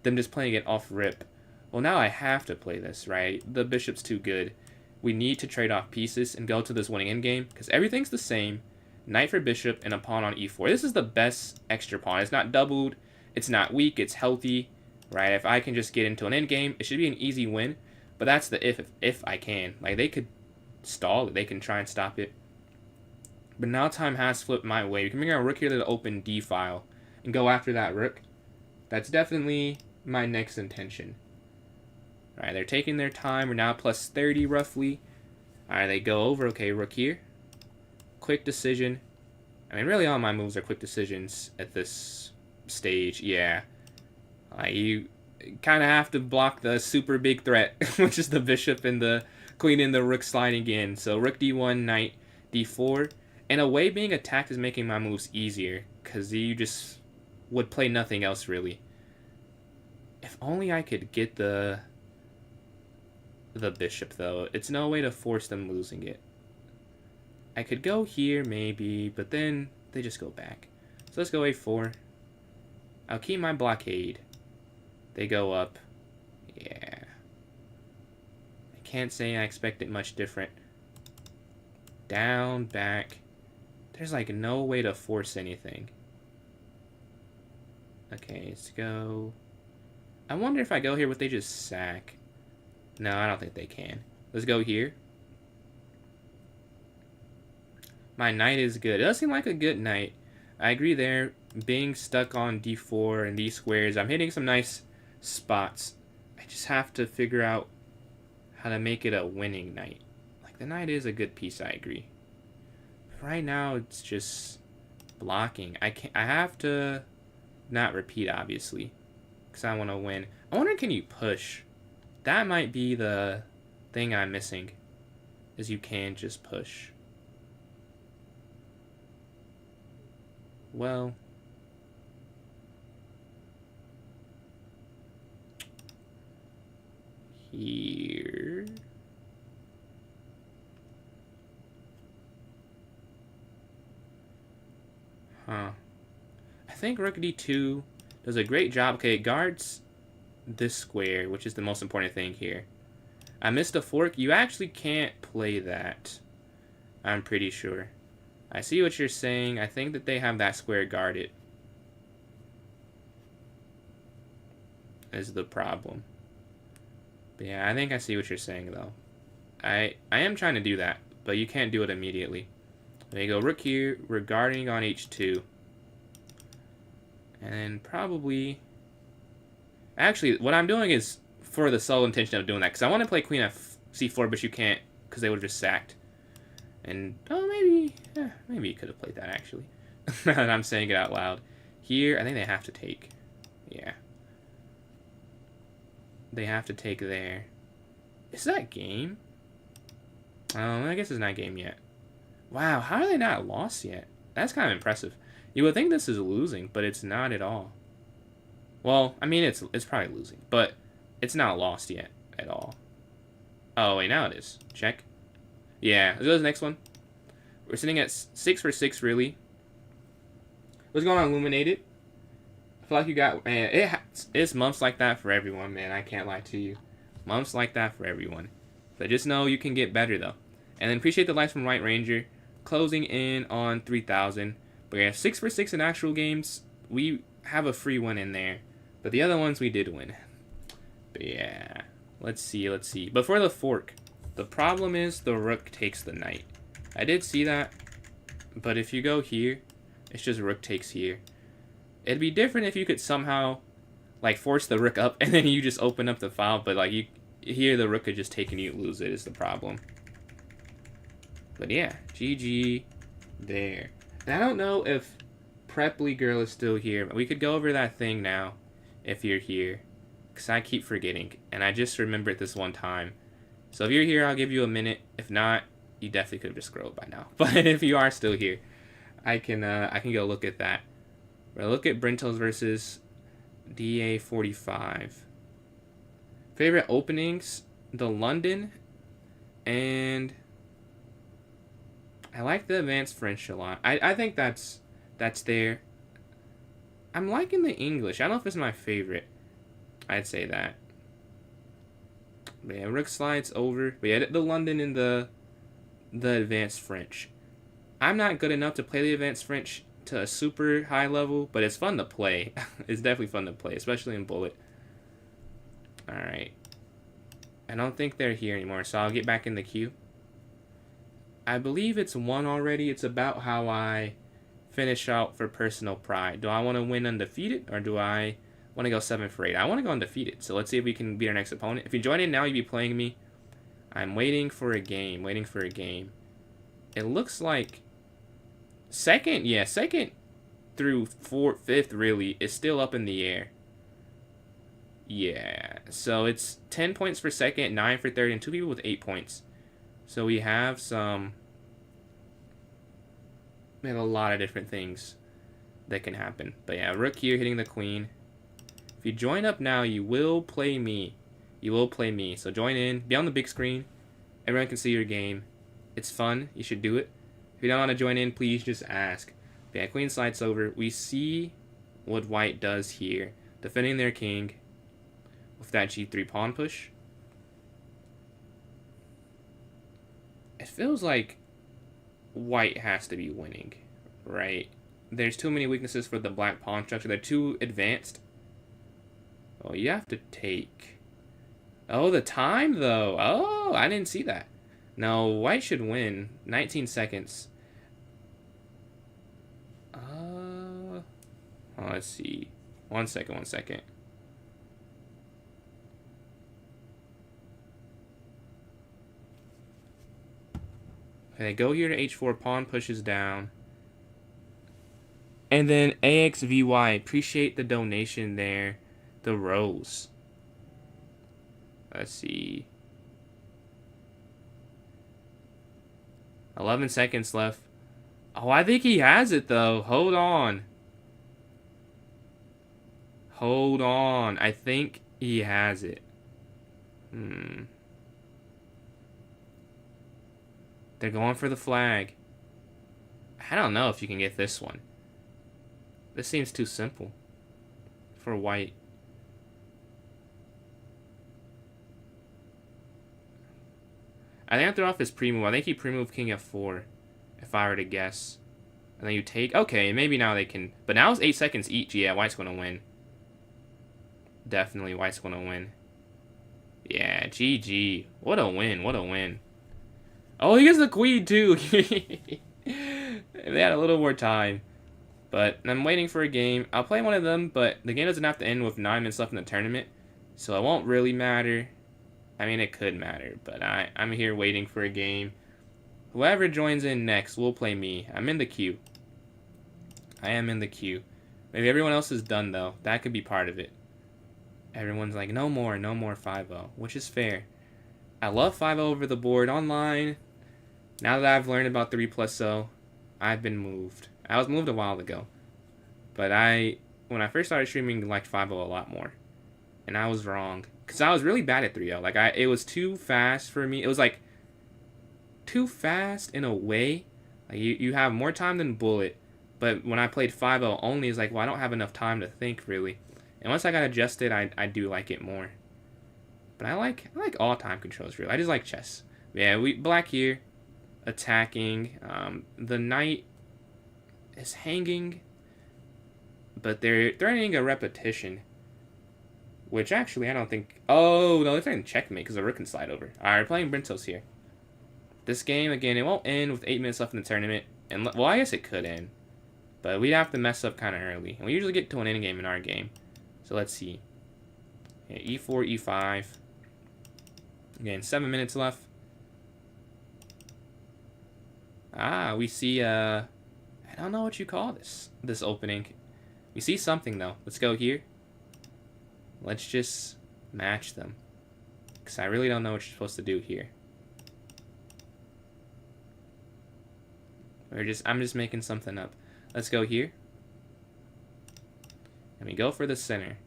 them just playing it off rip. Well, now I have to play this, right? The bishop's too good. We need to trade off pieces and go to this winning endgame, because everything's the same. Knight for bishop and a pawn on e4. This is the best extra pawn. It's not doubled. It's not weak. It's healthy, right? If I can just get into an endgame, it should be an easy win. But that's the if I can. Like, they could stall it. They can try and stop it. But now time has flipped my way. We can bring our rook here to the open d file and go after that rook. That's definitely my next intention. Alright, they're taking their time. We're now plus 30 roughly. Alright, they go over. Okay, rook here. Quick decision. I mean, really all my moves are quick decisions at this stage. Yeah. You kind of have to block the super big threat, which is the bishop and the queen and the rook sliding in. So rook d1, knight d4. In a way, being attacked is making my moves easier, because you just would play nothing else, really. If only I could get the bishop, though. It's no way to force them losing it. I could go here, maybe, but then they just go back. So let's go a4. I'll keep my blockade. They go up. Yeah. I can't say I expect it much different. Down, back. There's like no way to force anything. Okay, let's go. I wonder if I go here, would they just sack? No, I don't think they can. Let's go here. My knight is good. It does seem like a good knight. I agree there. Being stuck on d4 and these squares, I'm hitting some nice spots. I just have to figure out how to make it a winning knight. Like, the knight is a good piece, I agree. Right now, it's just blocking. I have to not repeat, obviously, because I want to win. I wonder, can you push? That might be the thing I'm missing, is you can just push. Well, here. Huh. I think rook d2 does a great job. Okay, it guards this square, which is the most important thing here. I missed a fork. You actually can't play that. I'm pretty sure. I see what you're saying. I think that they have that square guarded. Is the problem. But yeah, I think I see what you're saying, though. I am trying to do that, but you can't do it immediately. There you go, rook here. We're guarding on h2. And then probably... Actually, what I'm doing is for the sole intention of doing that, because I want to play queen c4, but you can't, because they would have just sacked. And, oh, maybe you could have played that, actually. Now that I'm saying it out loud. Here, I think they have to take. Yeah. They have to take there. Is that game? I guess it's not game yet. Wow, how are they not lost yet? That's kind of impressive. You would think this is losing, but it's not at all. Well, I mean, it's probably losing, but it's not lost yet at all. Oh, wait, now it is. Check. Yeah, let's go to the next one. We're sitting at 6 for 6, really. What's going on, Illuminated? I feel like you got... Man, it's months like that for everyone, man. I can't lie to you. Months like that for everyone. But just know you can get better, though. And then appreciate the likes from White Ranger. Closing in on 3,000. But yeah, 6 for 6 in actual games. We have a free one in there. But the other ones we did win. But yeah. Let's see. But for the fork, the problem is the rook takes the knight. I did see that. But if you go here, it's just rook takes here. It'd be different if you could somehow, like, force the rook up and then you just open up the file. But, like, you here the rook could just take and you lose it is the problem. But yeah, GG there. And I don't know if Preply Girl is still here. But we could go over that thing now if you're here. Because I keep forgetting. And I just remembered this one time. So if you're here, I'll give you a minute. If not, you definitely could have just scrolled by now. But if you are still here, I can go look at that. We'll look at Brintos versus DA45. Favorite openings, the London, and I like the Advanced French a lot. I think that's there. I'm liking the English. I don't know if it's my favorite. I'd say that. But yeah, Rook slides over. But yeah, the London and the Advanced French. I'm not good enough to play the Advanced French to a super high level, but it's fun to play. It's definitely fun to play, especially in Bullet. Alright. I don't think they're here anymore, so I'll get back in the queue. I believe it's 1 already. It's about how I finish out for personal pride. Do I want to win undefeated, or do I want to go 7 for 8? I want to go undefeated, so let's see if we can beat our next opponent. If you join in now, you'd be playing me. I'm waiting for a game. It looks like second through 4th, 5th really is still up in the air. Yeah, so it's 10 points for second, 9 for third, and 2 people with 8 points. So we have a lot of different things that can happen. But yeah, rook here hitting the queen. If you join up now, you will play me. So join in, be on the big screen. Everyone can see your game. It's fun. You should do it. If you don't want to join in, please just ask. But yeah, queen slides over. We see what white does here. Defending their king with that g3 pawn push. It feels like white has to be winning, right? There's too many weaknesses for the black pawn structure. They're too advanced. Oh, you have to take. Oh, the time, though. Oh, I didn't see that. No, white should win. 19 seconds. Oh, let's see. One second. Okay, go here to h4. Pawn pushes down. And then AXVY. Appreciate the donation there. The rose. Let's see. 11 seconds left. Oh, I think he has it, though. Hold on. I think he has it. They're going for the flag. I don't know if you can get this one. This seems too simple for white. I think I threw off his pre-move. I think he pre-moved king f4, if I were to guess. And then you take... Okay, maybe now they can... But now it's 8 seconds each. Yeah, white's going to win. Definitely white's going to win. Yeah, GG. What a win. What a win. Oh, he gets the queen, too. They had a little more time. But I'm waiting for a game. I'll play one of them, but the game doesn't have to end with 9 minutes left in the tournament. So it won't really matter. I mean, it could matter, but I'm here waiting for a game. Whoever joins in next will play me. I'm in the queue. I am in the queue. Maybe everyone else is done, though. That could be part of it. Everyone's like, no more 5-0, which is fair. I love 5-0 over the board online. Now that I've learned about 3+0, I've been moved. I was moved a while ago. But when I first started streaming, liked 5-0 a lot more. And I was wrong. Because I was really bad at 3-0. Like, it was too fast for me. It was, like, too fast in a way. Like, you have more time than Bullet. But when I played 5-0 only, it's like, well, I don't have enough time to think, really. And once I got adjusted, I do like it more. But I like all time controls, really. I just like chess. Yeah, black here. Attacking. The knight is hanging. But they're threatening a repetition. Which actually, I don't think... Oh, no, they're trying to checkmate because the rook can slide over. Alright, we're playing Brintos here. This game, again, it won't end with 8 minutes left in the tournament. And well, I guess it could end. But we'd have to mess up kind of early. And we usually get to an endgame in our game. So let's see. Yeah, e4, e5. Again, 7 minutes left. We see, I don't know what you call this opening. We see something, though. Let's go here. Let's just match them. Because I really don't know what you're supposed to do here. I'm just making something up. Let's go here. And we go for the center.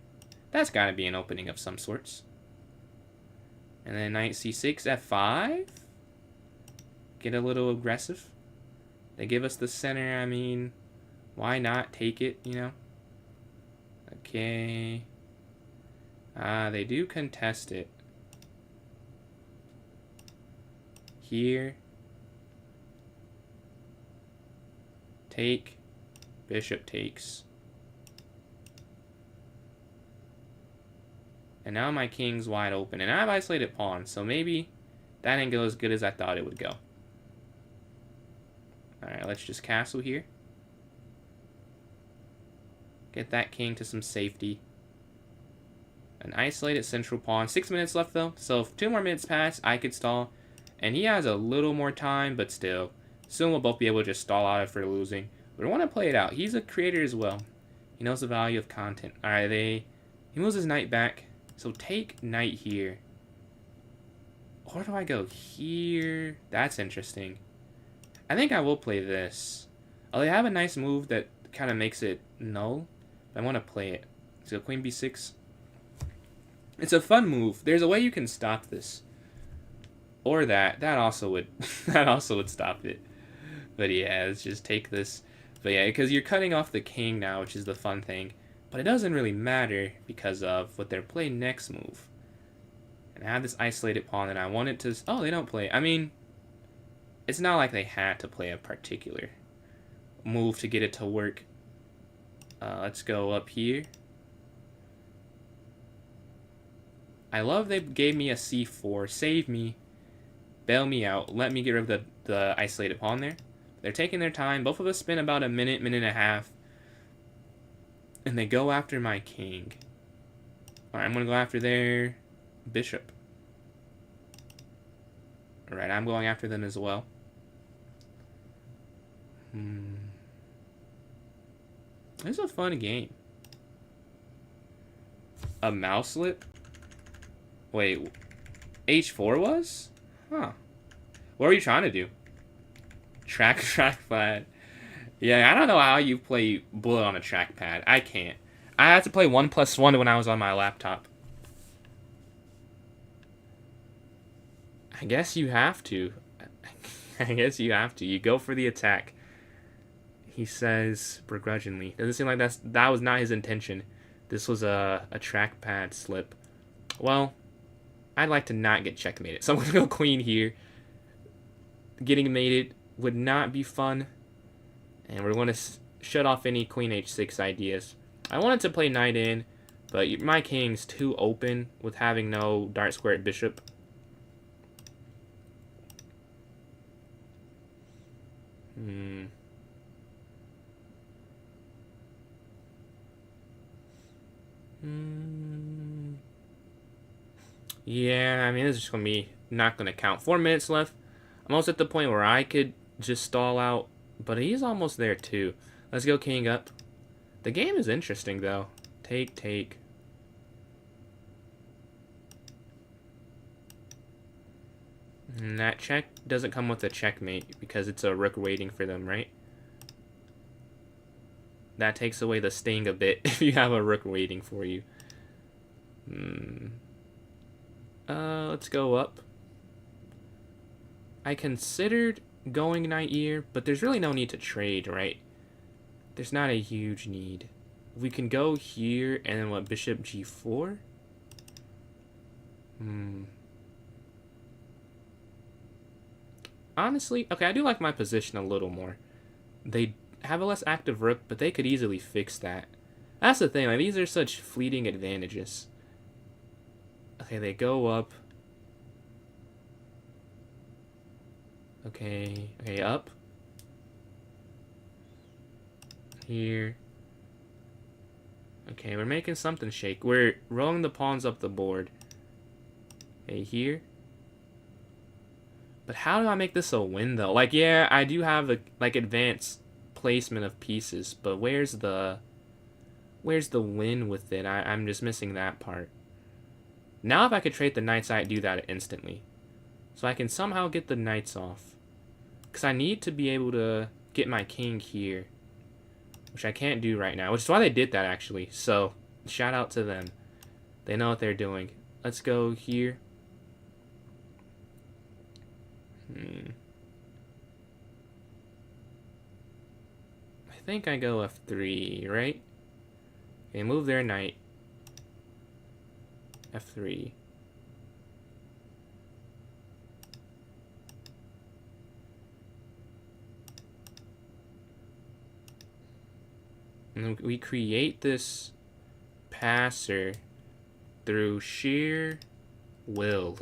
That's got to be an opening of some sorts. And then knight c6, f5. Get a little aggressive. They give us the center. I mean, why not take it, you know? Okay. They do contest it. Here. Take. Bishop takes. And now my king's wide open. And I have isolated pawns, so maybe that didn't go as good as I thought it would go. Alright, let's just castle here. Get that king to some safety. An isolated central pawn. 6 minutes left, though. So if 2 more minutes pass, I could stall. And he has a little more time, but still. Soon we'll both be able to just stall out if we're losing. But I want to play it out. He's a creator as well. He knows the value of content. Alright, he moves his knight back. So take knight here. Or do I go here? That's interesting. I think I will play this. Oh, they have a nice move that kind of makes it null. But I want to play it. So queen b6. It's a fun move. There's a way you can stop this. Or that. That also would that also would stop it. But yeah, let's just take this. But yeah, because you're cutting off the king now, which is the fun thing. But it doesn't really matter because of what they're playing next move. And I have this isolated pawn and I wanted to... Oh, they don't play. I mean, it's not like they had to play a particular move to get it to work. Let's go up here. I love they gave me a c4. Save me. Bail me out. Let me get rid of the isolated pawn there. They're taking their time. Both of us spend about a minute, minute and a half. And they go after my king. Alright, I'm going to go after their bishop. Alright, I'm going after them as well. This is a fun game. A mouse slip? Wait, H4 was? Huh. What were you trying to do? Trackpad. Yeah, I don't know how you play Bullet on a trackpad. I can't. I had to play 1+1 when I was on my laptop. I guess you have to. I guess you have to. You go for the attack. He says begrudgingly. Doesn't seem like that was not his intention. This was a trackpad slip. Well, I'd like to not get checkmated. So I'm gonna go queen here. Getting mated would not be fun. And we're gonna shut off any queen h6 ideas. I wanted to play knight in, but my king's too open with having no dart square at bishop. Yeah, I mean, this is just going to be not going to count. 4 minutes left. I'm almost at the point where I could just stall out, but he's almost there too. Let's go king up. The game is interesting, though. Take, take. And that check doesn't come with a checkmate because it's a rook waiting for them, right? That takes away the sting a bit if you have a rook waiting for you. Let's go up. I considered going knight here, but there's really no need to trade, right? There's not a huge need. We can go here and then what, bishop g4? Honestly, okay, I do like my position a little more. They have a less active rook, but they could easily fix that. That's the thing, like, these are such fleeting advantages. Okay, they go up. Okay, up. Here. Okay, we're making something shake. We're rolling the pawns up the board. Okay, here. But how do I make this a win, though? Like, yeah, I do have, like, advanced placement of pieces, but where's the win with it? I'm just missing that part. Now if I could trade the knights, I'd do that instantly. So I can somehow get the knights off. Because I need to be able to get my king here. Which I can't do right now. Which is why they did that, actually. So, shout out to them. They know what they're doing. Let's go here. I think I go f3, right? Okay, move their knight. f3. And we create this passer through sheer will.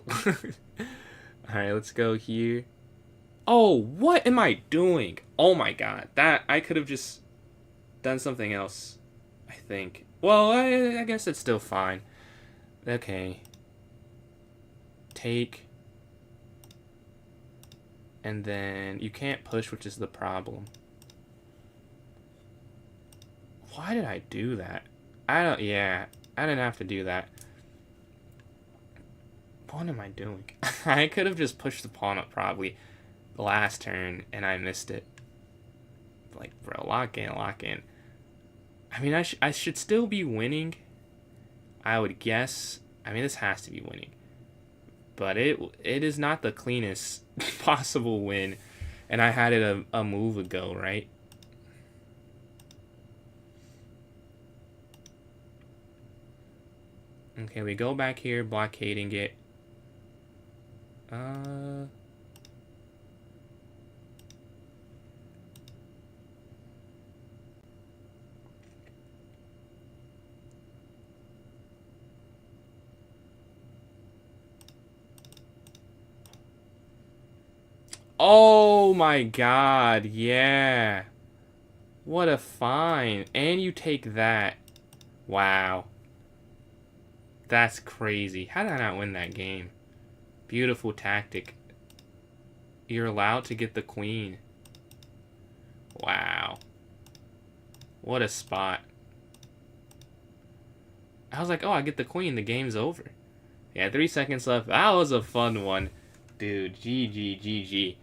Alright, let's go here. Oh, what am I doing? Oh my god. That, I could have just done something else, I think. Well, I guess it's still fine. Okay. Take. And then you can't push, which is the problem. Why did I do that? I didn't have to do that. What am I doing? I could have just pushed the pawn up probably the last turn, and I missed it. Like, bro, lock in, lock in. I mean, I should still be winning, I would guess. I mean, this has to be winning. But it is not the cleanest possible win. And I had it a move ago, right? Okay, we go back here, blockading it. Oh my god, yeah. What a fine. And you take that. Wow. That's crazy. How did I not win that game? Beautiful tactic. You're allowed to get the queen. Wow. What a spot. I was like, oh, I get the queen. The game's over. Yeah, 3 seconds left. That was a fun one. Dude, GG, GG.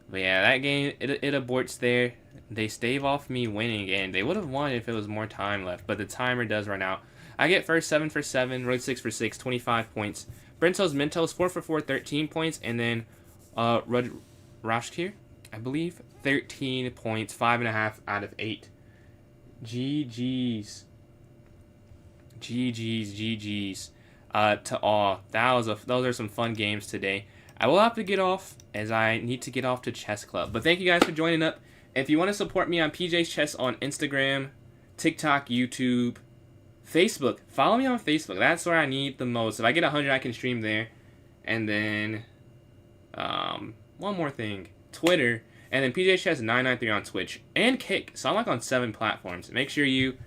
But yeah, that game, it aborts there. They stave off me winning, and they would have won if it was more time left. But the timer does run out. I get first 7 for 7, road 6 for 6, 25 points. Brentos Mentos 4 for 4, 13 points, and then Rashkir, I believe, 13 points, 5.5 out of 8. GG's. GG's to all. Those are some fun games today. I will have to get off as I need to get off to Chess Club. But thank you guys for joining up. If you want to support me on PJ's Chess on Instagram, TikTok, YouTube, Facebook, follow me on Facebook. That's where I need the most. If I get 100, I can stream there. And then, one more thing, Twitter, and then PJ Chess 993 on Twitch and Kick. So I'm like on 7 platforms. Make sure you,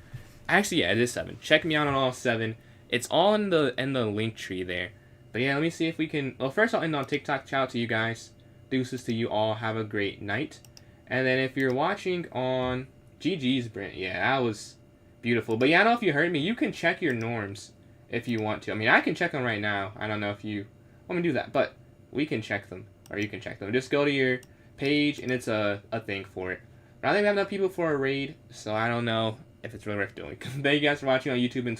actually, yeah, it is 7. Check me out on all 7. It's all in the link tree there. But yeah, let me see if we can. Well, first I'll end on TikTok. Ciao to you guys. Deuces to you all. Have a great night. And then if you're watching on GG's, Brent, yeah, that was beautiful. But yeah, I don't know if you heard me. You can check your norms if you want to. I mean, I can check them right now. I don't know if you want me to do that, but we can check them, or you can check them. Just go to your page, and it's a thing for it. But I think we have enough people for a raid, so I don't know if it's really worth doing. Thank you guys for watching on YouTube and